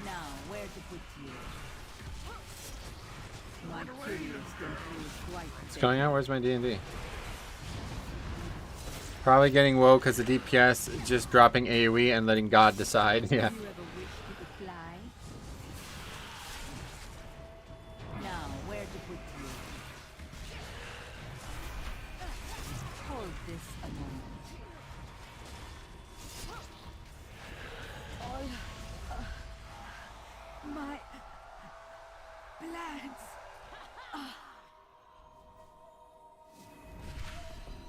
Now, where to put you? My curious can prove quite What's going on? Where's my D&D? Probably getting woe because the DPS just dropping AoE and letting God decide. Yeah. Have you ever wished you could fly? Now, where to put you? Hold this a moment. All my plans.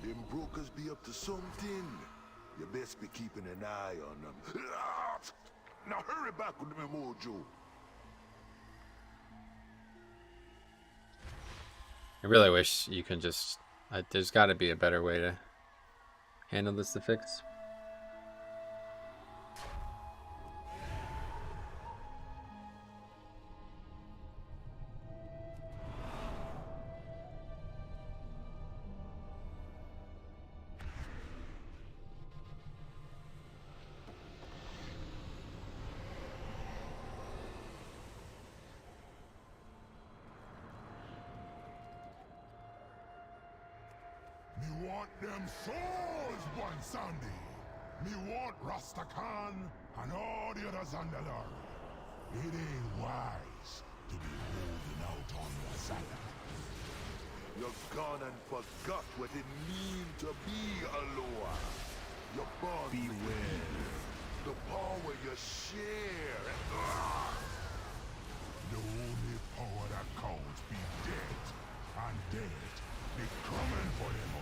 Them brokers be up to something. You best be keeping an eye on them. Now hurry back with me, Mojo. I really wish you can just... there's got to be a better way to handle this to fix. Me want them souls, one Sunday. Me want Rastakhan and all the others on the Lord. It ain't wise to be holding out on the Zion. You're gone and forgot what it means to be a Loa. You're born beware. The power you share. The only power that counts be dead, and dead be coming for them all.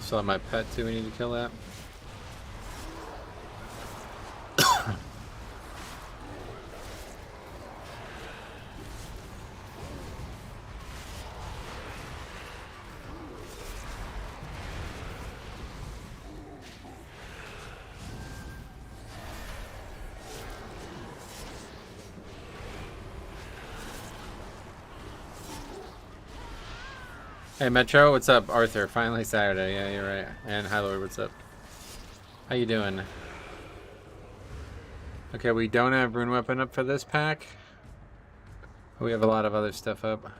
Still have my pet too, we need to kill that. Hey Metro, what's up? Arthur, finally Saturday. Yeah, you're right. And hi Lord, what's up? How you doing? Okay, we don't have rune weapon up for this pack. We have a lot of other stuff up.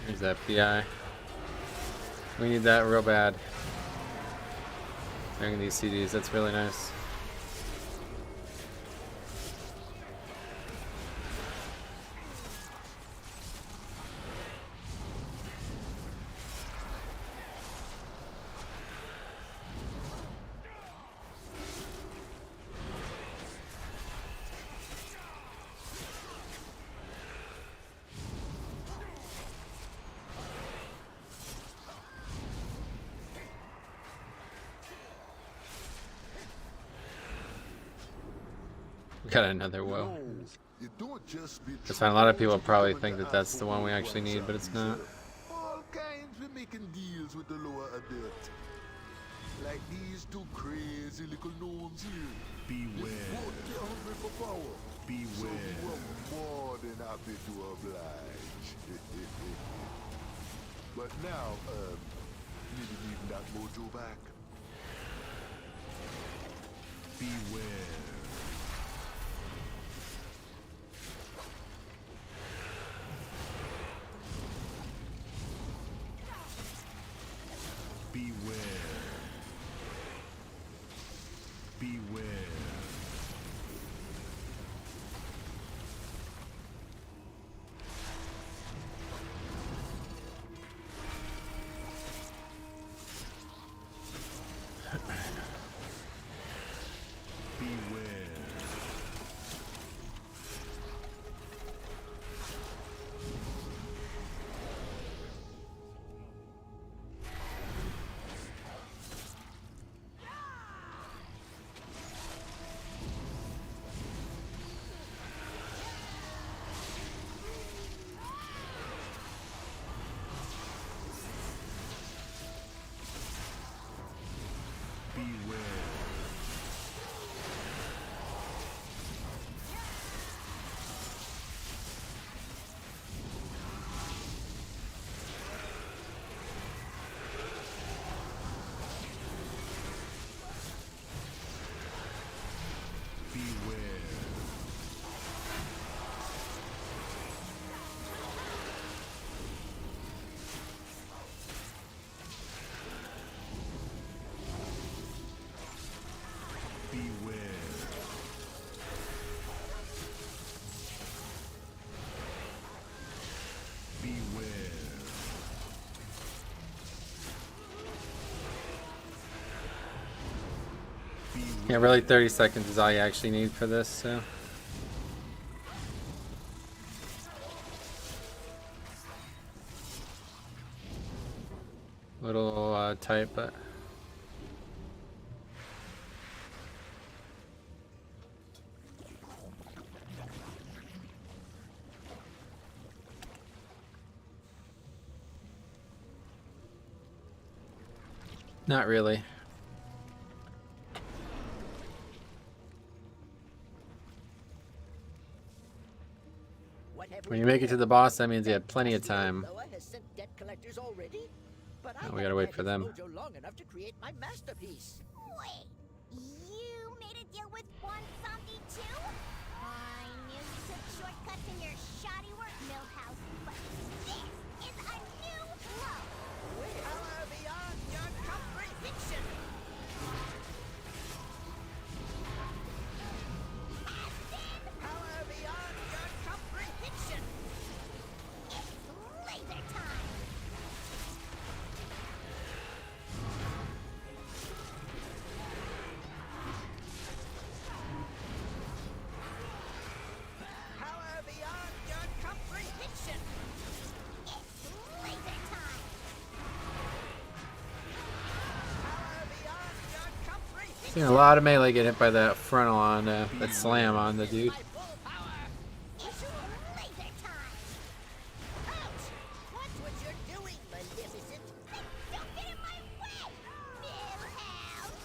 Here's that PI. We need that real bad. Bringing these CDs, that's really nice. Got another woe. That's fine. A lot of people probably think that that's the one we actually need, but it's not. All kinds of making deals with the lower adept. Like these two crazy little gnomes here. Beware. They're hungry for power. Beware. So we were more than happy to oblige. But now, needing that mojo back. Beware. Beware. Beware. Beware. Yeah, really 30 seconds is all you actually need for this, so. Little tight, but. Not really. When you make it to the boss, that means you have plenty of time. Oh, we gotta wait for them. Long enough to create my masterpiece. Wait, you made a deal with one zombie too? your shoddy work, Millhouse, but this is a new low. We are beyond your comprehension. Power beyond your comprehension. It's laser time. Power beyond your comprehension. It's laser time. Power beyond your comprehension. Seen a lot of melee get hit by that frontal on that slam on the dude. My full power. It's laser time. Ouch! Watch what you're doing, Magnificent. Don't get in my way, Millhouse.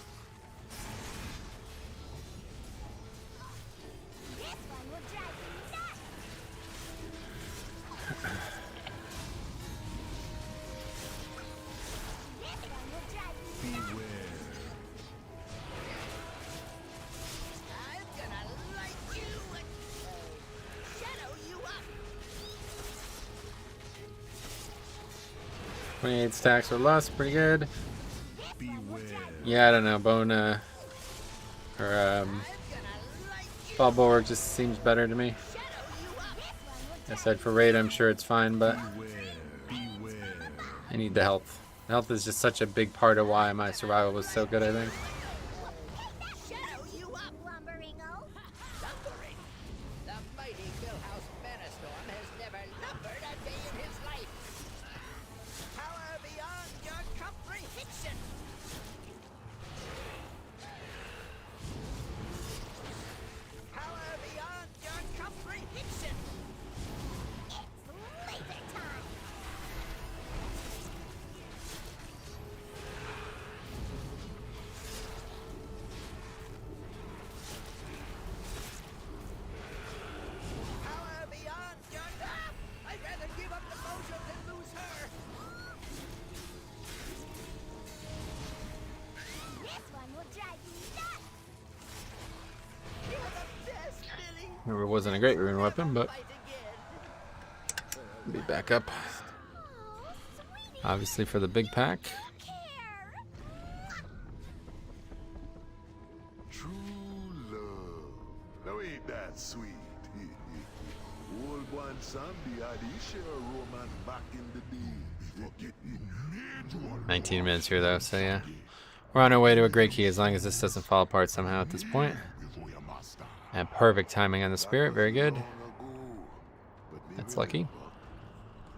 This one will drive you nuts. This one will drive you nuts. Beware. I'm gonna light you and shadow you up. 28 stacks with lust, pretty good. Beware. Yeah, I don't know. Bone or Bubble just seems better to me. Aside for raid, I'm sure it's fine, but Beware. Beware. I need the health. The health is just such a big part of why my survival was so good, I think. Shadow you up. Lumberingo. Lumbering. The mighty Millhouse Manastorm has never lumbered a day in his life. Power beyond your comprehension. Power beyond your comprehension. It's laser time. Power beyond your... Ah! I'd rather give up the mojo than lose her. This one will drive you nuts. You're the best, Billy. It wasn't a great rune weapon, but Fight again. be back up. Obviously for the big pack. True love. Now ain't that sweet? Old one Sandy had his share of romance back in the day. 19 minutes here though, so yeah. We're on our way to a great key as long as this doesn't fall apart somehow at this point. And perfect timing on the spirit, very good. That's lucky.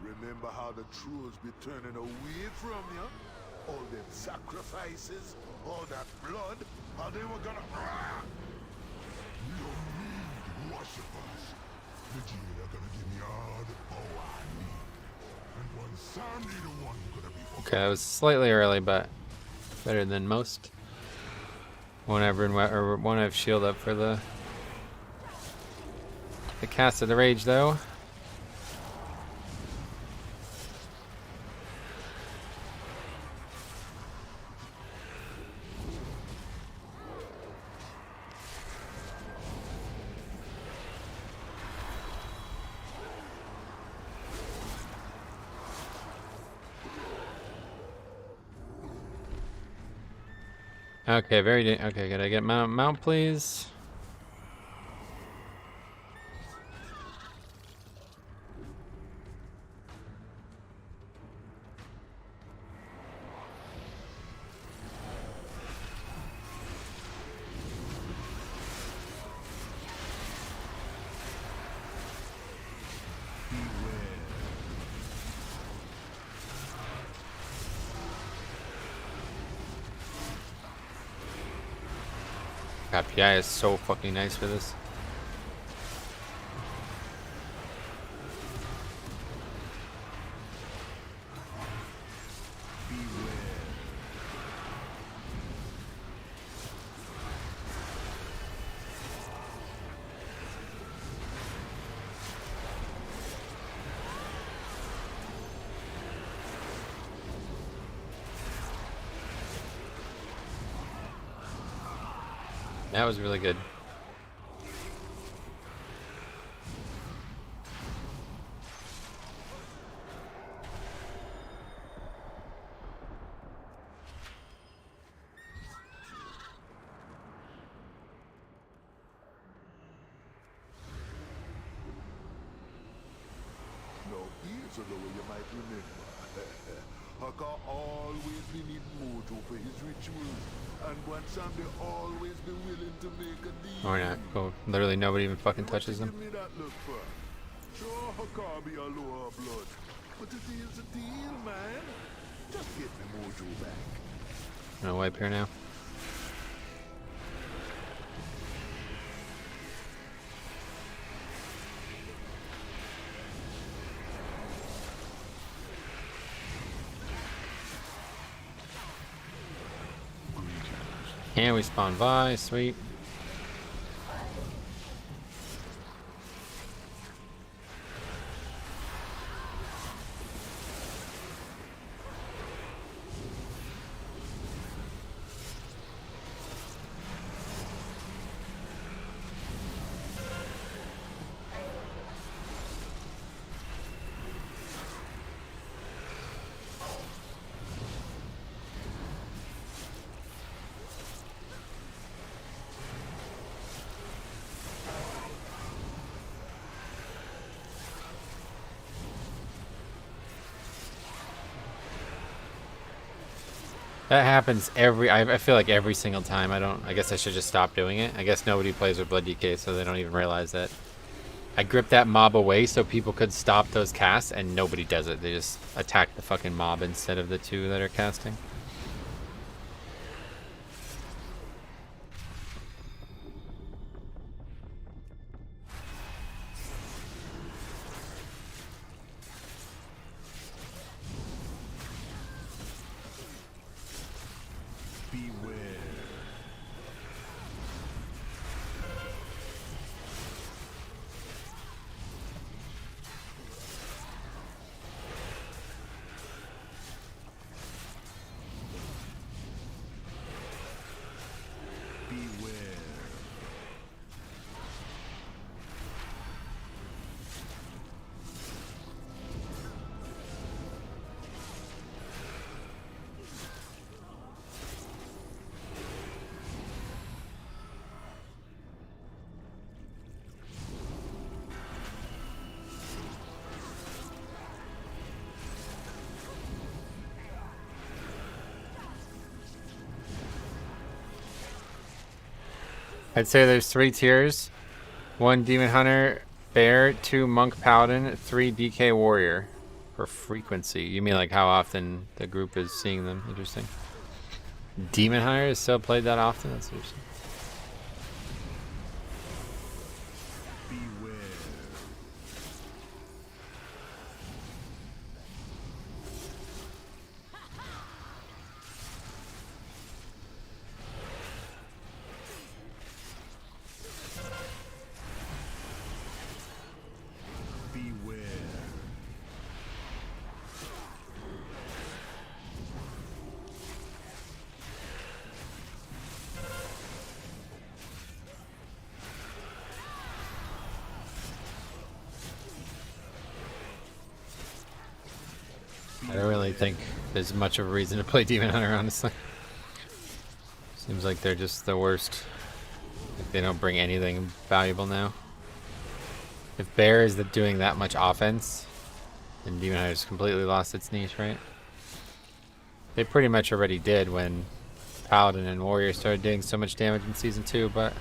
Remember how the trolls be turning away from you? All them sacrifices, all that blood, how they were gonna... You don't need worshippers. The jailer gonna give me all the power I need. And when Sandy the one gonna be... Okay, that was slightly early, but better than most. Won't have shield up for the cast of the rage though. Okay, okay, could I get mount please? God, PI is so fucking nice for this. That was really good. so the way you might remember. Haka always been need mojo for his rituals, and one Sunday always be willing to make a deal. Or not. Cool. Literally nobody even fucking touches them. Give me that look for. Sure, Haka be a lower blood, but it is a deal, man. Just get me mojo back. No wipe here now. And we spawn Vi, sweet. That happens I feel like every single time. I guess I should just stop doing it. I guess nobody plays with Blood DK, so they don't even realize that. I gripped that mob away so people could stop those casts, and nobody does it. They just attack the fucking mob instead of the two that are casting. I'd say there's 3 tiers. 1 Demon Hunter, Bear, 2 Monk Paladin, 3 DK Warrior. For frequency. You mean like how often the group is seeing them? Interesting. Demon Hunter is still played that often? That's interesting. I don't really think there's much of a reason to play Demon Hunter, honestly. Seems like they're just the worst. Like they don't bring anything valuable now. If Bear is doing that much offense, then Demon Hunter's completely lost its niche, right? They pretty much already did when Paladin and Warrior started doing so much damage in Season 2, but...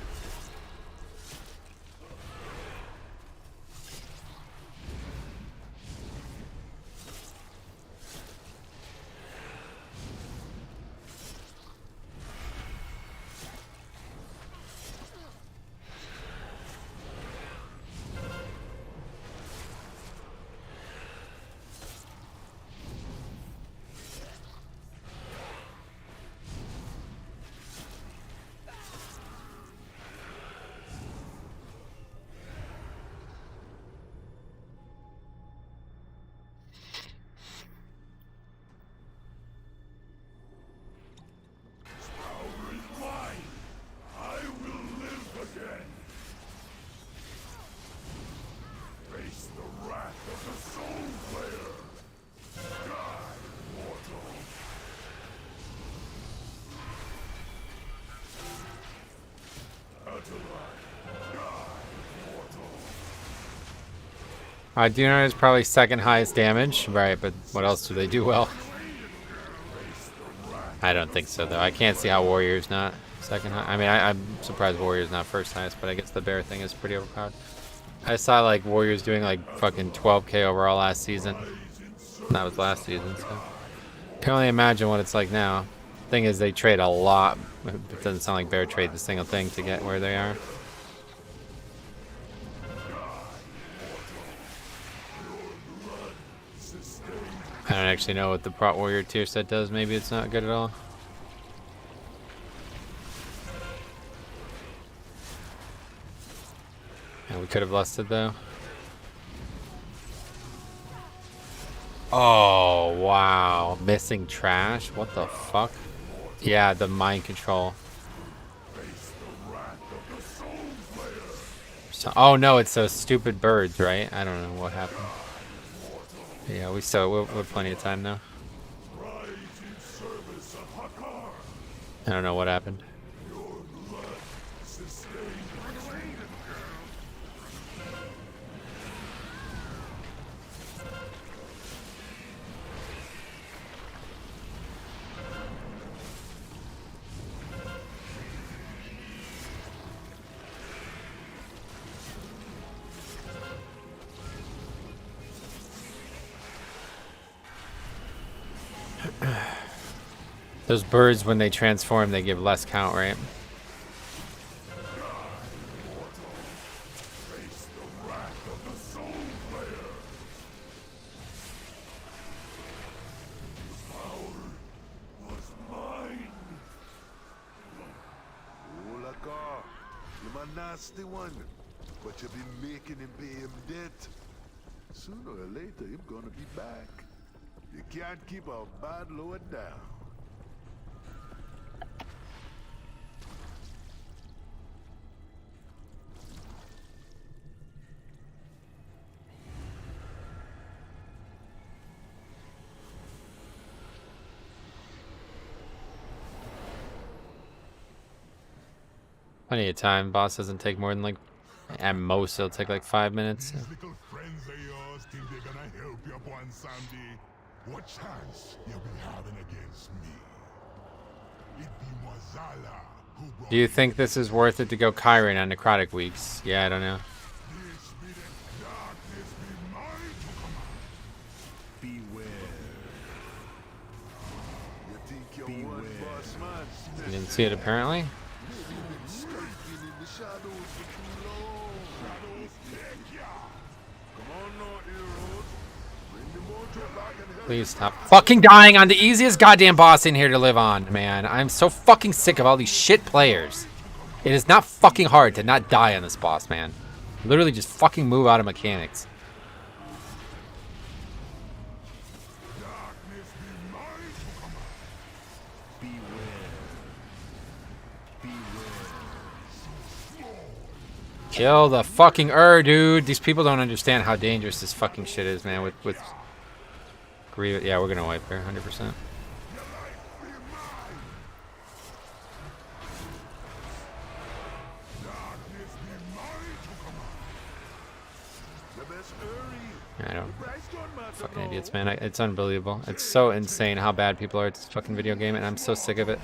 Dino is probably second highest damage, right? But what else do they do well? I don't think so, though. I can't see how Warrior's not second high. I mean, I'm surprised Warrior's not first highest, but I guess the bear thing is pretty overpowered. I saw like Warriors doing like fucking 12k overall last season. That was last season, so can only imagine what it's like now. Thing is, they trade a lot. It doesn't sound like bear trade the single thing to get where they are. I don't actually know what the Prot Warrior tier set does. Maybe it's not good at all. Yeah, we could have lusted though. Oh, wow. Missing trash? What the fuck? Yeah, the mind control. So, oh no, it's those stupid birds, right? I don't know what happened. Yeah, we're plenty of time now. I don't know what happened. Those birds, when they transform, they give less count, right? You're a nasty one, but you've been making him pay him debt. Sooner or later, he's gonna be back. You can't keep a bad lower down. Plenty of time. Boss doesn't take more than like, at most it'll take like 5 minutes. These little friends of yours think they're gonna help you up on Sunday. What chance you be having against me? It be Mozala who brought Do you think this is worth it to go Kyron on Necrotic Weeks? Yeah, I don't know. this be the darkness be mine to command. Beware. You think you're one boss man? You didn't see it apparently. Skulking in the shadows for too long. Shadows take ya. Come on now, heroes. Bring the mojo back and help. Please stop fucking dying on the easiest goddamn boss in here to live on, man. I'm so fucking sick of all these shit players. It is not fucking hard to not die on this boss, man. Literally just fucking move out of mechanics. Darkness be mine to command. Beware. Kill the fucking dude. These people don't understand how dangerous this fucking shit is, man. With Grievous. Yeah, we're gonna wipe her, 100%. I don't. Fucking idiots, man. It's unbelievable. It's so insane how bad people are at this fucking video game, and I'm so sick of it.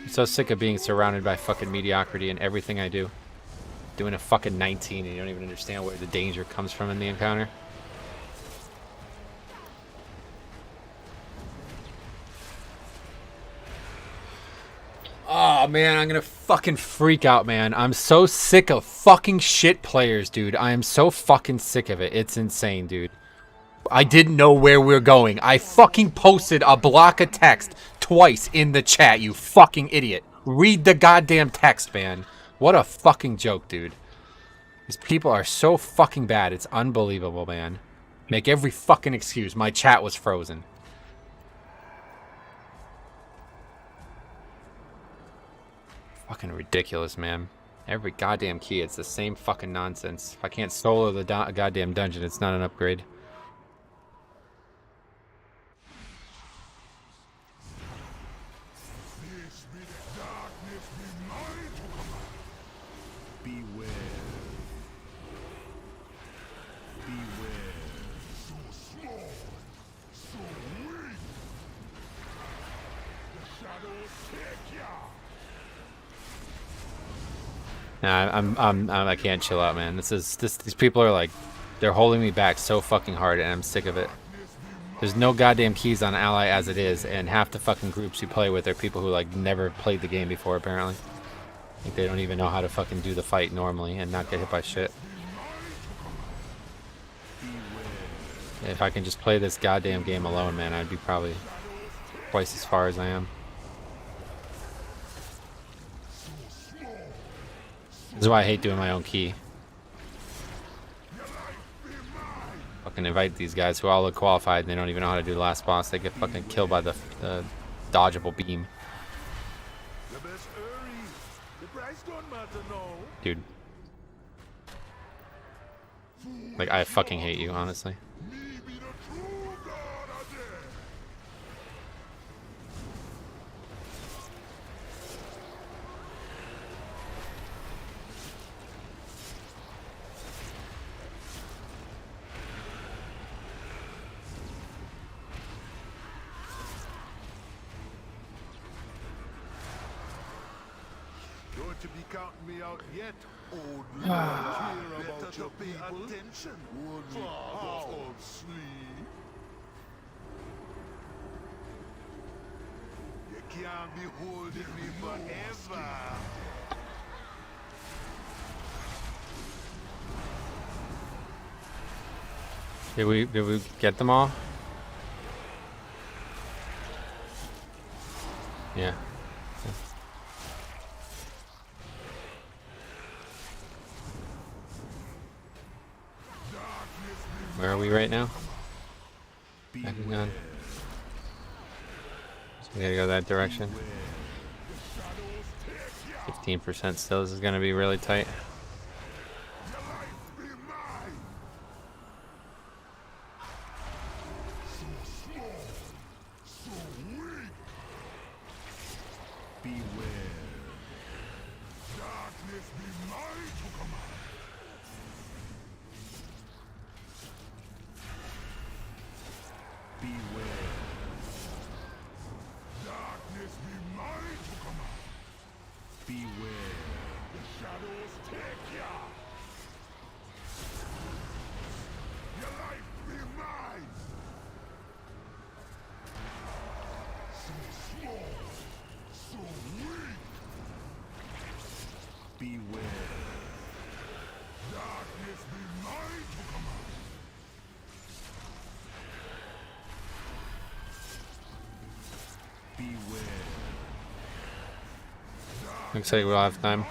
I'm so sick of being surrounded by fucking mediocrity in everything I do. Doing a fucking 19 and you don't even understand where the danger comes from in the encounter. Oh man, I'm gonna fucking freak out, man. I'm so sick of fucking shit players, dude. I am so fucking sick of it. It's insane, dude. I didn't know where we're going. I fucking posted a block of text twice in the chat, you fucking idiot. Read the goddamn text, man. What a fucking joke, dude. These people are so fucking bad. It's unbelievable, man. Make every fucking excuse. My chat was frozen. Fucking ridiculous, man. Every goddamn key, it's the same fucking nonsense. If I can't solo the goddamn dungeon, it's not an upgrade. Beware. Beware. Nah, I can't chill out, man. These people are like, they're holding me back so fucking hard, and I'm sick of it. There's no goddamn keys on Ally as it is, and half the fucking groups you play with are people who like never played the game before, apparently. Like they don't even know how to fucking do the fight normally and not get hit by shit. If I can just play this goddamn game alone, man, I'd be probably twice as far as I am. This is why I hate doing my own key. Fucking invite these guys who all look qualified and they don't even know how to do the last boss. They get fucking killed by the dodgeable beam. Dude. Like, I fucking hate you, honestly. To be counting me out yet, old man. Care about your people. Attention. Old sleep. You can't be holding me forever. Did we get them all? Yeah. Where are we right now? Backing on. So we gotta go that direction. 15% still. This is gonna be really tight. Looks like we'll have time.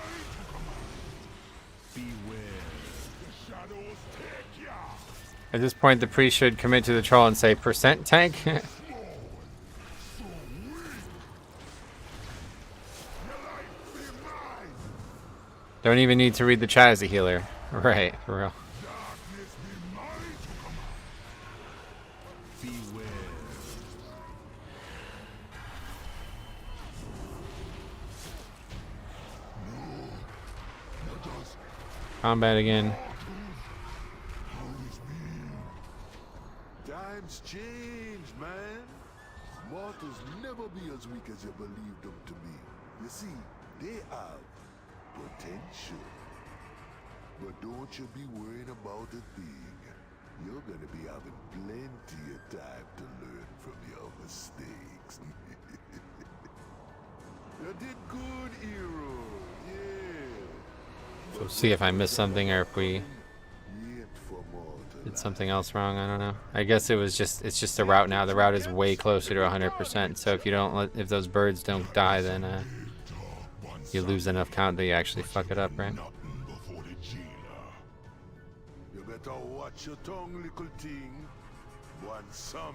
At this point, the priest should commit to the troll and say, "% tank?" Don't even need to read the chat as a healer. Right, for real. Combat again. Times change, man. Mortals never be as weak as you believed them to be. You see, they have potential. But don't you be worrying about a thing. You're gonna be having plenty of time to learn from your mistakes. You did good, hero. Yeah. So see if I missed something or if we did something else wrong. I don't know. I guess it's just the route now. The route is way closer to 100%. So if you don't if those birds don't die, then you lose enough count that you actually fuck it up, right?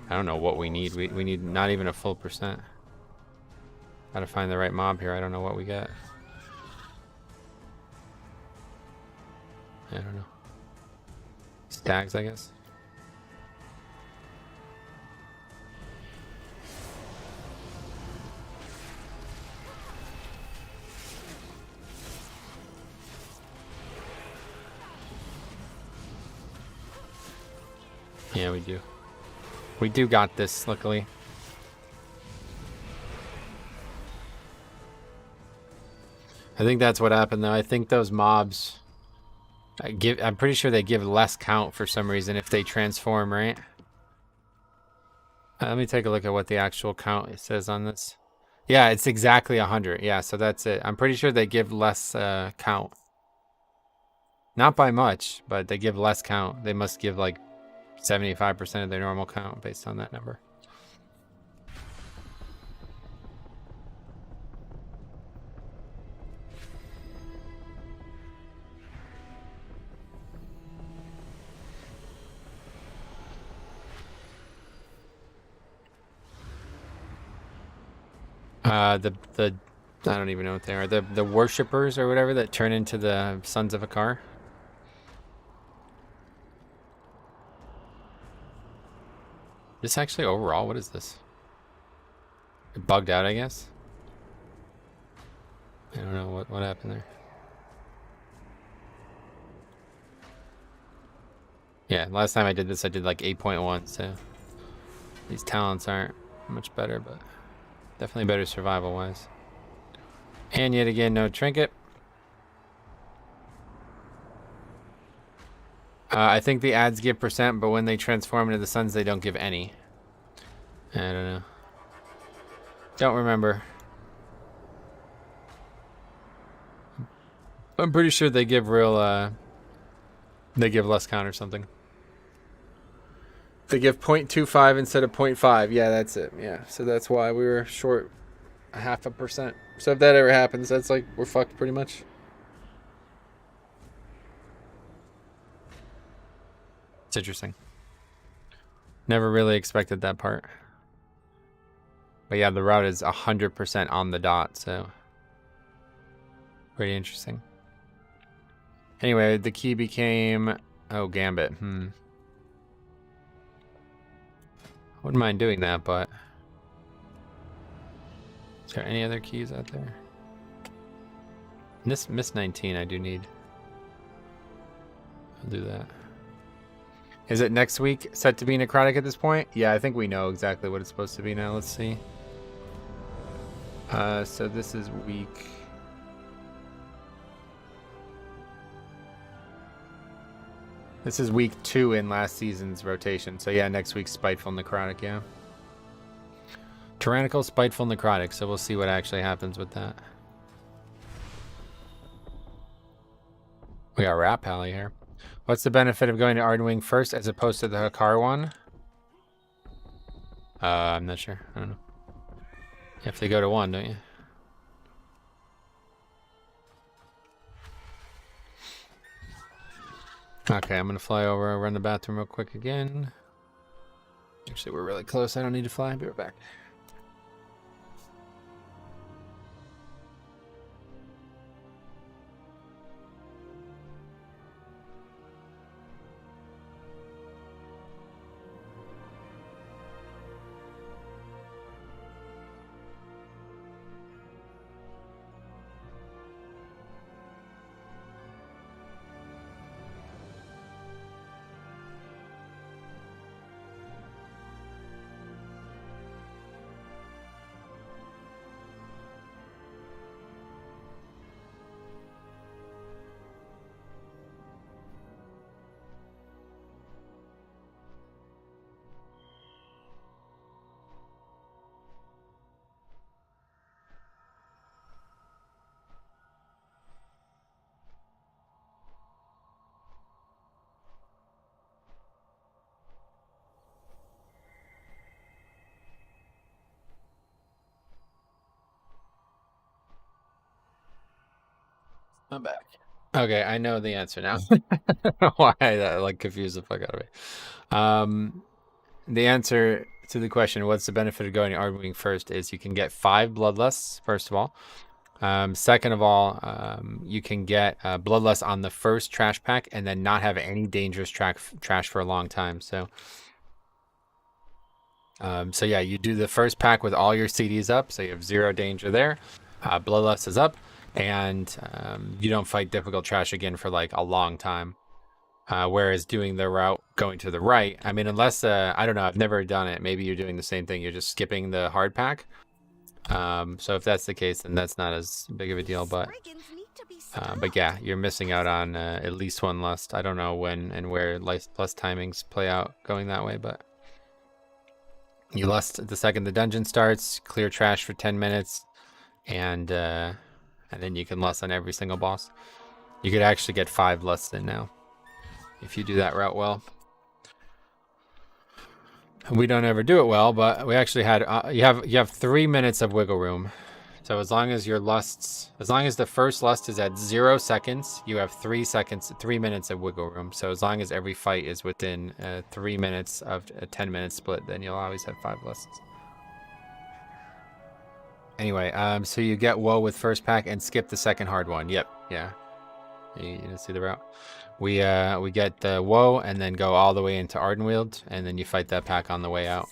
I don't know what we need. We need not even a full percent. Gotta find the right mob here. I don't know what we get. I don't know. Stags, I guess. Yeah, we do. We do got this, luckily. I think that's what happened though. I think those mobs I'm pretty sure they give less count for some reason if they transform, right? Let me take a look at what the actual count it says on this. Yeah, it's exactly 100. Yeah, so that's it. I'm pretty sure they give less count. Not by much, but they give less count. They must give like 75% of their normal count based on that number. The I don't even know what they are. The worshippers or whatever that turn into the sons of Akar. This actually overall, what is this? It bugged out, I guess. I don't know what happened there. Yeah, last time I did this, I did like 8.1, so these talents aren't much better, but definitely better survival-wise. And yet again, no trinket. I think the ads give percent, but when they transform into the suns, they don't give any. I don't know. Don't remember. I'm pretty sure they give real, they give less count or something. They give 0.25 instead of 0.5. Yeah, that's it. Yeah, so that's why we were short 0.5%. So if that ever happens, that's like, we're fucked pretty much. It's interesting. Never really expected that part. But yeah, the route is 100% on the dot, so pretty interesting. Anyway, the key became, oh, Gambit. Wouldn't mind doing that, but is there any other keys out there? This Miss 19 I do need. I'll do that. Is it next week set to be necrotic at this point? Yeah, I think we know exactly what it's supposed to be now. Let's see. So this is week... This is week 2 in last season's rotation. So yeah, next week's Spiteful Necrotic, yeah. Tyrannical, Spiteful, Necrotic. So we'll see what actually happens with that. We got Rat Pally here. What's the benefit of going to Ardenwing first as opposed to the Hakar one? I'm not sure. I don't know. You have to go to one, don't you? Okay, I'm gonna fly over, run the bathroom real quick again. Actually, we're really close. I don't need to fly. I'll be right back. I'm back. Okay, I know the answer now. Why that like confused the fuck out of me. The answer to the question, what's the benefit of going to Ardenwing first, is you can get 5 Bloodlusts, first of all. Second of all, you can get Bloodlust on the first trash pack and then not have any dangerous trash for a long time. So yeah, you do the first pack with all your CDs up, so you have 0 danger there. Bloodlust is up. And you don't fight difficult trash again for like a long time. Whereas doing the route going to the right, I mean, unless, I don't know, I've never done it. Maybe you're doing the same thing. You're just skipping the hard pack. So if that's the case, then that's not as big of a deal. But yeah, you're missing out on at least one lust. I don't know when and where lust timings play out going that way, but you lust the second the dungeon starts, clear trash for 10 minutes, and then you can lust on every single boss. You could actually get 5 lusts in now if you do that route well. We don't ever do it well, but we actually had you have 3 minutes of wiggle room. So as long as the first lust is at 0 seconds, you have 3 minutes of wiggle room. So as long as every fight is within 3 minutes of a 10-minute split, then you'll always have 5 lusts. Anyway, so you get woe with first pack and skip the second hard one. Yep, yeah. You didn't see the route. We get the woe and then go all the way into Ardenweald, and then you fight that pack on the way out.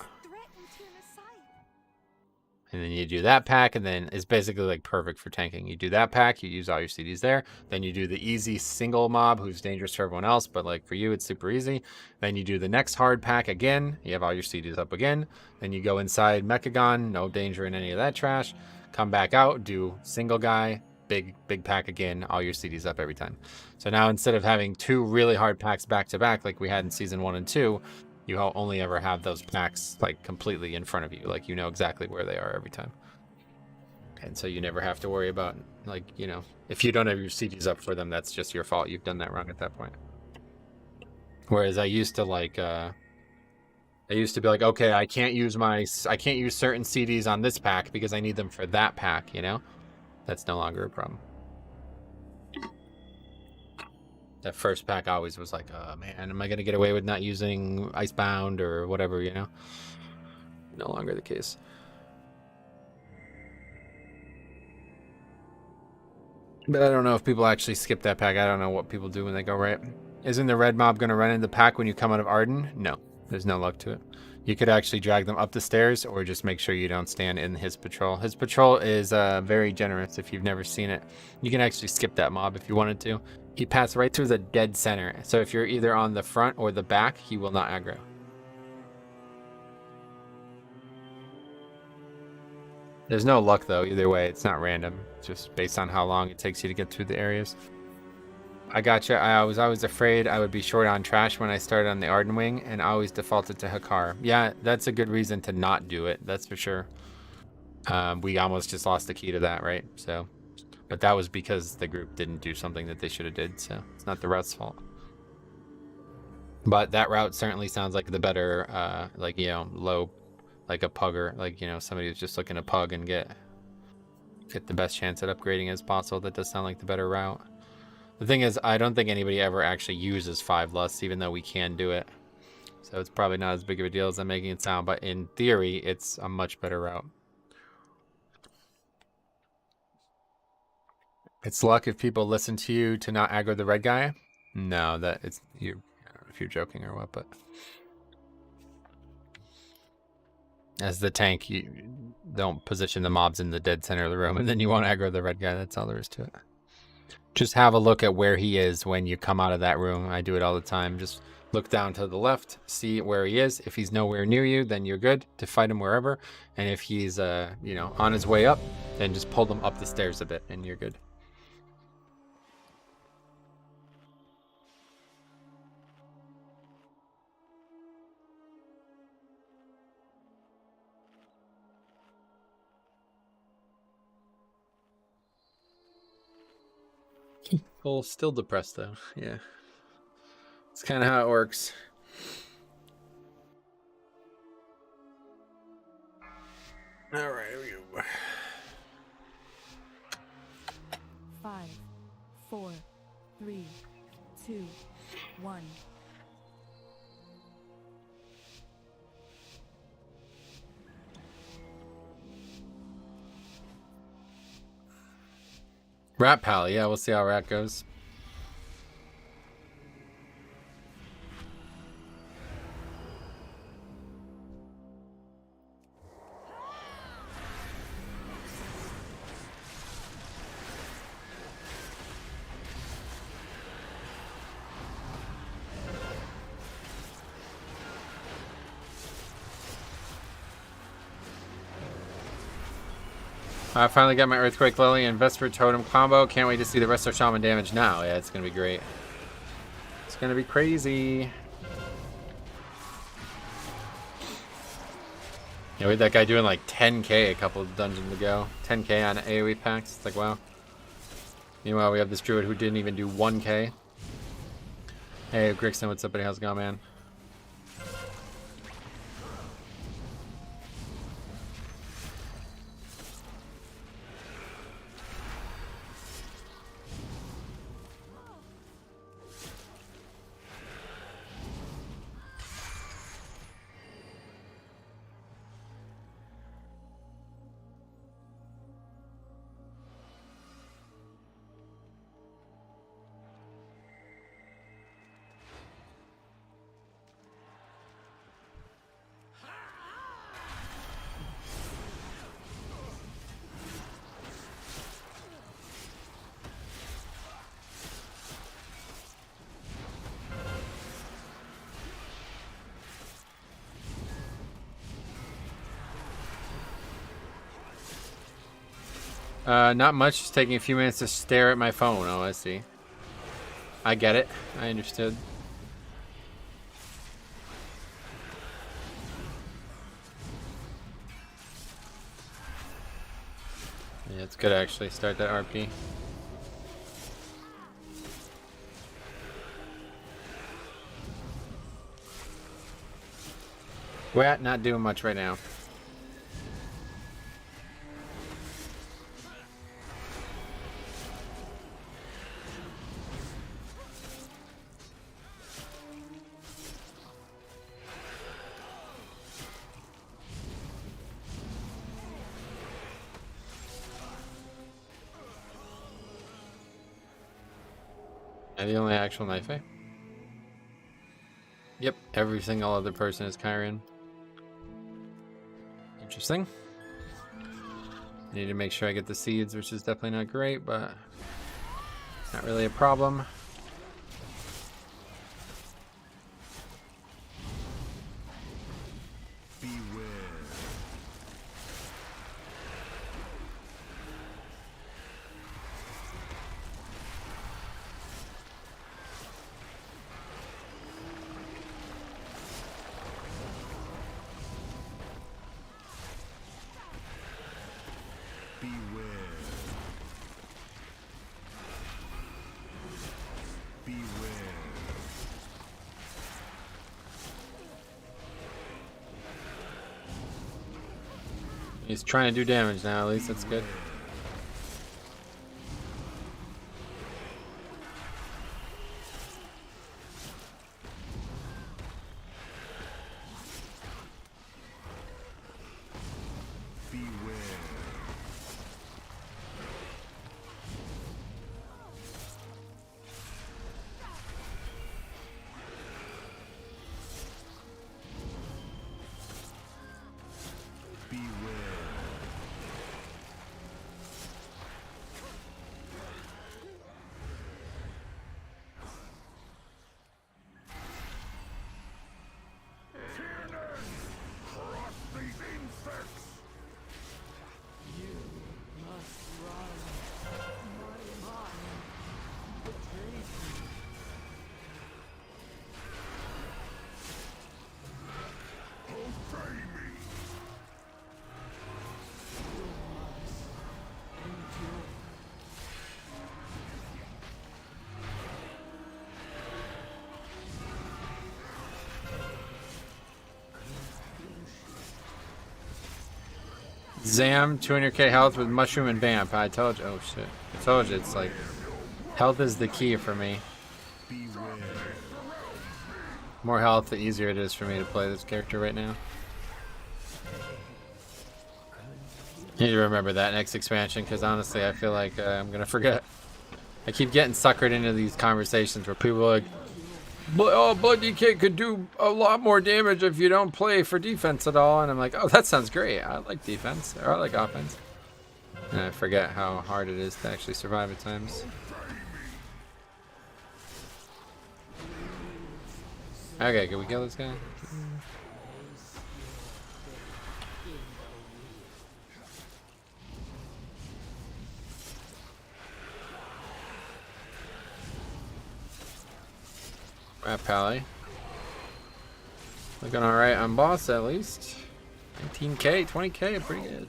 And then you do that pack, and then it's basically like perfect for tanking. You do that pack, you use all your CDs there. Then you do the easy single mob who's dangerous for everyone else, but like for you, it's super easy. Then you do the next hard pack again. You have all your CDs up again. Then you go inside Mechagon, no danger in any of that trash. Come back out, do single guy, big pack again, all your CDs up every time. So now instead of having 2 really hard packs back to back like we had in season 1 and 2, you only ever have those packs like completely in front of you, like you know exactly where they are every time. And so you never have to worry about, like, you know, if you don't have your CDs up for them, that's just your fault. You've done that wrong at that point. Whereas I used to like be like, okay, I can't use certain CDs on this pack because I need them for that pack, you know? That's no longer a problem. That first pack always was like, oh man, am I going to get away with not using Icebound or whatever, you know? No longer the case. But I don't know if people actually skip that pack. I don't know what people do when they go right. Isn't the red mob going to run into the pack when you come out of Arden? No, there's no luck to it. You could actually drag them up the stairs or just make sure you don't stand in his patrol. His patrol is very generous if you've never seen it. You can actually skip that mob if you wanted to. He passed right through the dead center. So if you're either on the front or the back, he will not aggro. There's no luck though, either way. It's not random. It's just based on how long it takes you to get through the areas. I gotcha. I was always afraid I would be short on trash when I started on the Arden Wing, and I always defaulted to Hakar. Yeah, that's a good reason to not do it. That's for sure. We almost just lost the key to that, right? So, but that was because the group didn't do something that they should have did. So it's not the route's fault. But that route certainly sounds like the better, like, you know, low, like a pugger, like, you know, somebody who's just looking to pug and get the best chance at upgrading as possible. That does sound like the better route. The thing is, I don't think anybody ever actually uses 5 lusts, even though we can do it. So it's probably not as big of a deal as I'm making it sound, but in theory, it's a much better route. It's luck if people listen to you to not aggro the red guy. No, that it's you. I don't know if you're joking or what, but as the tank, you don't position the mobs in the dead center of the room, and then you won't aggro the red guy. That's all there is to it. Just have a look at where he is when you come out of that room. I do it all the time. Just look down to the left, see where he is. If he's nowhere near you, then you're good to fight him wherever. And if he's, you know, on his way up, then just pull them up the stairs a bit, and you're good. Well, still depressed though. Yeah, it's kind of how it works. All right, here we go. 5, 4, 3, 2, 1. Rat Pal, yeah, we'll see how Rat goes. I finally got my Earthquake Lily and Vesper Totem combo. Can't wait to see the rest of Shaman damage now. Yeah, it's going to be great. It's going to be crazy. Yeah, we had that guy doing like 10k a couple of dungeons ago. 10k on AoE packs. It's like, wow. Meanwhile, we have this druid who didn't even do 1k. Hey, Grixon, what's up, buddy? How's it going, man? Not much. Just taking a few minutes to stare at my phone. Oh, I see. I get it. I understood. Yeah, it's good actually. Start that RP. We're not doing much right now. Am I the only actual knife? Yep, every single other person is Kyrian. Interesting. Need to make sure I get the seeds, which is definitely not great, but not really a problem. He's trying to do damage now, at least that's good. Zam, 200k health with mushroom and vamp. I told you. Oh shit. I told you, it's like health is the key for me. More health, the easier it is for me to play this character right now. Need to remember that next expansion, because honestly I feel like I'm gonna forget. I keep getting suckered into these conversations where people are like, oh, Blood DK could do a lot more damage if you don't play for defense at all. And I'm like, oh, that sounds great. I like defense, or I like offense. And I forget how hard it is to actually survive at times. Okay, can we kill this guy? Rat Pally. Looking alright on boss at least. 19k, 20k, pretty good.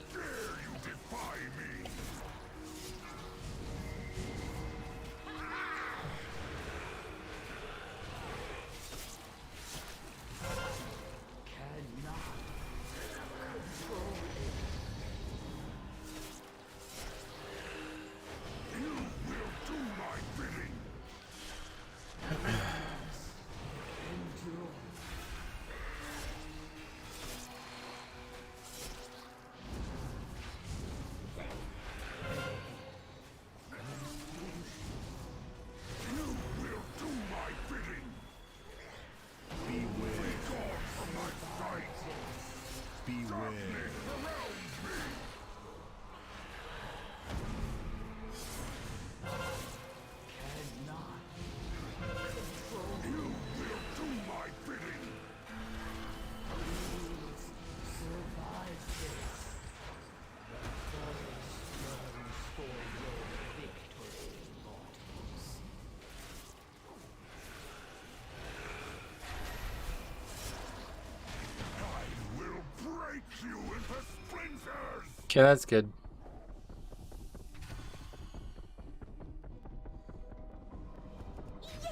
Okay, that's good. Yay!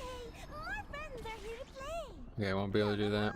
More friends are here to play. Okay, I won't be able to do that.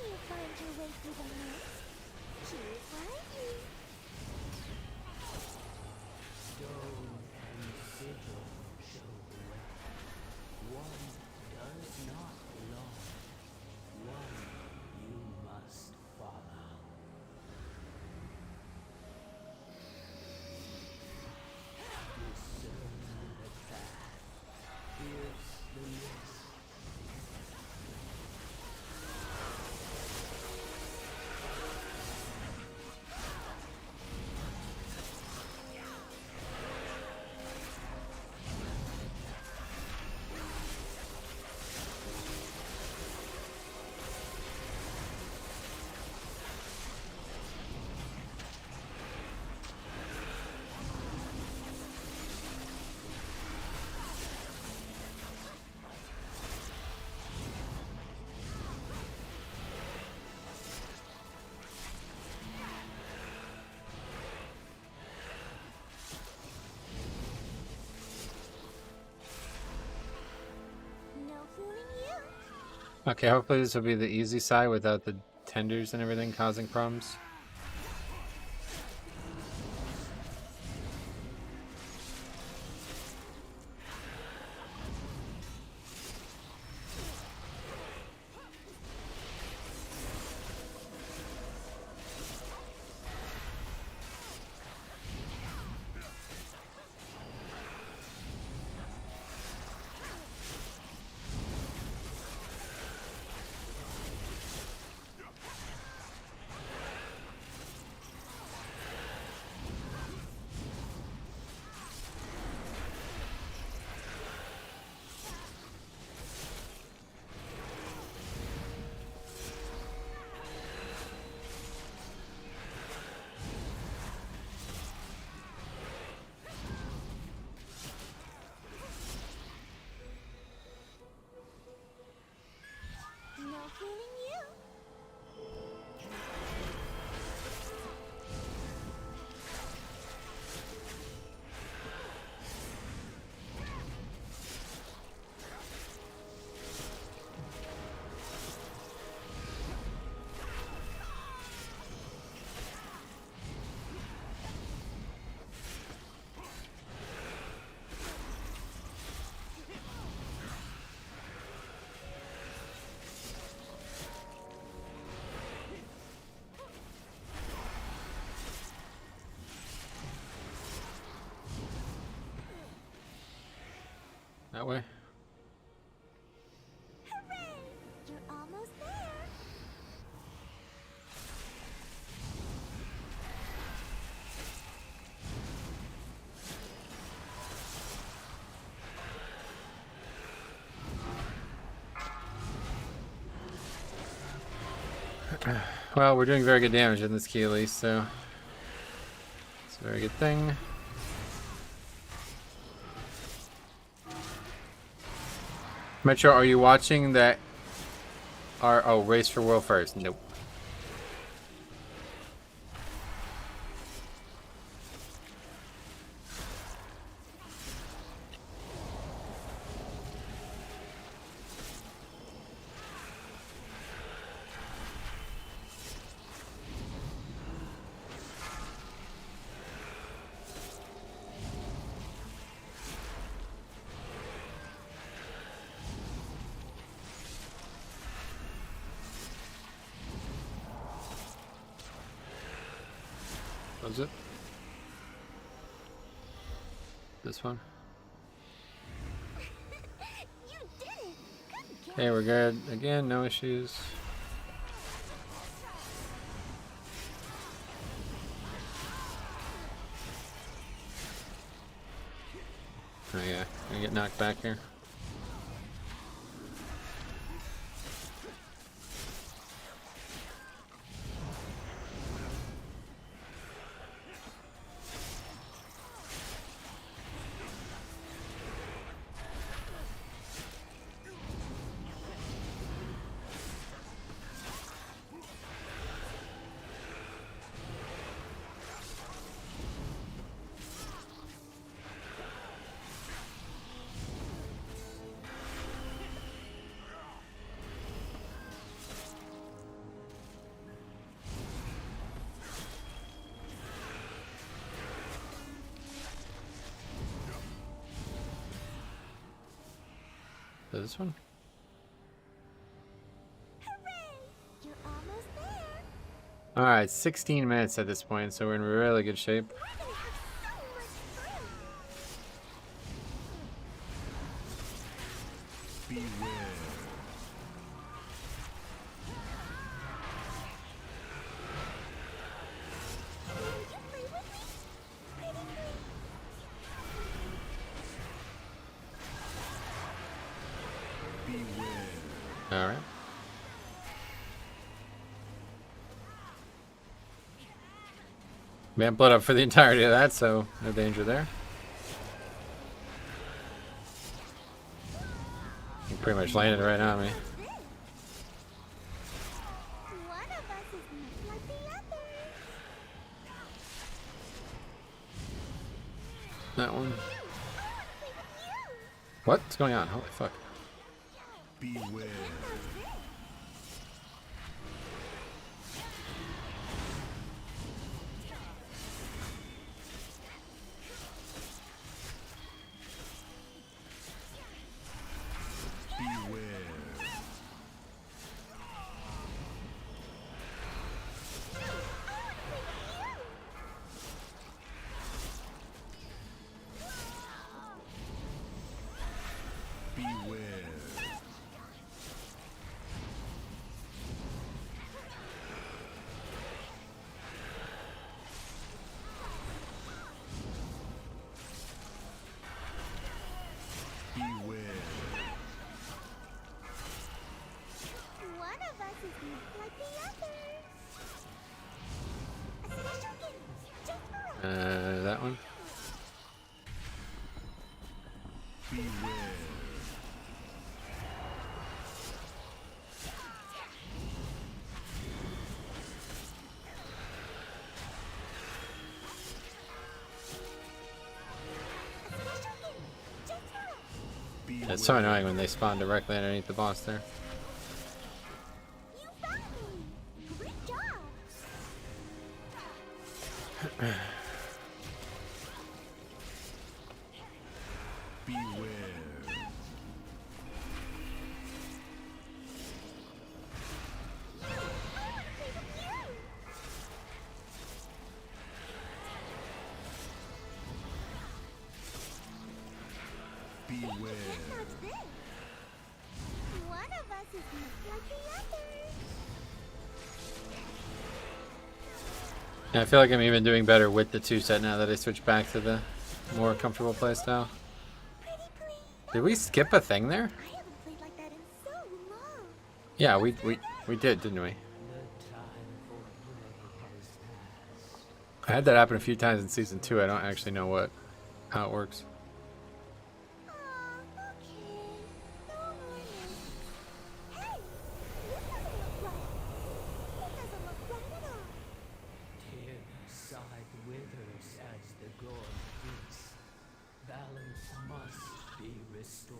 Can you find your way through the mist? Choose wisely. No fooling you. Okay, hopefully this will be the easy side without the tenders and everything causing problems. That way. Hooray! You're almost there. Well, we're doing very good damage in this key at least, so it's a very good thing. Metro, are you watching that? Oh, Race for World First? Nope. Was it? This one? You did it. Good Okay, we're good. Again, no issues. Oh yeah, gonna get knocked back here. This one? You're almost there. Alright, 16 minutes at this point, so we're in really good shape. We're gonna have so much fun. Beware. Will you play with me? Pretty please. Beware. Alright. We haven't blood up for the entirety of that, so no danger there. He pretty much landed right on me. One of us is not like the others. That one. I wanna play with you. What's going on? Holy fuck. Beware. Beware. Beware. Beware. One of us is not like the others. A special gift just for us. That one. Beware. Beware. It's so annoying when they spawn directly underneath the boss there. You found me. Great job. Beware. Beware. Yeah, I feel like I'm even doing better with the 2-set now that I switched back to the more comfortable playstyle. Pretty please. Did we skip a thing there? I haven't played like that in so long. Yeah, we did, didn't we? I had that happen a few times in season 2. I don't actually know how it works. Aw, okay. No more names. Hey! This doesn't look right. It doesn't look right at all. Tim's side withers as the god feasts. Balance must be restored.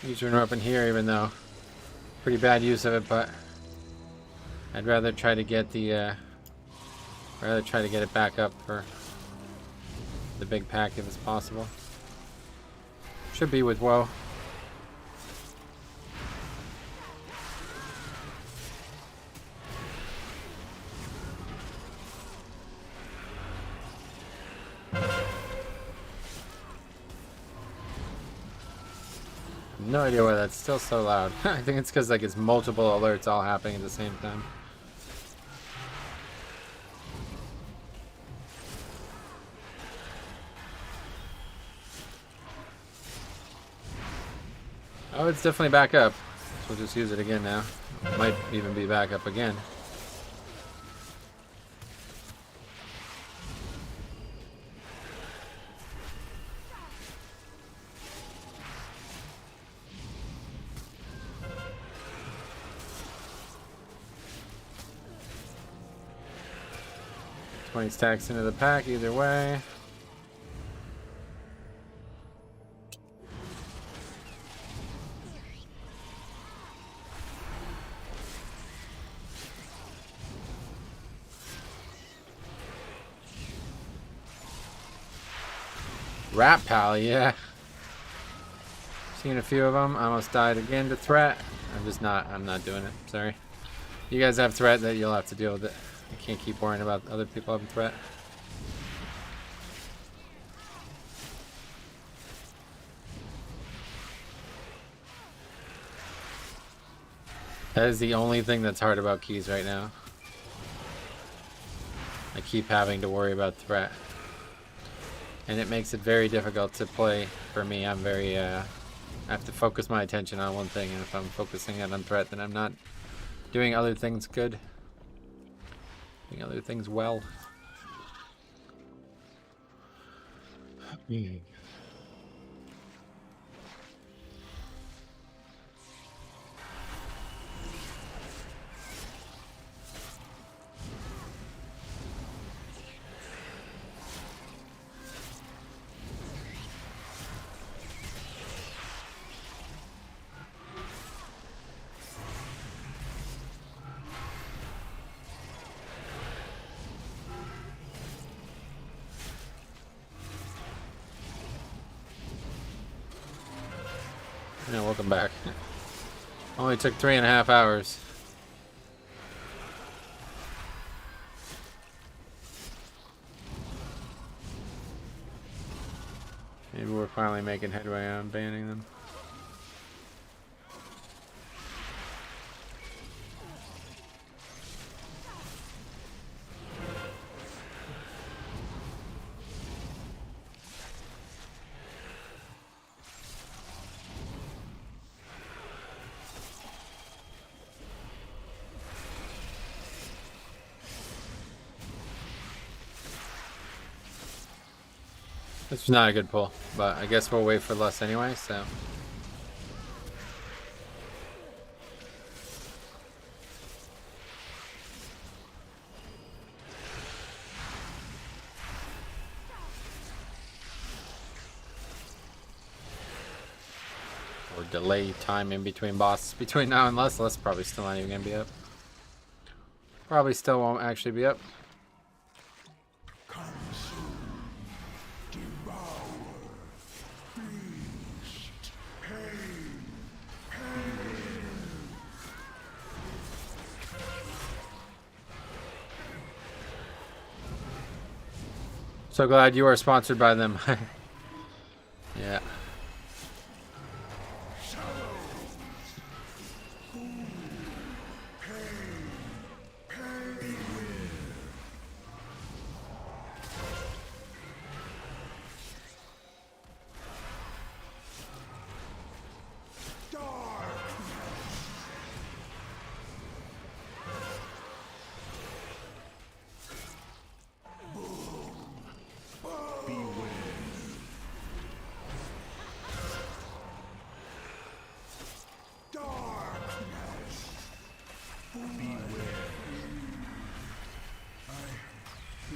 Using her up in here, even though pretty bad use of it, but I'd rather try to get the it back up for the big pack if it's possible. Should be with woe. No idea why that's still so loud. I think it's because like it's multiple alerts all happening at the same time. Oh, it's definitely back up. So we'll just use it again now. It might even be back up again. Twenty stacks into the pack either way. Rat Pal, yeah. Seen a few of them. I almost died again to threat. I'm not doing it. Sorry. You guys have threat that you'll have to deal with it. I can't keep worrying about other people having threat. That is the only thing that's hard about keys right now. I keep having to worry about threat. And it makes it very difficult to play for me. I'm very, I have to focus my attention on one thing, and if I'm focusing it on threat, then I'm not doing other things good. Doing other things well. Yeah, welcome back. Only took 3.5 hours. Maybe we're finally making headway on banning them. This was not a good pull, but I guess we'll wait for less anyway, so. Or delay time in between bosses between now and less. Less probably still not even gonna be up. Probably still won't actually be up. So glad you are sponsored by them. Yeah.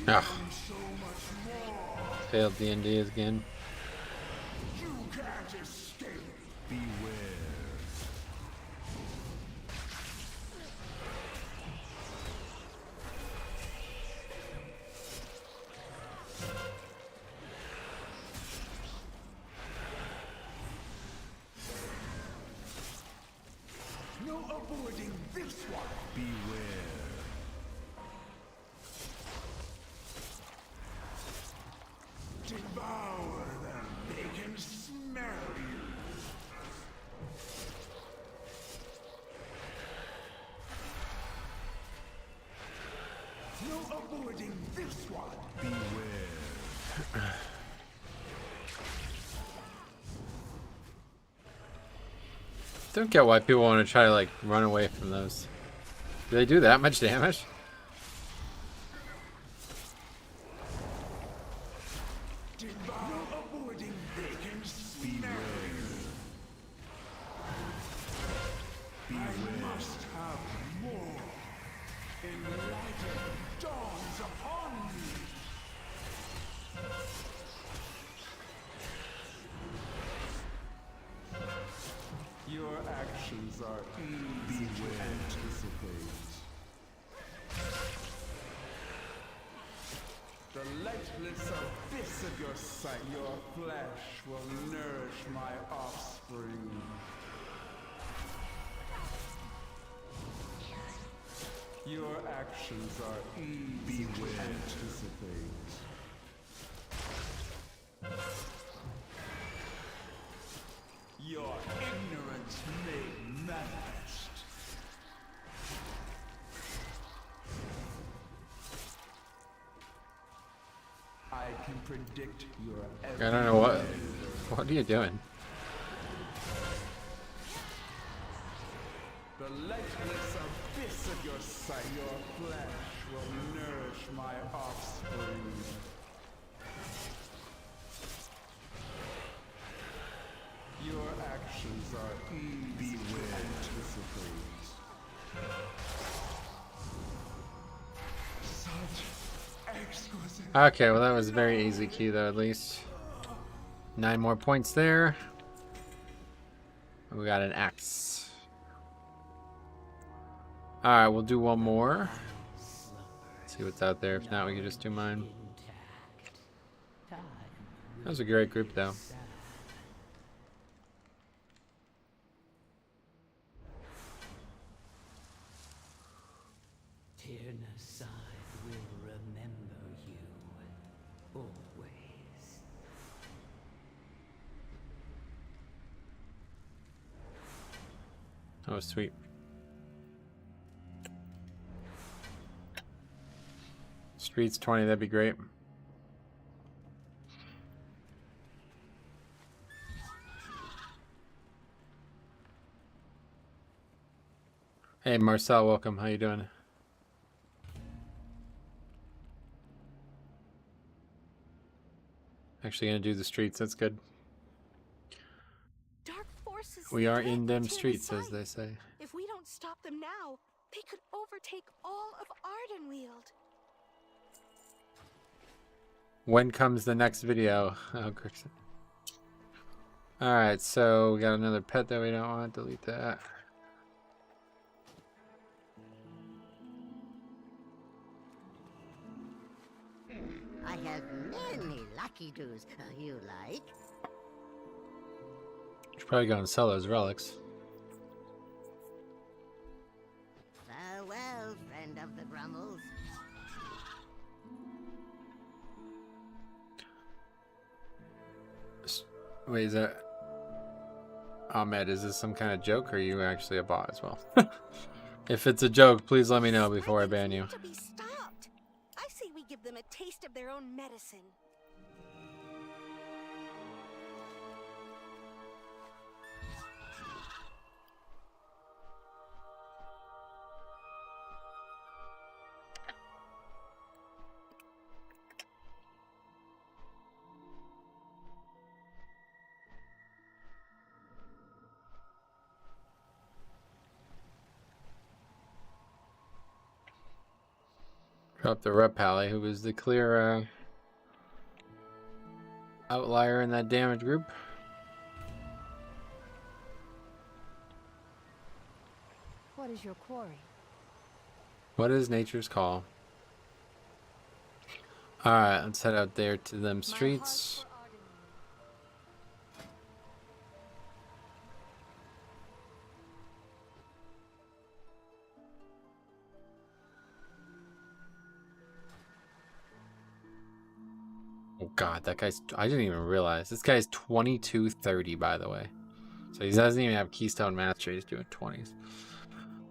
Ugh. Failed D&D again. You can't escape. Beware. No avoiding this one. Beware. Devour them. They can smell you. No avoiding this one. Beware. Don't get why people want to try to like run away from those. Do they do that much damage? Your actions are easy to anticipate. The lightless abyss of your sight, your flesh will nourish my offspring. Your actions are easy to anticipate. Your ignorance made manifest. I can predict your every I don't know what. What are you doing? The lightless abyss of your sight, your flesh will nourish my offspring. Your actions are easy to anticipate. Such exquisite. Okay, well that was a very easy key though, at least. 9 more points there. We got an axe. Alright, we'll do one more. See what's out there. If not, we can just do mine. That was a great group though. Tyrnaside will remember you always. Oh, sweet. Streets 20, that'd be great. Hey Marcel, welcome. How you doing? Actually gonna do the streets, that's good. Dark forces We are threaten in them Tyrnaside. streets, as they say. If we don't stop them now, they could overtake all of Ardenweald. When comes the next video? Oh, Grixon. Alright, so we got another pet that we don't want. Delete that. I have many lucky doos you like. Should probably go and sell those relics. Farewell, friend of the Grummles. Wait, is that... Ahmed, is this some kind of joke, or are you actually a bot as well? If it's a joke, please let me know before I ban you. To be stopped. I say we give them a taste of their own medicine. Drop the rep pally, who was the clear outlier in that damage group. What is your quarry? What is nature's call? Alright, let's head out there to them streets. Oh god, that guy's... I didn't even realize. This guy's 2230, by the way. So he doesn't even have Keystone Mastery. He's doing 20s.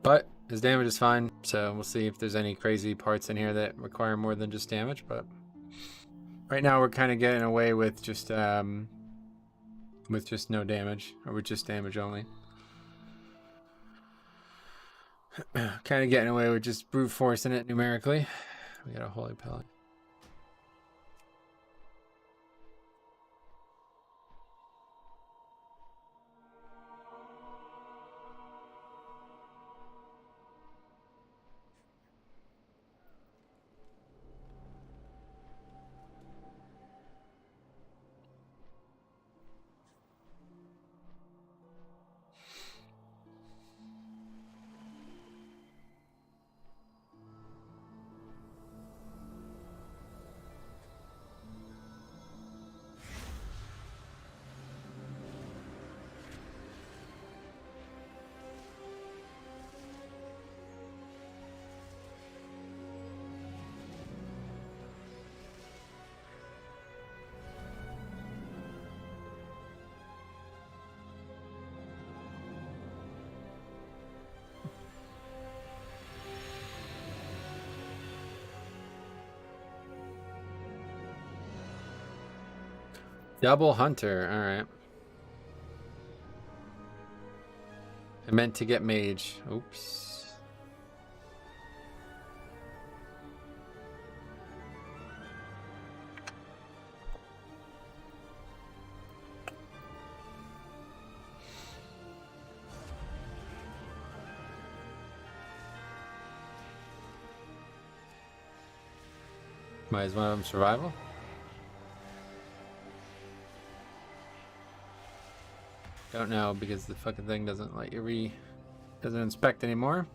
But his damage is fine, so we'll see if there's any crazy parts in here that require more than just damage, but... Right now we're kind of getting away with just no damage, or with just damage only. Kind of getting away with just brute forcing it numerically. We got a holy pellet. Double Hunter, alright. I meant to get Mage. Oops. Why is one of them survival? Don't know, because the fucking thing doesn't let you doesn't inspect anymore.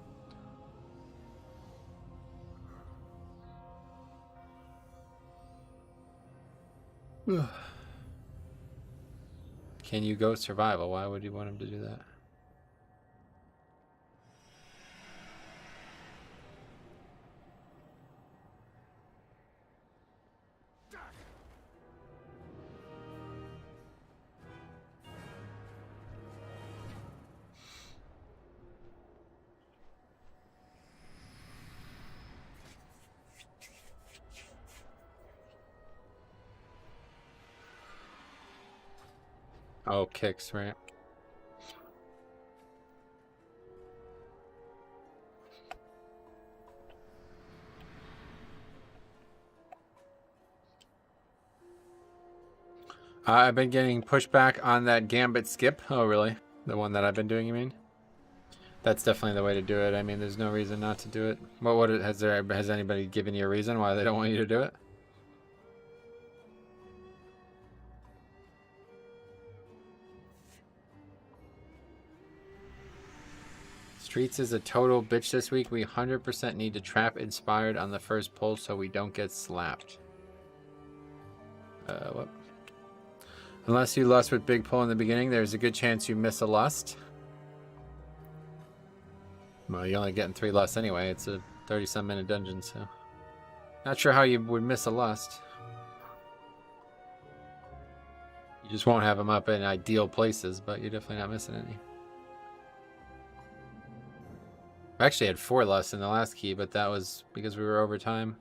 Can you go survival? Why would you want him to do that? Oh, kicks, right? I've been getting pushback on that Gambit skip. Oh, really? The one that I've been doing, you mean? That's definitely the way to do it. I mean, there's no reason not to do it. Has anybody given you a reason why they don't want you to do it? Streets is a total bitch this week. We 100% need to trap inspired on the first pull so we don't get slapped. What? Unless you lust with big pull in the beginning, there's a good chance you miss a lust. Well, you're only getting 3 lusts anyway. It's a 30-some minute dungeon, so... Not sure how you would miss a lust. You just won't have them up in ideal places, but you're definitely not missing any. I actually had 4 lusts in the last key, but that was because we were over time.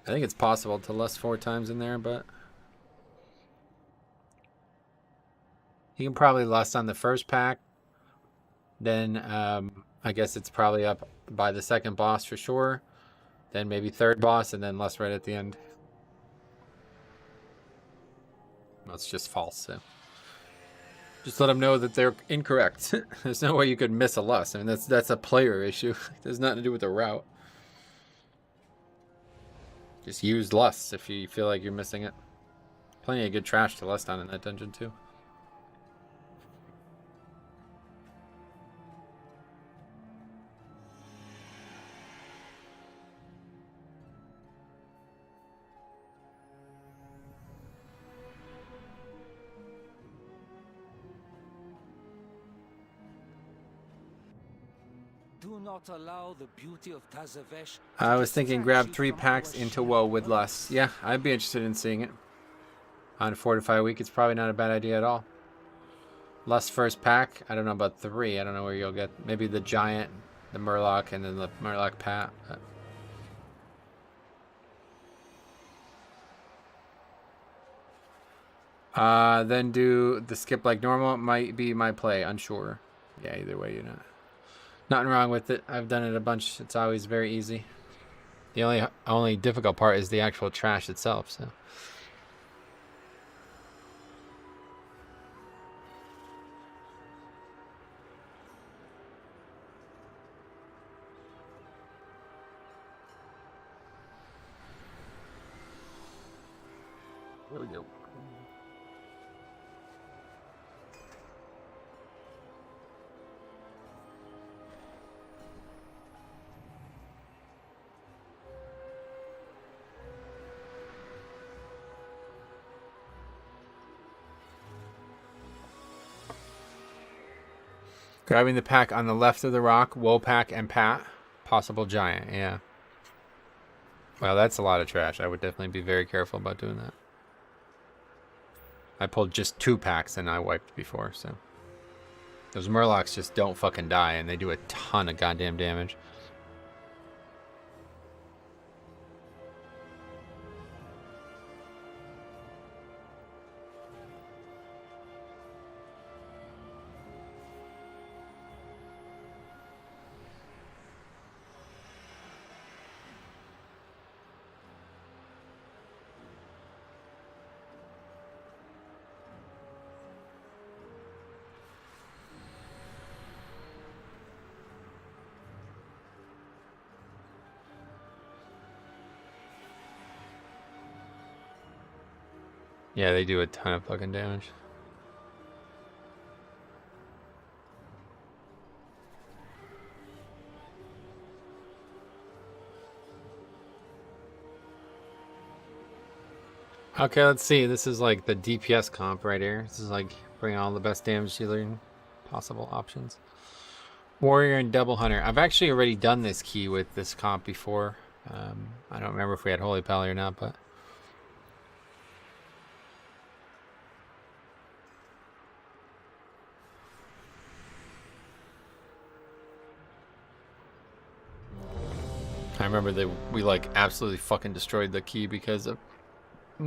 I think it's possible to lust 4 times in there, but... You can probably lust on the first pack. Then, I guess it's probably up by the second boss for sure. Then maybe third boss, and then lust right at the end. Well, it's just false, so... Just let them know that they're incorrect. There's no way you could miss a lust. I mean, that's a player issue. It has nothing to do with the route. Just use lusts if you feel like you're missing it. Plenty of good trash to lust on in that dungeon, too. Do not allow the beauty of Tazavesh. I was thinking grab 3 packs into Woe with lust. Yeah, I'd be interested in seeing it. On Fortify Week, it's probably not a bad idea at all. Lust first pack. I don't know about 3. I don't know where you'll get. Maybe the Giant, the Murloc, and then the Murloc Pat. Then do the skip like normal. Might be my play. Unsure. Yeah, either way, you're not. Nothing wrong with it. I've done it a bunch. It's always very easy. The only difficult part is the actual trash itself. So. There we go. Grabbing the pack on the left of the rock, Woe pack and Pat. Possible Giant, yeah. Well, that's a lot of trash. I would definitely be very careful about doing that. I pulled just 2 packs and I wiped before, so. Those Murlocs just don't fucking die and they do a ton of goddamn damage. Yeah, they do a ton of fucking damage. Okay, let's see. This is like the DPS comp right here. This is like bring all the best damage dealer possible options. Warrior and Double Hunter. I've actually already done this key with this comp before. I don't remember if we had Holy Pally or not, but... I remember that we like absolutely fucking destroyed the key because of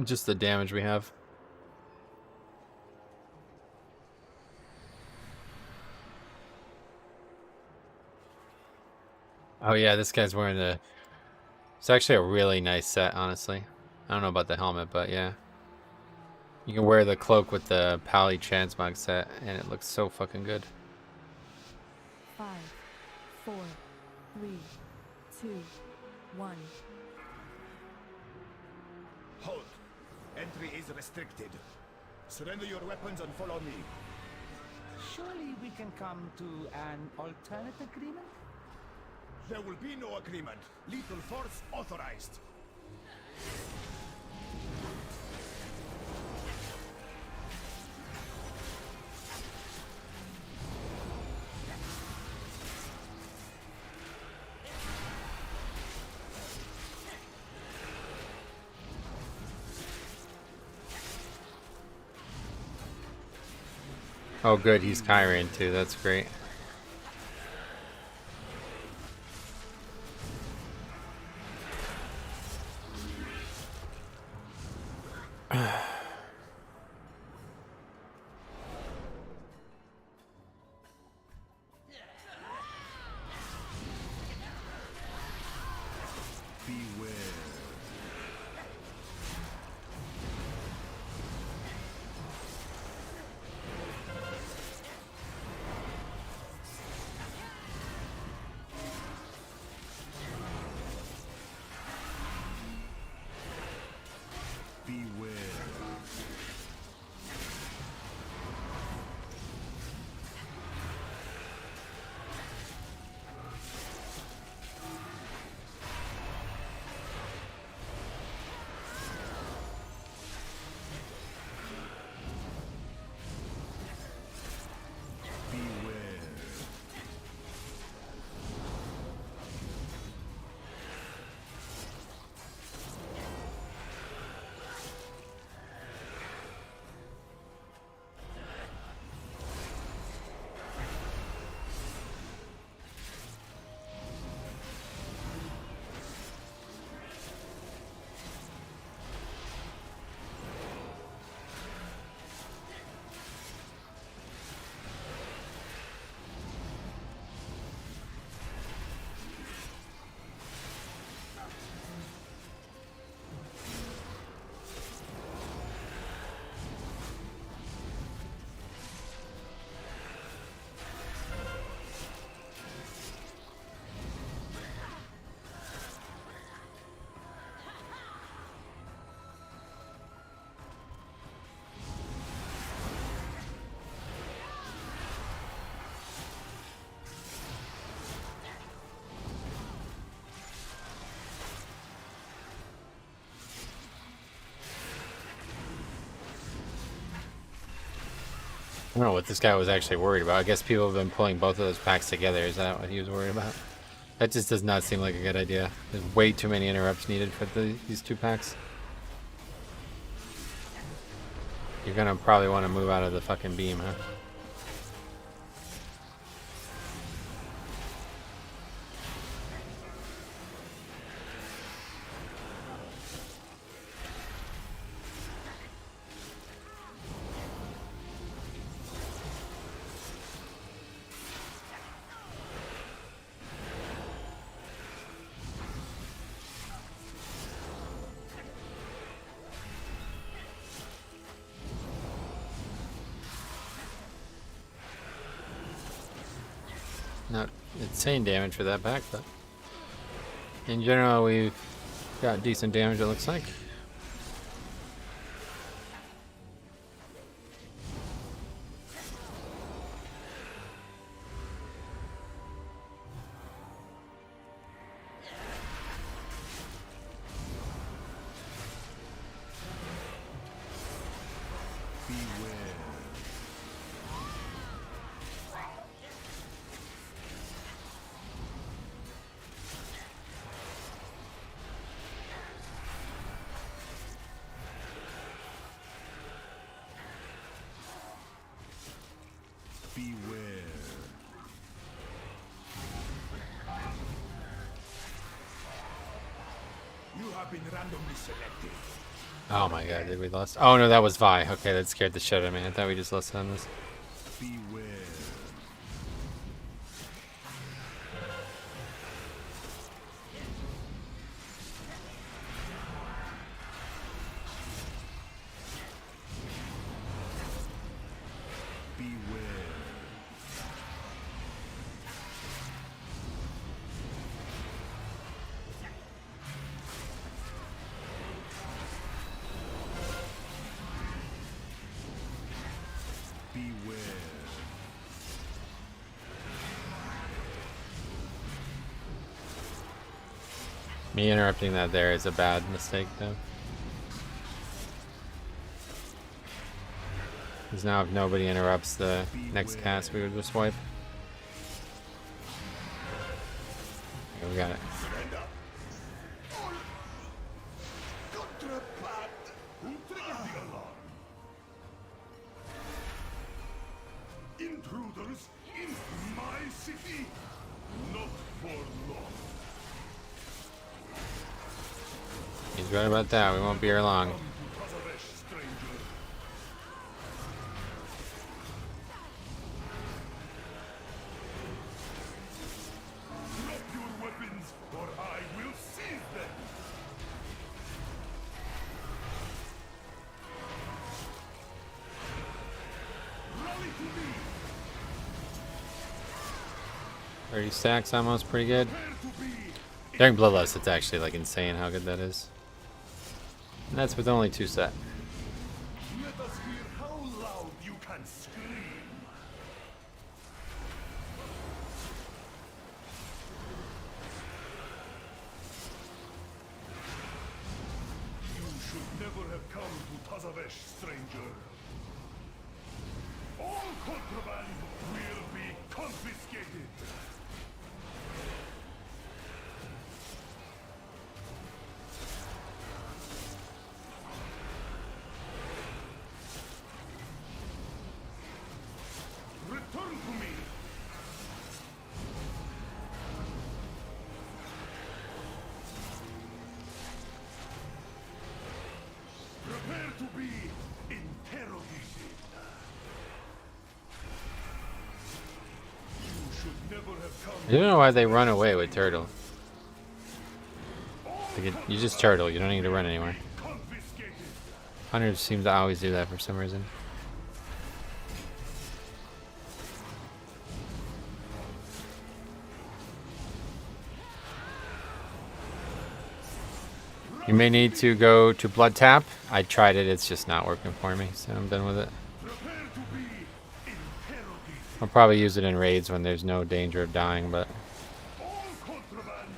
just the damage we have. Oh yeah, this guy's wearing the... It's actually a really nice set, honestly. I don't know about the helmet, but yeah. You can wear the cloak with the Pally Transmog set, and it looks so fucking good. 5, 4, 3, 2, 1. Hold. Entry is restricted. Surrender your weapons and follow me. Surely we can come to an alternate agreement? There will be no agreement. Lethal force authorized. Oh good, he's Kyrian too, that's great. I don't know what this guy was actually worried about. I guess people have been pulling both of those packs together. Is that what he was worried about? That just does not seem like a good idea. There's way too many interrupts needed for these two packs. You're gonna probably want to move out of the fucking beam, huh? Not insane damage for that pack, but in general we've got decent damage, it looks like. Been randomly selected. Oh my god, did we lost? Oh no, that was Vi. Okay, that scared the shit out of me. I thought we just lost on this. Beware. Me interrupting that there is a bad mistake, though. Because now if nobody interrupts the next cast, we would just wipe. Okay, we got it. Intruders in my city, not for long. He's right about that. We won't be here long. Stacks almost pretty good. During Bloodlust, it's actually like insane how good that is. And that's with only 2 set. Let us hear how loud you can scream. You should never have come to Tazavesh, stranger. All contraband will be confiscated. Return to me. Prepare to be interrogated. You should never have come. I don't know why they run away with Turtle. Like you just turtle, you don't need to run anywhere. Hunters seem to always do that for some reason. You may need to go to Blood Tap. I tried it, it's just not working for me, so I'm done with it. I'll probably use it in raids when there's no danger of dying, but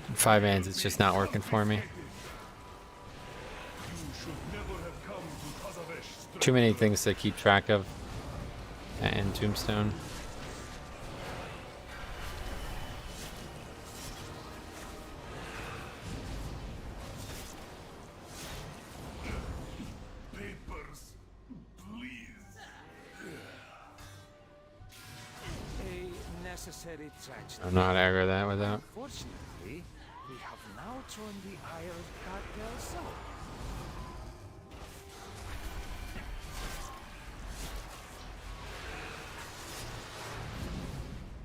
in 5 ends it's just not working for me. Too many things to keep track of. And Tombstone. Necessary tragedy. I don't know how to aggro that without. Unfortunately, we have now joined the Isle Cartel so.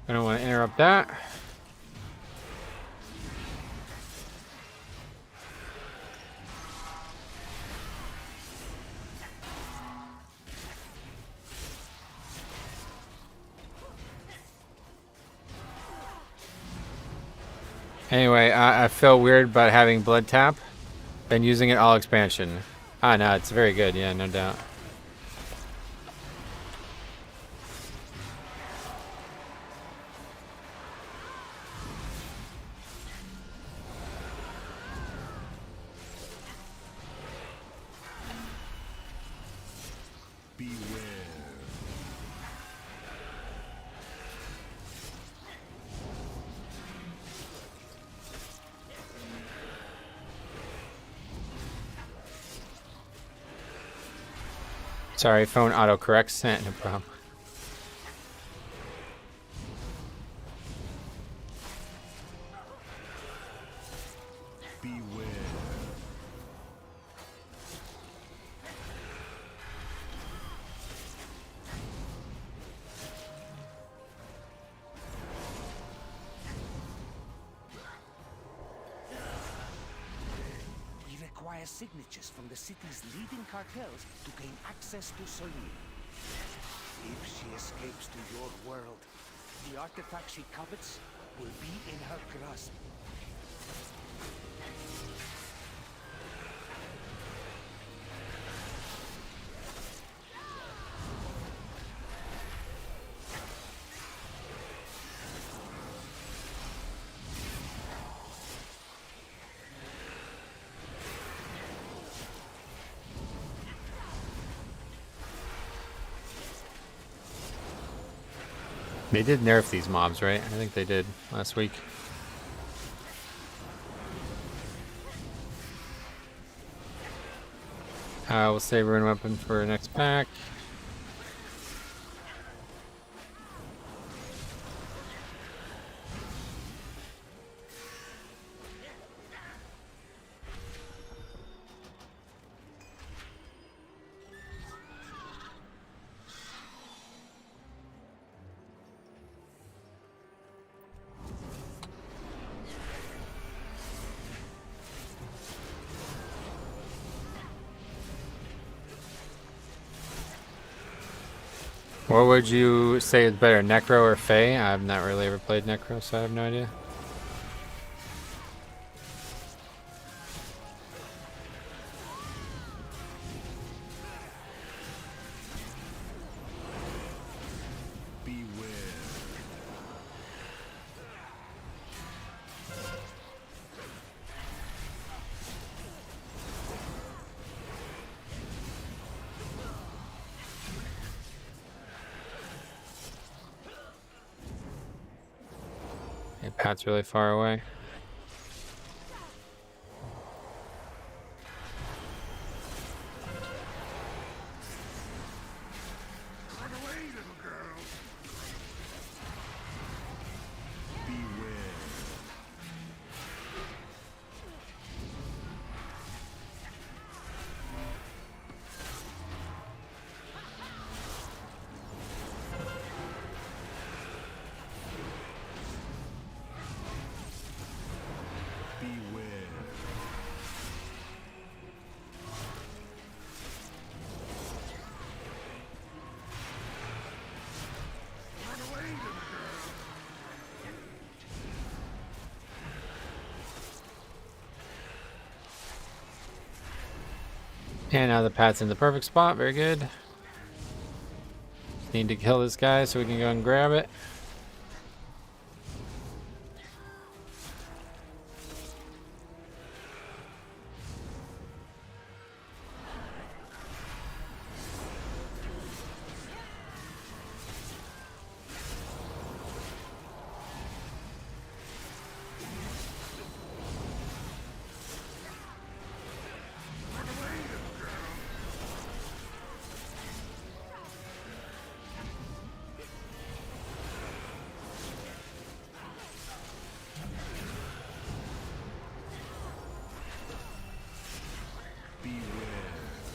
I don't want to interrupt that. Anyway, I feel weird about having Blood Tap. Been using it all expansion. Ah, no, it's very good. Yeah, no doubt. Sorry, phone autocorrects. No problem. Beware. Require signatures from the city's leading cartels to gain access to Solim. If she escapes to your world, the artifact she covets will be in her grasp. They did nerf these mobs, right? I think they did last week. We'll save rune weapon for next pack. What would you say is better, Necro or Fae? I've not really ever played Necro, so I have no idea. Yeah, Pat's really far away. And now the Pat's in the perfect spot. Very good. Need to kill this guy so we can go and grab it.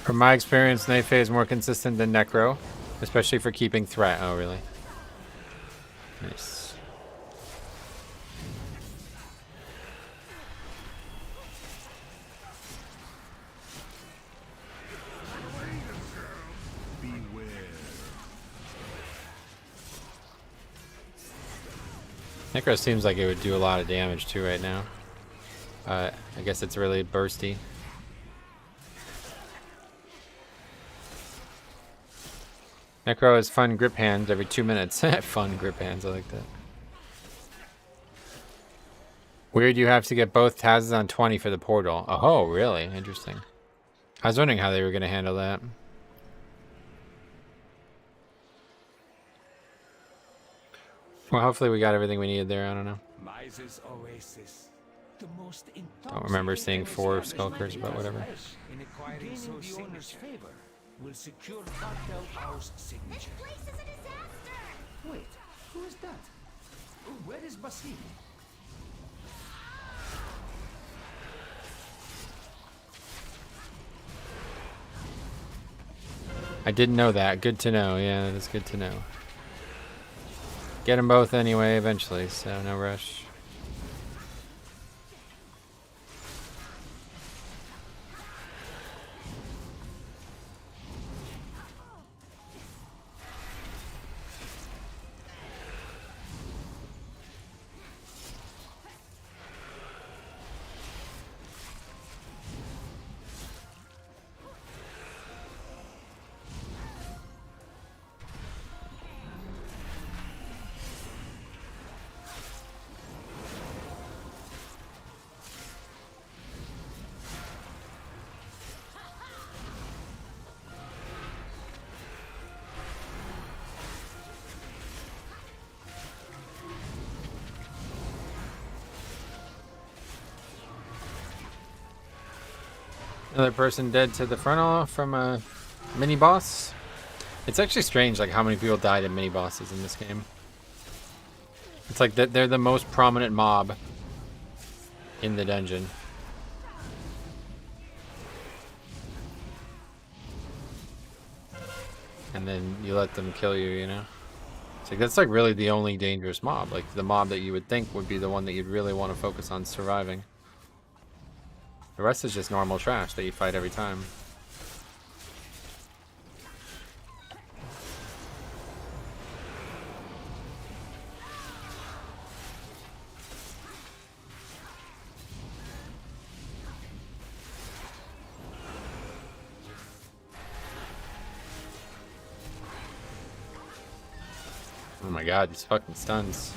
From my experience, Knife is more consistent than Necro, especially for keeping threat. Oh, really? Nice. Necro seems like it would do a lot of damage too right now. I guess it's really bursty. Necro has fun grip hands every 2 minutes. Fun grip hands, I like that. Weird you have to get both Taz's on 20 for the portal. Oh, really? Interesting. I was wondering how they were going to handle that. Well, hopefully we got everything we needed there. I don't know. Oasis. The most Don't remember seeing 4 Skulkers, but whatever. In acquiring the owner's favor will secure Cartel House signature. This place is a disaster! Wait, who is that? Where is Basim? I didn't know that. Good to know. Yeah, that's good to know. Get them both anyway eventually, so no rush. Another person dead to the frontal from a mini boss. It's actually strange, like how many people died in mini bosses in this game. It's like that they're the most prominent mob in the dungeon. And then you let them kill you, you know? It's like that's like really the only dangerous mob. Like the mob that you would think would be the one that you'd really want to focus on surviving. The rest is just normal trash that you fight every time. Oh my god, these fucking stuns.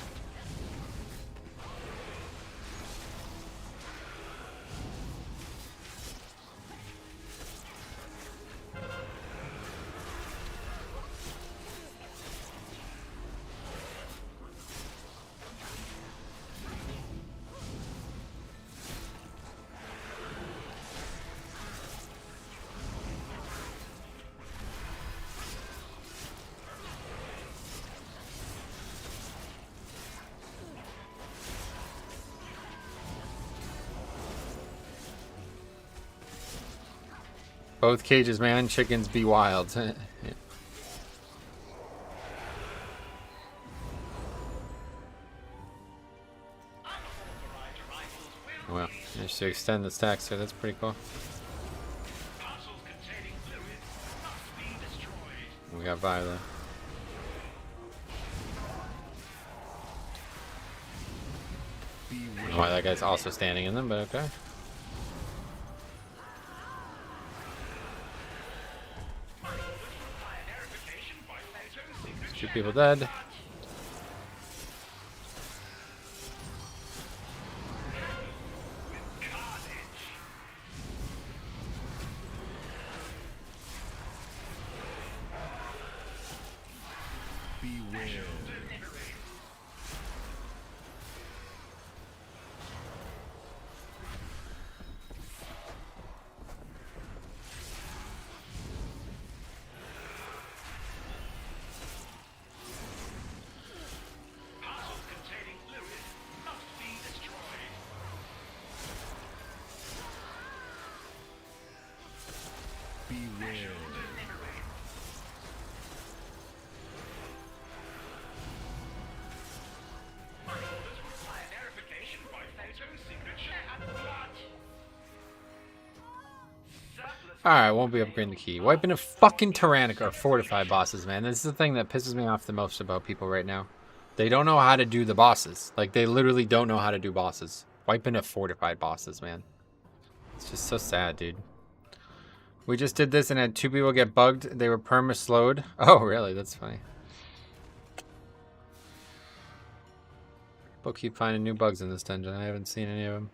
Both cages, man. Chickens be wild. Yeah. Well, just to extend the stacks here, that's pretty cool. We got Violet. I don't know why that guy's also standing in them, but okay. Two people dead. Beware. Beware. Alright, won't be upgrading the key. Wiping a fucking Tyrannic or fortified bosses, man. This is the thing that pisses me off the most about people right now. They don't know how to do the bosses. Like, they literally don't know how to do bosses. Wiping a fortified bosses, man. It's just so sad, dude. We just did this and had 2 people get bugged. They were perma-slowed. Oh, really? That's funny. People keep finding new bugs in this dungeon. I haven't seen any of them.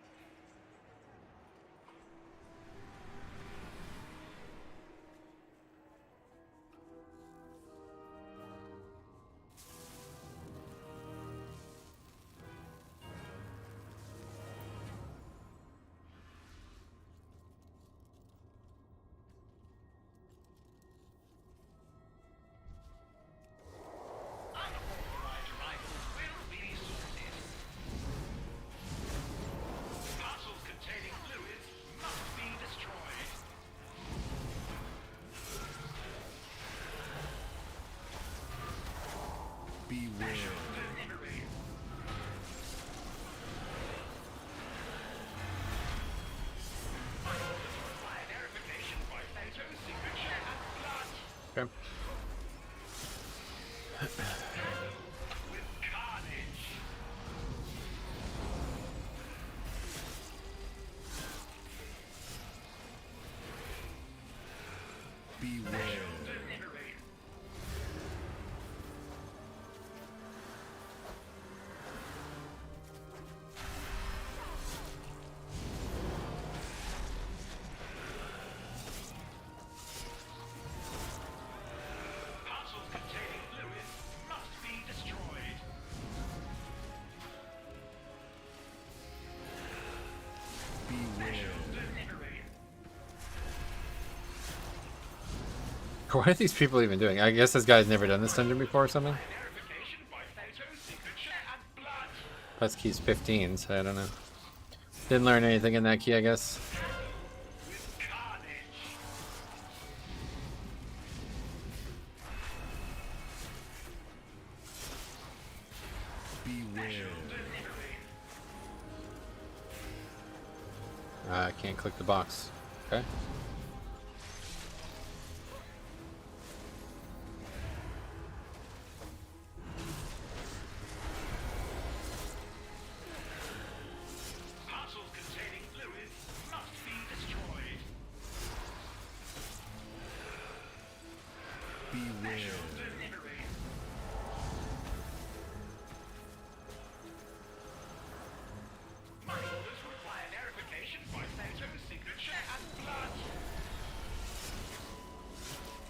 Okay. Beware. What are these people even doing? I guess this guy's never done this dungeon before or something. Plus key's 15, so I don't know. Didn't learn anything in that key, I guess. I can't click the box. Okay.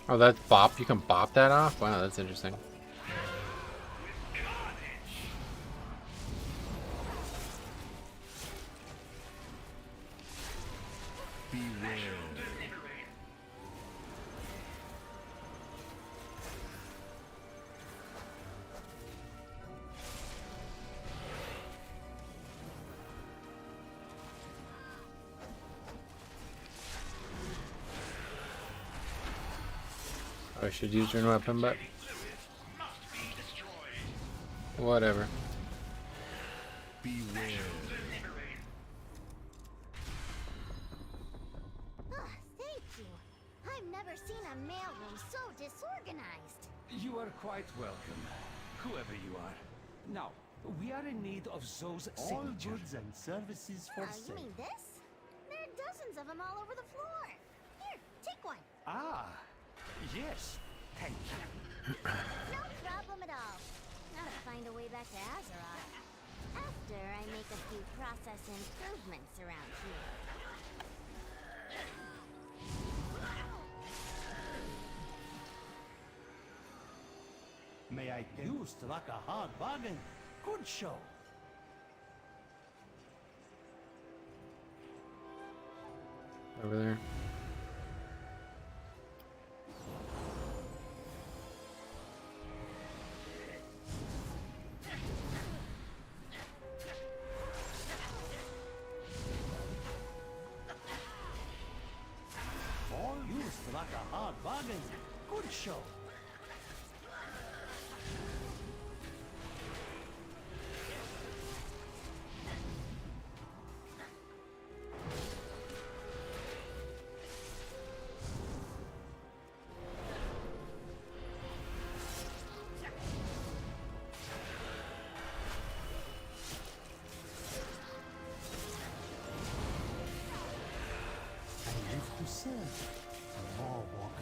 Oh, that's bop. You can bop that off? Wow, that's interesting. I should use your weapon, but whatever. Beware. Thank you. I've never seen a mailroom so disorganized. You are quite welcome, whoever you are. Now, we are in need of Zoe's All signature. goods and services for You sale. mean this? There are dozens of them all over the floor. Here, take one. Ah, yes. Thank you. No problem at all. I'll find a way back to Azeroth. After I make a few process improvements around here. May I you struck a hard bargain. Good show. Over there. All you struck a hard bargain. Good show. I live to serve. More walker.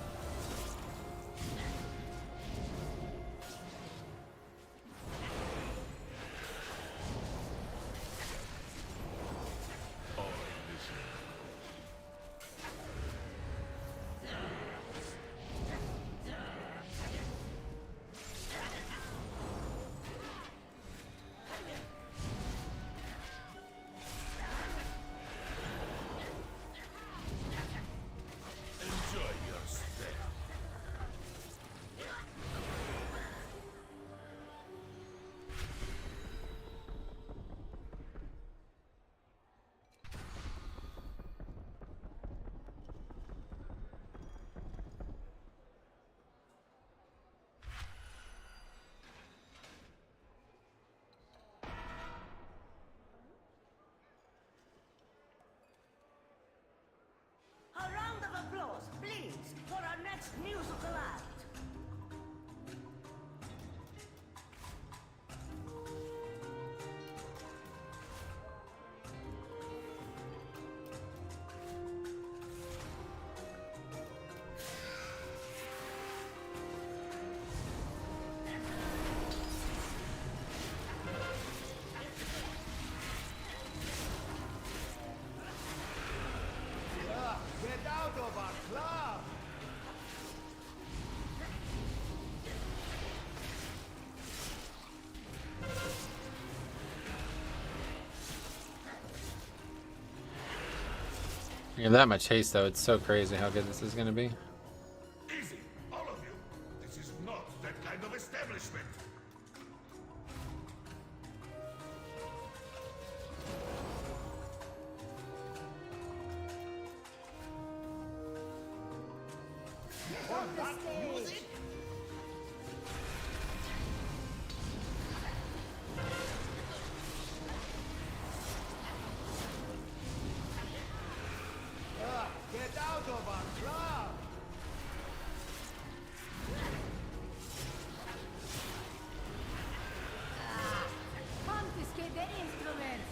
A round of applause, please, for our next musical act. Get out of our club! You have that much haste though, it's so crazy how good this is gonna be. Easy! All the stage! Get out of our club! Confiscate the instruments!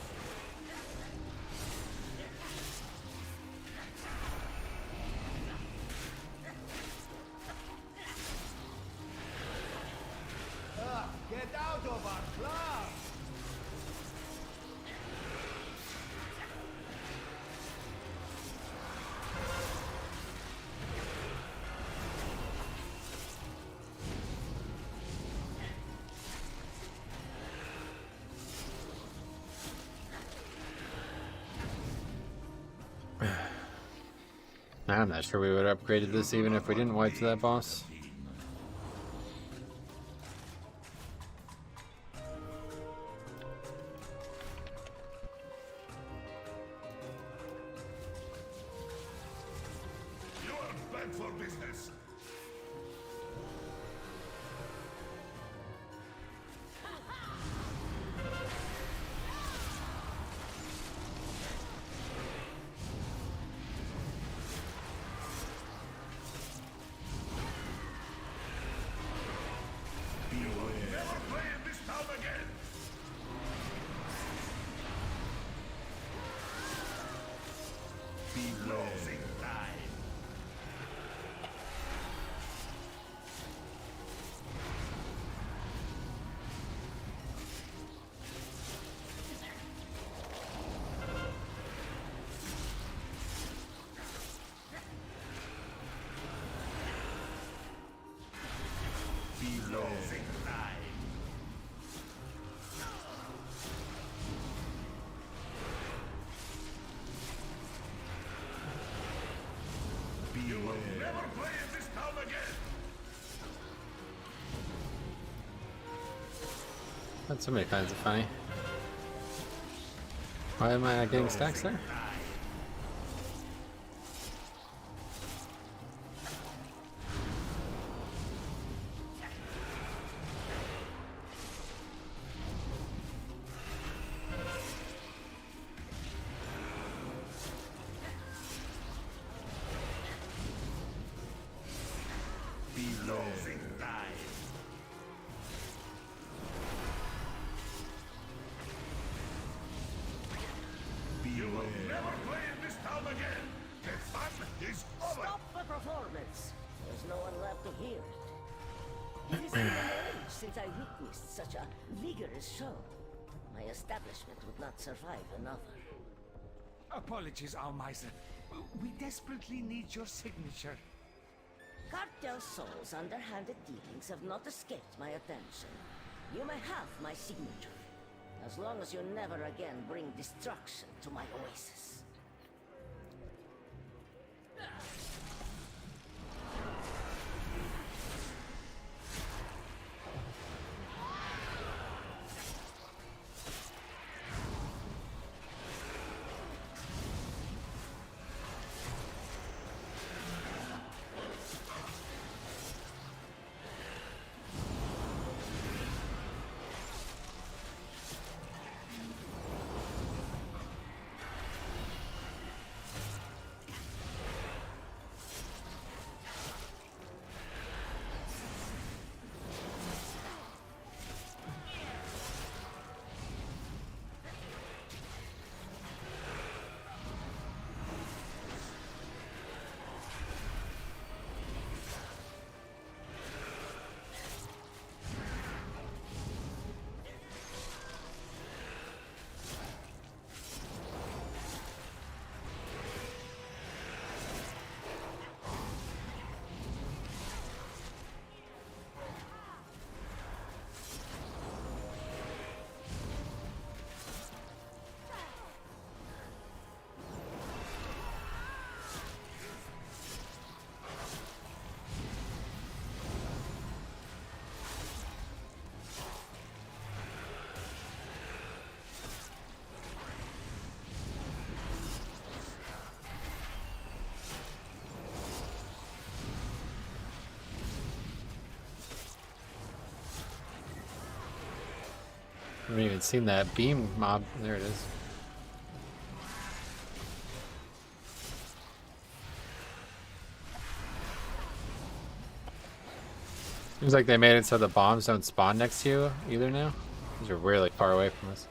Get out of our club! I'm not sure we would have upgraded this even if we didn't wipe to that boss. You are bad for business. Never play in this town again. Closing time. Closing time. You will never play in this town again. That's so many kinds of funny. Why am I not getting stacks there? Closing time. You will never play in this town again. The fun is over. Stop the performance! There's no one left to hear it. It has been an age since I witnessed such a vigorous show. My establishment would not survive another. Apologies, Almiser. We desperately need your signature. Cartel Soul's underhanded dealings have not escaped my attention. You may have my signature, as long as you never again bring destruction to my oasis. haven't even seen that beam mob. There it is. Seems like they made it so the bombs don't spawn next to you either now. These are really far away from us.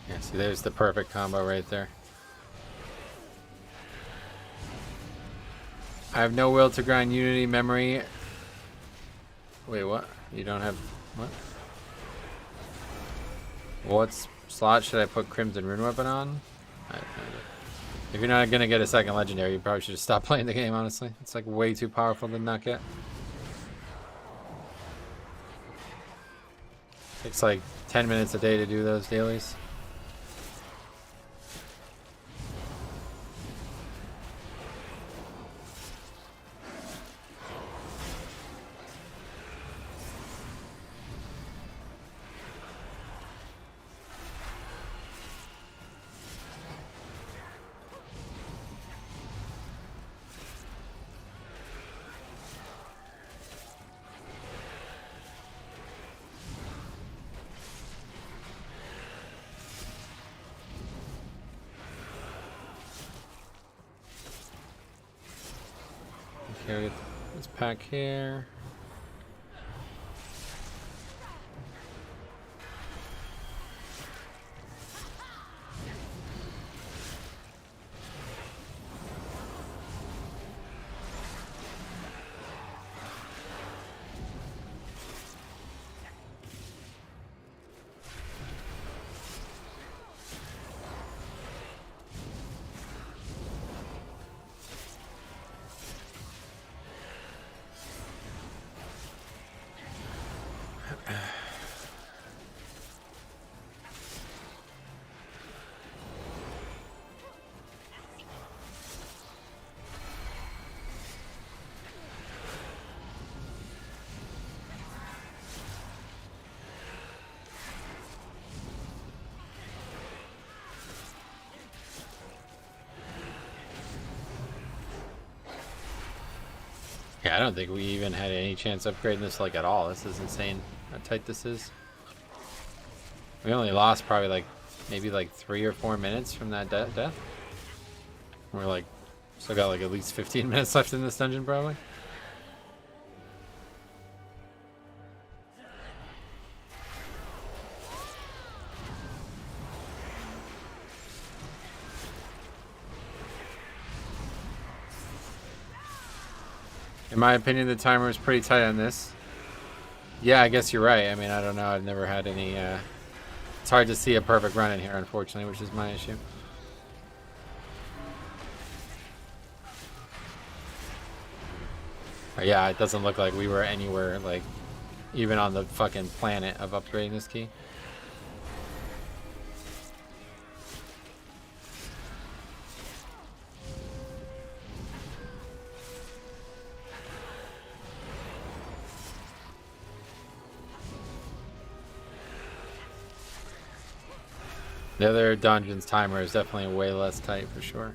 Yeah, see, there's the perfect combo right there. I have no will to grind Unity memory. Wait, what? You don't have... what? What slot should I put Crimson Rune Weapon on? If you're not going to get a second legendary, you probably should just stop playing the game, honestly. It's like way too powerful to not get. Takes like 10 minutes a day to do those dailies. Okay, we get this pack here. Yeah, I don't think we even had any chance upgrading this like at all. This is insane how tight this is. We only lost probably like maybe like 3 or 4 minutes from that death. We're like still got like at least 15 minutes left in this dungeon probably. In my opinion, the timer is pretty tight on this. Yeah, I guess you're right. I mean, I don't know. I've never had any... It's hard to see a perfect run in here, unfortunately, which is my issue. But yeah, it doesn't look like we were anywhere, like, even on the fucking planet of upgrading this key. The other dungeon's timer is definitely way less tight for sure.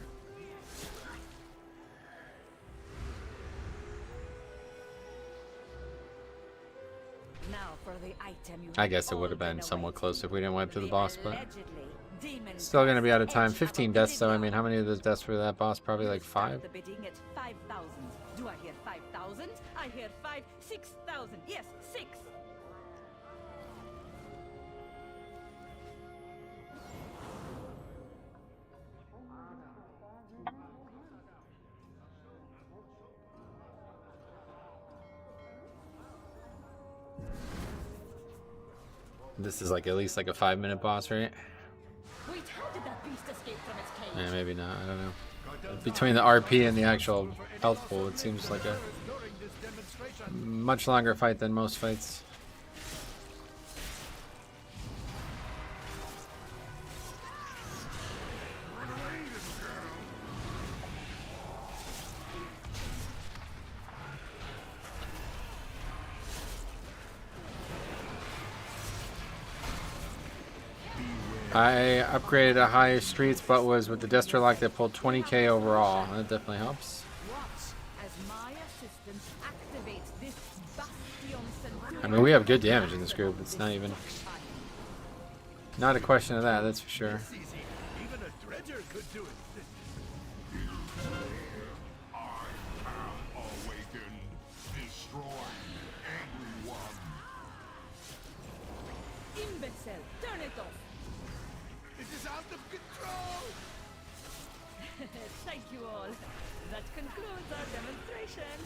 Now for the item you I guess it would have been somewhat close if we didn't wipe to the boss, but still gonna be out of time. 15 deaths, so I mean, how many of those deaths for that boss? Probably like 5. The bidding at 5,000. Do I hear 5,000? I hear 6,000. Yes, 6. This is like at least like a 5-minute boss, right? Wait, how did that beast escape from its cage? Yeah, maybe not. I don't know. Between the RP and the actual health pool, it seems like a much longer fight than most fights. I upgraded to higher streets, but was with the Destro lock that pulled 20k overall. That definitely helps. Watch as my assistant activates this bastion. I mean, we have good damage in this group. It's not even... Not a question of that, that's for sure. Even a dredger could do it. I am awakened. Destroy everyone. Imbecile, turn it off. It is out of control. Thank you all. That concludes our demonstration.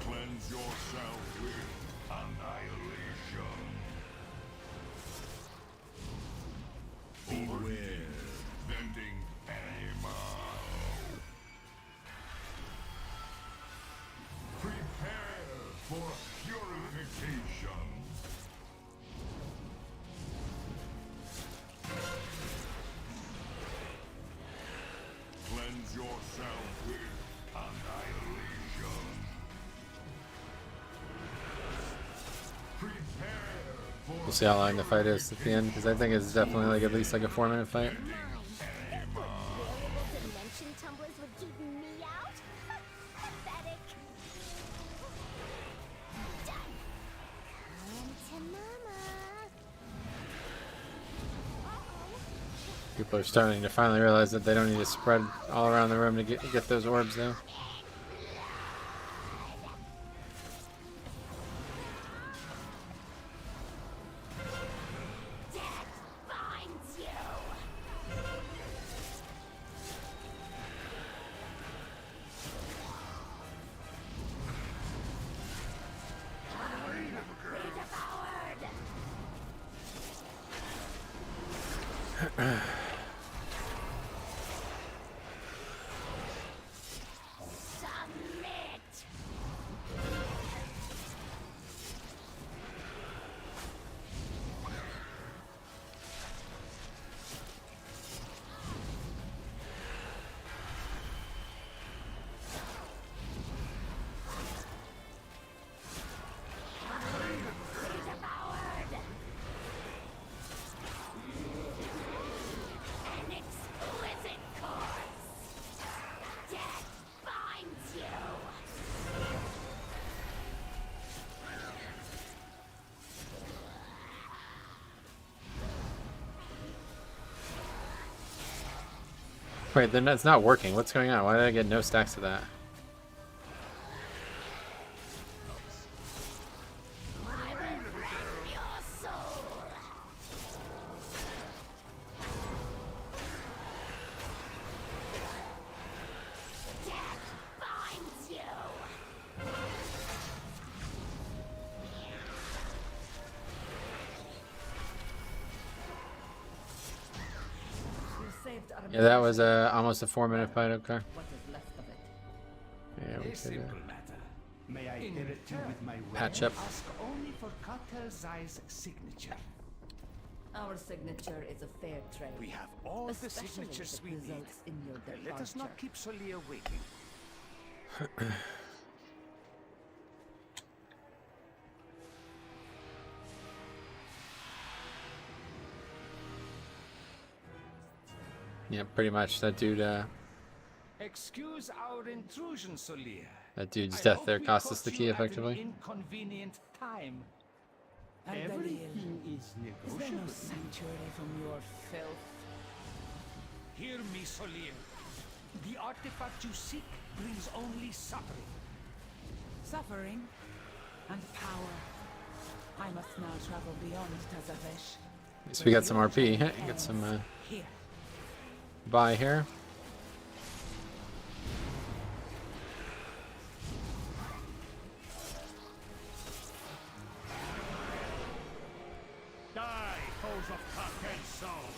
Cleanse yourself with annihilation. Beware. Bending animal. Prepare for purification. Cleanse yourself with annihilation. Prepare for We'll see how long the fight is at the end, because I think it's definitely like at least like a 4-minute fight. Variable dimension tumblers would keep me out? Pathetic. Come to mama. People are starting to finally realize that they don't need to spread all around the room to get those orbs though. Finds you. Wait, then that's not working. What's going on? Why did I get no stacks of that? Yeah, that was almost a 4-minute fight. Okay. What is left of it? Yeah, we A could simple matter. May I irritate you with my patch weapon? up. Ask only for Cartel Zai's signature. Our signature is a fair trade. We have all the especially signatures if it we need. results in your Let us departure. not keep Solia waiting. Yeah, pretty much. That dude. Excuse our intrusion, Solia. That dude's I death hope there we cost us caught the key you at an effectively. inconvenient time. Everything is Is there no negotiable. sanctuary from your filth? Hear me, Solia. The artifact you seek brings only suffering. Suffering and power. I must now travel beyond Tazavesh. So we got some RP. Get some Here. buy here. Die, foes of Cartel Soul.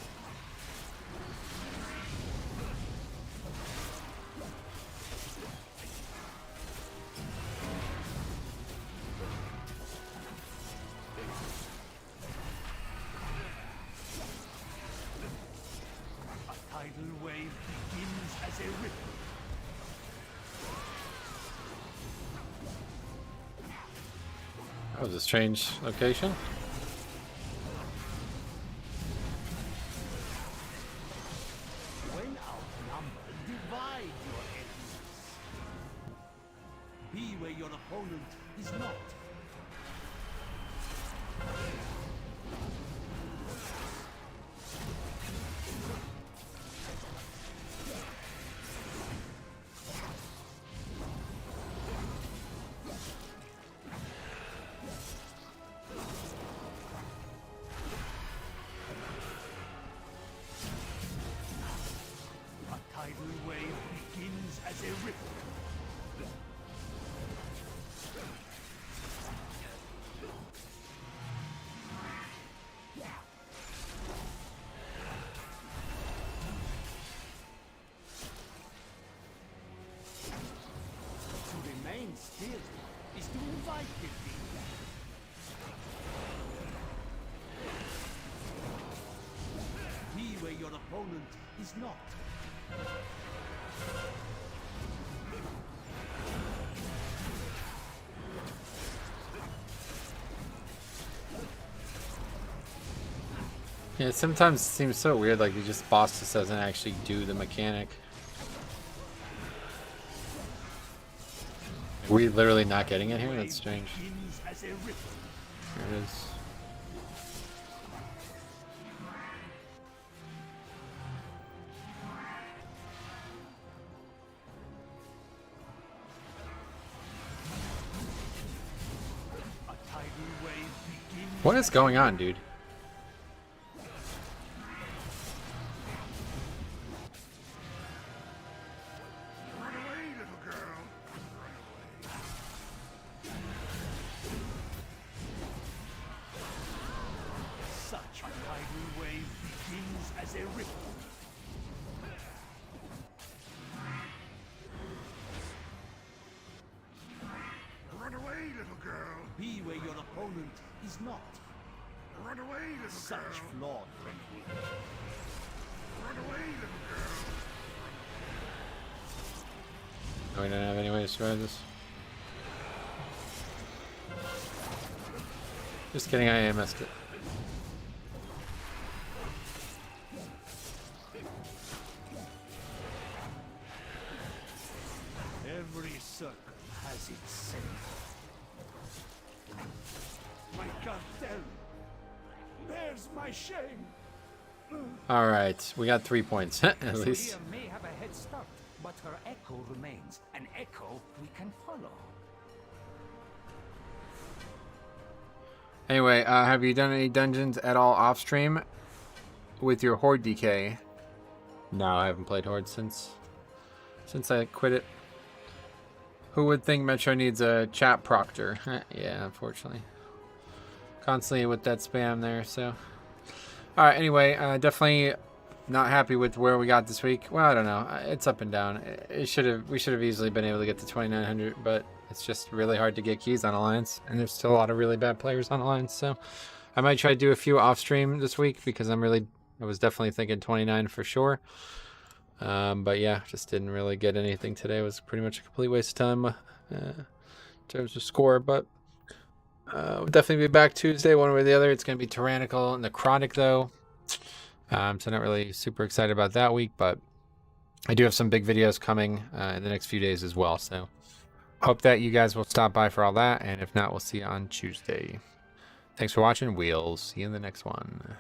A tidal wave begins as a ripple. That was a strange location. is not. A tidal wave begins as a ripple. To remain still is to invite defeat. Be where your opponent is not. Yeah, sometimes it seems so weird, like boss just doesn't actually do the mechanic. Are we literally not getting it here? That's strange. Here it is. What is going on, dude? Run away, little girl. Such a tidal wave begins as a ripple. Run away, little girl. Be where your opponent is not. Run away, little Such girl. flawed thinking. Run away, little girl. Oh, we don't have any way to survive this. Just kidding, I AMS'd it. Every circle has its center. My cartel bears my shame. Alright, we got 3 points, at least. Soria may have a head start, but her echo remains. An echo we can follow. Anyway, have you done any dungeons at all off stream with your Horde DK? No, I haven't played Horde since I quit it. Who would think Metro needs a chat proctor? Yeah, unfortunately. Constantly with that spam there, so. Alright, anyway, definitely not happy with where we got this week. Well, I don't know. It's up and down. We should have easily been able to get to 2,900, but it's just really hard to get keys on Alliance, and there's still a lot of really bad players on Alliance, so I might try to do a few off stream this week because I was definitely thinking 29 for sure. But yeah, just didn't really get anything today. It was pretty much a complete waste of time in terms of score, but we'll definitely be back Tuesday one way or the other. It's going to be Tyrannical and Necrotic though, so not really super excited about that week, but I do have some big videos coming in the next few days as well, so hope that you guys will stop by for all that, and if not, we'll see you on Tuesday. Thanks for watching. We'll see you in the next one.